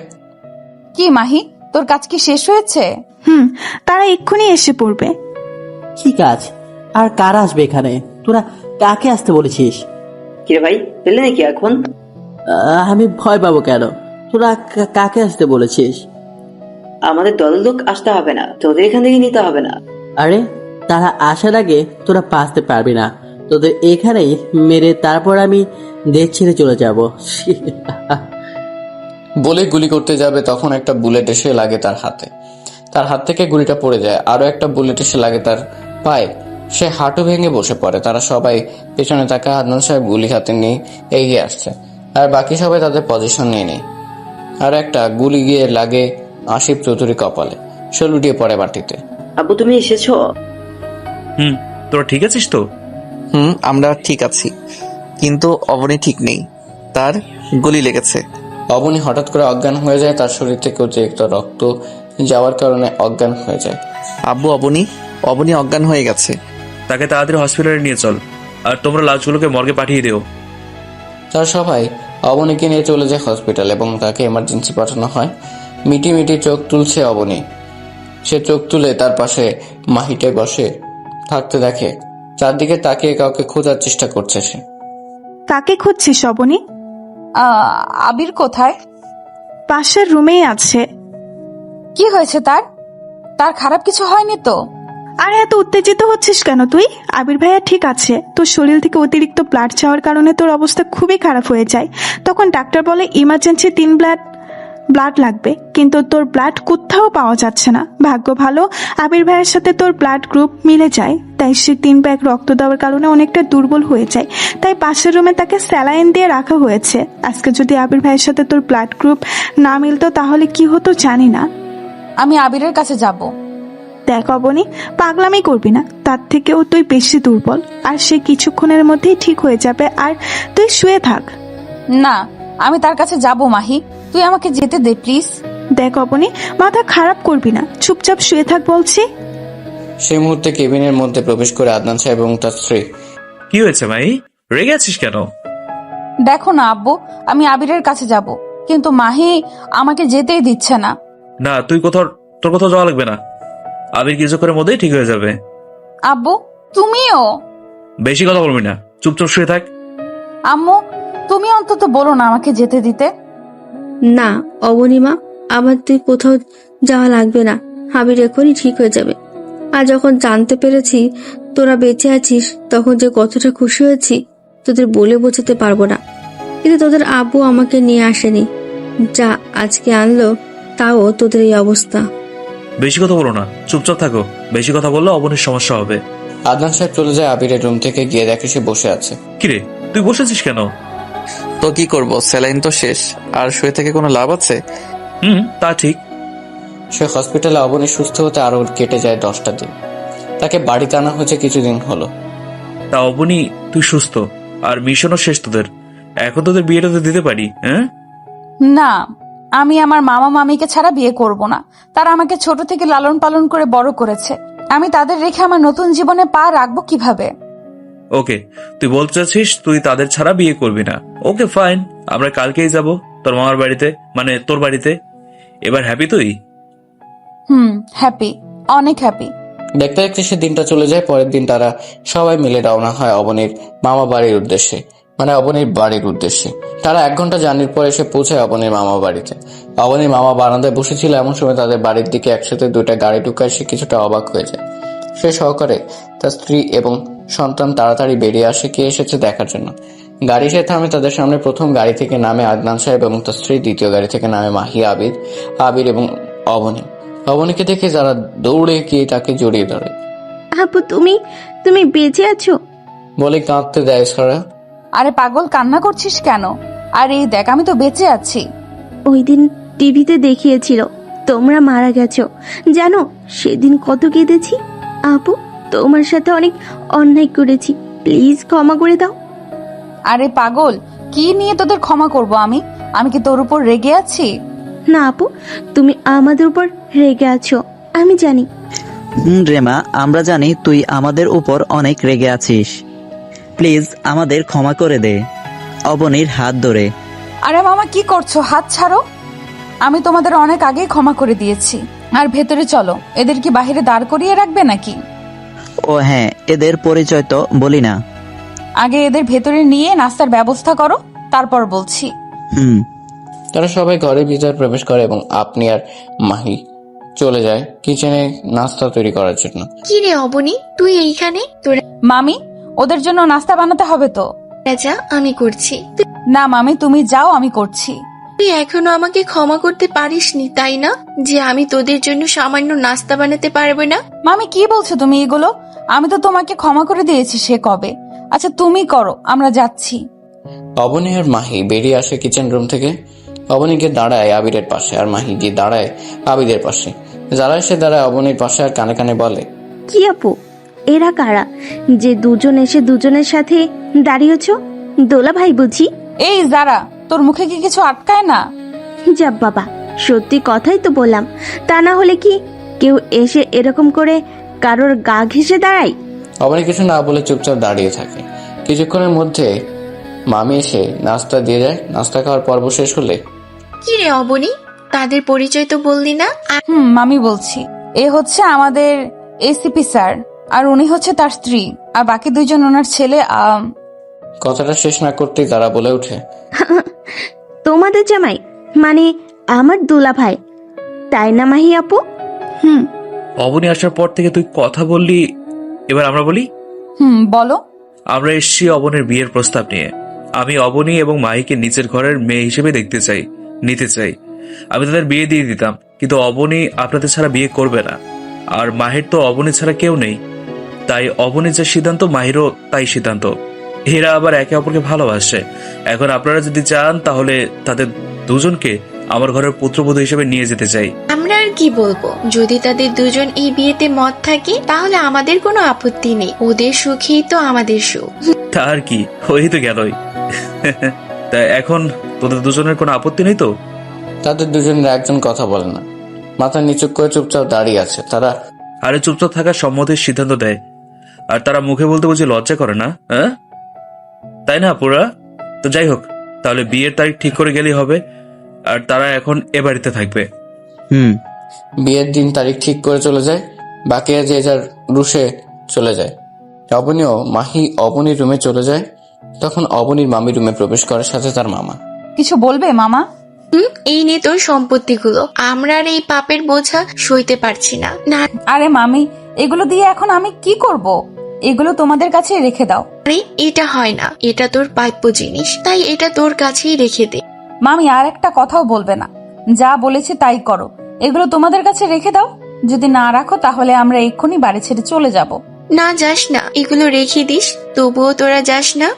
কি মাহি, তোর কাজ কি শেষ হয়েছে? তারা এক্ষুনি এসে পড়বে। কি কাজ? আর কারা আসবে এখানে? তোরা কাকে আসতে বলেছিস? কিরে ভাই, পেলে নাকি এখন? আমি ভয় পাবো কেন? তোরা কাকে আসতে বলেছিস? আমাদের দলের লোক আসতে হবে না, তোদের এখান থেকে নিতে হবে না। আরে তারা আসার আগে তোরা বাঁচতে পারবি না। তোদের এখানেই মেরে তারপর আমি দেশ ছেড়ে চলে যাব। বলে গুলি করতে যাবে, তখন একটা বুলেট এসে লাগে তার হাতে। তার হাত থেকে গুলিটা পড়ে যায়। আরো একটা বুলেট এসে লাগে তার পায়ে। সে হাঁটু ভেঙে বসে পড়ে। তারা সবাই পেছনে তাকায়। আদনান সাহেব গুলি হাতে নিয়ে এগিয়ে আসছে, আর বাকি সবাই তাদের পজিশন নিয়ে নেয়। আর একটা গুলি গিয়ে লাগে আসিফ চৌধুরী কপালে। সে লুটিয়ে পড়ে মাটিতে। আব্বু, তুমি এসেছো? তোরা ঠিক আছিস তো? আমরা ঠিক আছি, কিন্তু অবনী ঠিক নেই, তার গুলি লেগেছে। অবনী হঠাৎ করে অজ্ঞান হয়ে যায়। তার শরীর থেকে অতিরিক্ত রক্ত যাওয়ার কারণে অজ্ঞান হয়ে যায়। আব্বু, অবনী অজ্ঞান হয়ে গেছে। তাকে তাড়াতাড়ি হসপিটালে নিয়ে চল, আর তোমরা লাশগুলোকে মর্গে পাঠিয়ে দিও। তার সবাই অবনীকে নিয়ে চলে যায় হসপিটাল এবং তাকে এমার্জেন্সি পাঠানো হয়। মিটি মিটি চোখ তুলছে অবনী। সে চোখ তুলে তার পাশে মাহিটে বসে থাকতে দেখে। চারদিকে তাকিয়ে কাউকে খোঁজার চেষ্টা করছে সে। কাকে খুঁজছিস অবনী? আবির কোথায়? পাশের রুমেই আছে। কি হয়েছে তার? তার খারাপ কিছু হয়নি তো? আর এত উত্তেজিত হচ্ছিস কেন তুই? আবির ভাইয়া ঠিক আছে। তোর শরীর থেকে অতিরিক্ত ব্লাড যাওয়ার কারণে তোর অবস্থা খুবই খারাপ হয়ে যায়। তখন ডাক্তার বলে ইমার্জেন্সি 3 ব্লাড লাগবে, কিন্তু তোর ব্লাড কোথাও পাওয়া যাচ্ছে না। ভাগ্য ভালো আবির ভাইয়ের সাথে তোর ব্লাড গ্রুপ মিলে যায়, তাই সে 3 ব্যাগ রক্ত দেওয়ার কারণে অনেকটা দুর্বল হয়ে যায়। তাই পাশের রুমে তাকে স্যালাইন দিয়ে রাখা হয়েছে। আজকে যদি আবির ভাইয়ের সাথে তোর ব্লাড গ্রুপ না মিলতো তাহলে কি হতো জানি না। আমি আবিরের কাছে যাব। দেখ অবনী, পাগলামি করবি না। তার থেকেও তুই বেশি দুর্বল, আর সে কিছুক্ষণের মধ্যেই ঠিক হয়ে যাবে। আর তুই শুয়ে থাক। না, আমি তার কাছে যাব মাহি, তুই আমাকে যেতে দে প্লিজ। দেখ অবনী, মাথা খারাপ করবি না, চুপচাপ শুয়ে থাক বলছি। সেই মুহূর্তে কেবিনের মধ্যে প্রবেশ করে আদনান সাহেব এবং তার স্ত্রী। কি হয়েছে ভাই, রেগে আছিস কেন? দেখো না আব্বু, আমি আবিরের কাছে যাব, কিন্তু মাহি আমাকে যেতেই দিচ্ছে না। না, তোর কোথাও যাওয়া লাগবে না। আবির কিছুক্ষণের মধ্যেই ঠিক হয়ে যাবে। আব্বু তুমিও বেশি কথা বলবি না, চুপচাপ শুয়ে থাক। আম্মু তুমি অন্তত বলো না আমাকে যেতে দিতে। না অবনীমা, আমার তুই কোথাও যাওয়া লাগবে না, আবির এখনই ঠিক হয়ে যাবে। আর যখন জানতে পেরেছি তোরা বেঁচে আছিস, তখন যে কতটা খুশি হয়েছি তোদের বলে বোঝাতে পারবো না। কিন্তু তোদের আব্বু আমাকে নিয়ে আসেনি, যা আজকে আনলো তাও তোদের এই অবস্থা। বেশি কথা বলো না, চুপচাপ থাকো। বেশি কথা বললে অবনীর সমস্যা হবে। আদনান সাহেব চলে যায় আবিরের রুম থেকে, গিয়ে দেখে সে বসে আছে। কিরে, তুই বসেছিস কেন? তো কি করব, স্যালাইন তো শেষ, আর শুয়ে থেকে কোনো লাভ আছে? তা ঠিক। সে হসপিটালে অবনী সুস্থ হতে আরো কেটে যায় 10টা দিন। তাকে বাড়িতে আনা হয়েছে কিছুদিন হলো। তা অবনী, তুই সুস্থ আর মিশনও শেষ তোদের, এখন তোদের বিয়েটা তো দিতে পারি। হ্যাঁ না, আমি আমার মামা মামিকে ছাড়া বিয়ে করব না। তারা আমাকে ছোট থেকে লালন পালন করে বড় করেছে, আমি তাদের রেখে আমার নতুন জীবনে পা রাখবো কিভাবে? ওকে, তুই বলতে চাচ্ছিস তুই তাদের ছাড়া বিয়ে করবি না। ওকে ফাইন, আমরা কালকেই যাব তোর মামার বাড়িতে, মানে তোর বাড়িতে। এবার হ্যাপি তুই? হ্যাপি, অনেক হ্যাপি। দেখতে দেখতে সে দিনটা চলে যায়। পরের দিন তারা সবাই মিলে রওনা হয় অবনীর মামা বাড়ির উদ্দেশ্যে, মানে অবনীর বাড়ির উদ্দেশ্যে। তারা 1 ঘন্টা জার্নির পর এসে পৌঁছায় অবনীর মামা বাড়িতে। অবনীর মামা বারান্দায় বসেছিল, এমন সময় তাদের বাড়ির দিকে একসাথে 2টা গাড়ি ঢুকায় সে কিছুটা অবাক হয়ে যায়। সে সহকারে তার স্ত্রী এবং সন্তান তাড়াতাড়ি বেরিয়ে আসে কে এসেছে দেখার জন্য। গাড়ি সে থামে তাদের সামনে। প্রথম গাড়ি থেকে নামে আদনান সাহেব এবং তার স্ত্রী, দ্বিতীয় গাড়ি থেকে নামে মাহি, আবির এবং অবনী। অবনীকে দেখে যারা দৌড়ে গিয়ে তাকে জড়িয়ে ধরে। আপু তুমি বেঁচে আছো? বলে কাঁদতে দেয় সারা। আরে পাগল, কান্না করছিস কেন? আর এই দেখ, আমি তো বেঁচে আছি। ওই দিন টিভিতে দেখিয়েছিল তোমরা মারা গেছো, জানো সেদিন কত কেঁদেছি। আপু তোমার সাথে অনেক অন্যায় করেছি, প্লিজ ক্ষমা করে দাও। আরে পাগল, কি নিয়ে তোদের ক্ষমা করব আমি? আমি কি তোর উপর রেগে আছি? না আপু, তুমি আমাদের উপর রেগে আছো, আমি জানি। রেমা, আমরা জানি তুই আমাদের উপর অনেক রেগে আছিস, প্লিজ আমাদের ক্ষমা করে দে। অবনীর হাত ধরে। আরে মামা কি করছো? হাত ছাড়ো। আমি তোমাদের অনেক আগেই ক্ষমা করে দিয়েছি। আর ভেতরে চলো, এদের কি বাহিরে দাঁড় করিয়ে রাখবে নাকি? ও হ্যাঁ, এদের পরিচয় তো বলি না। আগে এদের ভেতরে নিয়ে নাস্তার ব্যবস্থা করো, তারপর বলছি। তারা সবাই ঘরের ভিতরে প্রবেশ করে এবং আপনি আর মাহি চলে যায় কিচেনে নাস্তা তৈরি করার জন্য। কি রে অবনী, তুই এইখানে? তোরা মামি, ওদের জন্য নাস্তা বানাতে হবে তো। যা, আমি করছি। না মামি, তুমি যাও, আমি করছি। তুই এখনো আমাকে ক্ষমা করতে পারিসনি, তাই না? যে আমি তোদের জন্য সামান্য নাস্তা বানাতে পারবো না। মামি কি বলছো তুমি এগুলো? আমি তো তোমাকে ক্ষমা করে দিয়েছি সে কবে। আচ্ছা তুমি করো, আমরা যাচ্ছি। অবনী আর মাহি বেরিয়ে আসে কিচেন রুম থেকে। অবনী গিয়ে দাঁড়ায় আবিরের পাশে আর মাহি গিয়ে দাঁড়ায় আবিদের পাশে। যারা এসে দাঁড়ায় অবনীর পাশে আর কানে কানে বলে, কি আপু এরা কারা যে দুজন এসে দুজনের সাথে দাঁড়িয়েছ? দোলা ভাই বুঝি? এই যারা, তোর মুখে কি কিছু আটকায় না? যাব বাবা, সত্যি কথাই তো বললাম, তা না হলে কি কেউ এসে এরকম করে কারোর গা ঘেঁষে দাঁড়ায়? অবনী কিছু না বলে চুপচাপ দাঁড়িয়ে থাকে। কিছুক্ষণের মধ্যে মামি এসে নাস্তা দিয়ে যায়। নাস্তা খাওয়ার পর্ব শেষ হলে, কি রে অবনী, তাদের পরিচয় তো বললি না? মামি বলছি, এ হচ্ছে আমাদের এসিপি স্যার, আর উনি হচ্ছে তার স্ত্রী, আর বাকি 2 জন ওনার ছেলে। কথাটা শেষ না করতেই তারা বলে ওঠে, তোমাদের জামাই মানে আমার দোলা ভাই, তাই না মাহি আপু? অবনী আসার পর থেকে তুই কথা বললি, এবার আমরা বলি। বলো। আমরা এসেছি অবনীর বিয়ের প্রস্তাব নিয়ে। আমি অবনী এবং মাহিকে নিচের ঘরের মেয়ে হিসেবে দেখতে চাই, নিতে চাই। আমি তাদের বিয়ে দিয়ে দিতাম, কিন্তু অবনী আপনাদের ছাড়া বিয়ে করবে না। আর মাহির তো অবনী ছাড়া কেউ নেই, তাই অবনীর যে সিদ্ধান্ত মাহিরও তাই সিদ্ধান্ত। এরা আবার একে অপরকে ভালোবাসে। এখন আপনারা যদি চান তাহলে তাদের দুজনকে আমার ঘরের পুত্রবধূ হিসেবে নিয়ে যেতে চাই। আমরা আর কি বলবো, যদি তাদের দুজন এই বিয়েতে মত থাকে তাহলে আমাদের কোনো আপত্তি নেই। ওদের সুখেই তো আমাদের সুখ। তার কি, হয়েই তো গেলই। তা এখন তোদের দুজনের কোনো আপত্তি নেই তো? তাদের দুজনের একজন কথা বলে না, মাথা নিচু করে চুপচাপ দাঁড়িয়ে আছে। তারা আরে চুপচাপ থাকার সম্মতির সিদ্ধান্ত দেয়, আর তারা মুখে বলতে বুঝি লজ্জা করে না? হ্যাঁ, তাই না পুরা? তো যাই হোক, তাহলে বিয়ের তারিখ ঠিক করে গেলেই হবে, আর তারা এখন এ বাড়িতে থাকবে। বিয়ের দিন তারিখ ঠিক করে চলে যায়, বাকিরা যে যার রুশে চলে যায়। অবনীও মাহি অবনীর রুমে চলে যায়। তখন অবনীর মামি রুমে প্রবেশ করার সাথে তার মামা। কিছু বলবে মামা? এই নে তোর সম্পত্তিগুলো, আমরা আর এই পাপের বোঝা সইতে পারছি না। না আরে মামি, এগুলো দিয়ে এখন আমি কি করব? এগুলো তোমাদের কাছে রেখে দাও। আরে এটা হয় না, এটা তোর প্রাপ্য জিনিস, তাই এটা তোর কাছেই রেখে দে। মামি আর একটা কথাও বলবে না, যা বলেছে তাই করো। এগুলো তোমাদের কাছে রেখে দাও, যদি না রাখো তাহলে আমরা এক্ষুনি বাড়ি ছেড়ে চলে যাব। না যাস না, এগুলো রেখে দিস, তবুও তোরা যাস না।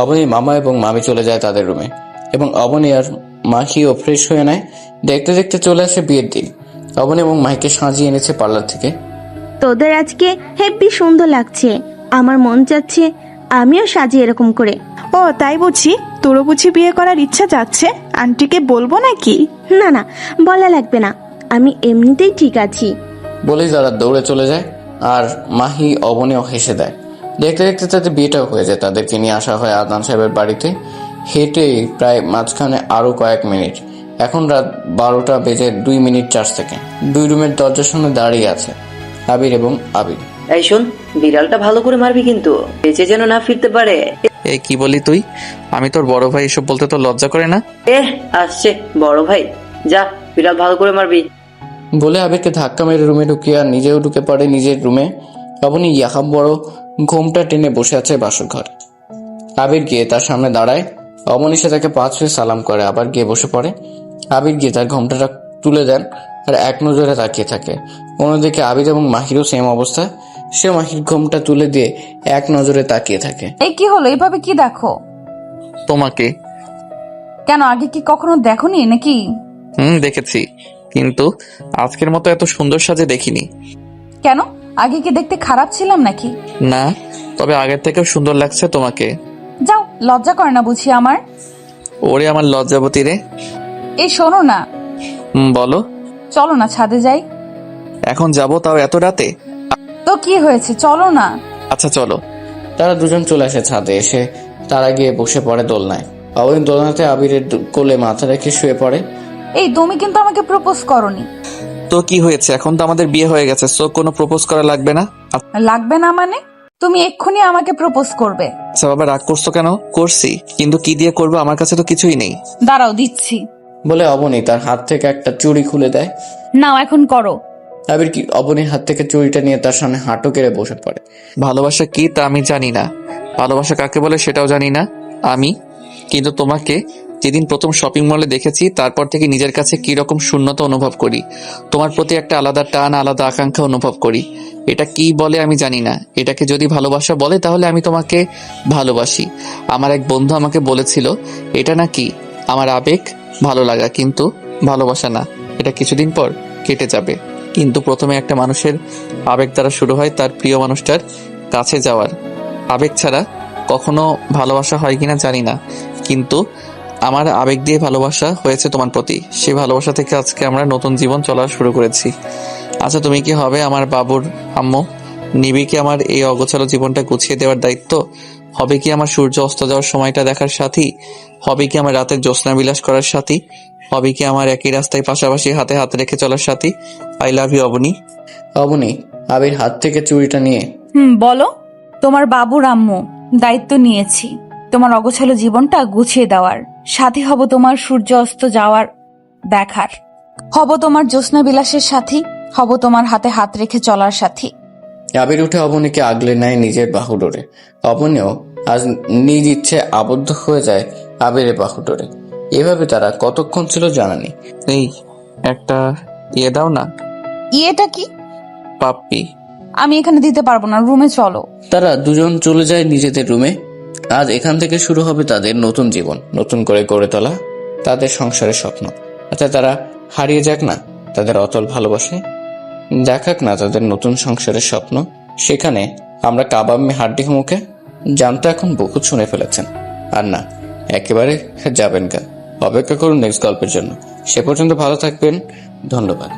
অবনীর মামা এবং মামি চলে যায় তাদের রুমে, এবং অবনী আর মাহিও ফ্রেশ হয়ে নেয়। দেখতে দেখতে চলে আসে বিয়ের দিন। অবনী এবং মাহিকে সাজিয়ে এনেছে পার্লার থেকে। তোদের আজকে হেব্বি সুন্দর লাগছে, আমার মন চাচ্ছে আমিও সাজি এরকম করে। ও তাই বুঝি? তোরও বুঝি বিয়ে করার ইচ্ছা যাচ্ছে? আন্টিকে বলবো নাকি? না না, বলা লাগবে না, আমি এমনিতেই ঠিক আছি। বলেই তারা দৌড়ে চলে যায়, আর মাহি অবনীও হেসে দেয়। দেখতে দেখতে তাদের বিয়েটাও হয়ে যায়। তাদেরকে নিয়ে আসা হয় আদনান সাহেবের বাড়িতে। হেঁটে প্রায় মাঝখানে আরো কয়েক মিনিট। এখন রাত 12:02:04। দুই রুমের দরজার সামনে দাঁড়িয়ে আছে আবির এবং আবির। এই শোন, বিড়ালটা ভালো করে মারবি কিন্তু, বেঁচে যেন না ফিরতে পারে। এ কি বলি তুই? আমি তোর বড় ভাই, এসব বলতে তোর লজ্জা করে না? আসছে বড় ভাই, যা বিড়াল ভালো করে মারবি। বলে আবিরকে ধাক্কা মেরে রুমে ঢুকিয়ে আর নিজেও ঢুকে পড়ে নিজের রুমে। অবনী ইয়াহাব বড় ঘোমটা টেনে বসে আছে বাসর ঘরে। আবির গিয়ে তার সামনে দাঁড়ায়। অবনী সে তাকে 5 ছুঁয়ে সালাম করে, আবার গিয়ে বসে পড়ে। আবির গিয়ে তার ঘোমটাটা তুলে দেন আর এক নজরে তাকিয়ে থাকে। অন্যদিকে আবির এবং মাহিরও সেম অবস্থা। সে মাহির ঘোমটা তুলে দিয়ে এক নজরে তাকিয়ে থাকে। এই কি হলো? এভাবে কি দেখো? তোমাকে। কেন, আগে কি কখনো দেখোনি নাকি? দেখেছি, কিন্তু আজকের মতো এত সুন্দর সাজে দেখিনি। কেন, আগে কি দেখতে খারাপ ছিলাম নাকি? না, তবে আগের থেকেও সুন্দর লাগছে তোমাকে। যাও, লজ্জা করে না বুঝি আমার? ওরে আমার লজ্জাবতী রে। এই শোনো না। বলো। চলো না ছাদে যাই। এখন যাবো, তাও এত রাতে? তো কি হয়েছে, চলো না। আচ্ছা চলো। তারা দুজন চলে আসে ছাদে। এসে তারা গিয়ে বসে পড়ে দোলনায়। অবনী দোলনাতে আবিরের কোলে মাথা রেখে শুয়ে পড়ে। এই তুমি কিন্তু আমাকে প্রপোজ করনি। তো কি হয়েছে? এখন তো আমাদের বিয়ে হয়ে গেছে, সো কোনো প্রপোজ করা লাগবে না। লাগবে না মানে? তুমি এক্ষুনি আমাকে প্রপোজ করবে। আচ্ছা বাবা, রাগ করছো কেন? করছি, কিন্তু কি দিয়ে করবো? আমার কাছে তো কিছুই নেই। দাঁড়াও, দিচ্ছি। বলে অবনী তার হাত থেকে একটা চুড়ি খুলে দেয়। নাও, এখন করো। আবির কি অবনীর হাত থেকে চুড়িটা নিয়ে তার সামনে হাঁটু কেড়ে বসে পড়ে। ভালোবাসা কি তা আমি জানি না, ভালোবাসা কাকে বলে সেটাও জানি না আমি। কিন্তু তোমাকে যেদিন প্রথম শপিং মলে দেখেছি, তারপর থেকে নিজের কাছে কি রকম শূন্যতা অনুভব করি। তোমার প্রতি একটা আলাদা টান, আলাদা আকাঙ্ক্ষা অনুভব করি। এটা কি বলে আমি জানি না। এটাকে যদি ভালোবাসা বলে তাহলে আমি তোমাকে ভালোবাসি। আমার এক বন্ধু আমাকে বলেছিল এটা নাকি আমার আবেগ, ভালো লাগা, কিন্তু ভালোবাসা না। এটা কিছুদিন পর কেটে যাবে। কিন্তু প্রথমে একটা মানুষের আবেগ দ্বারা শুরু হয় তার প্রিয় মানুষটার কাছে যাওয়ার। আবেগ ছাড়া কখনো ভালোবাসা হয় কিনা জানি না, কিন্তু আমার আবেগ দিয়ে ভালোবাসা হয়েছে তোমার প্রতি। সেই ভালোবাসা থেকে আজকে আমরা নতুন জীবন চলা শুরু করেছি। আচ্ছা, তুমি কি হবে আমার বাবুর আম্মু? নিবি কি আমার এই অগোছালো জীবনটা গুছিয়ে দেওয়ার দায়িত্ব? হবে কি আমার সূর্য অস্ত যাওয়ার সময়টা দেখার সাথী? হবে কি আমার রাতের জ্যোৎস্না বিলাস করার সাথী? হবে কি আমার একই রাস্তায় পাশাপাশি হাতে হাত রেখে চলার সাথী? I love you Aboni. Aboni Abir হাত থেকে চুড়িটা নিয়ে বলো। তোমার বাবুর আম্মু, দায়িত্ব নিয়েছি তোমার অগোছালো জীবনটা গুছিয়ে দেওয়ার। সাথী হব তোমার সূর্য অস্ত যাওয়ার দেখার। হব তোমার জ্যোৎস্না বিলাসের সাথী, হব তোমার হাতে হাত রেখে চলার সাথী। আবির উঠে অবনীকে আগলে নেয় নিজের বাহু ডোরে। অবনীও আজ নিজ ইচ্ছে আবদ্ধ হয়ে যায় আবিরের বাহু ডোরে। এভাবে তারা কতক্ষণ ছিল জানা নেই। এই একটা ইয়ে দাও না। ইয়েটা কি? পাপ্পি। আমি এখানে দিতে পারবো না, রুমে চলো। তারা দুজন চলে যায় নিজেদের রুমে। আজ এখান থেকে শুরু হবে তাদের নতুন জীবন, নতুন করে গড়ে তোলা তাদের সংসারের স্বপ্ন। আচ্ছা, তারা হারিয়ে যাক না তাদের অতল ভালোবাসে, দেখাক না তাদের নতুন সংসারের স্বপ্ন। সেখানে আমরা কাবাব মে হাড্ডি মুখে জানতে এখন বহুত শুনে ফেলেছেন। আর না, একেবারে যাবেন গা। অপেক্ষা করুন নেক্সট গল্পের জন্য। সে পর্যন্ত ভালো থাকবেন। ধন্যবাদ।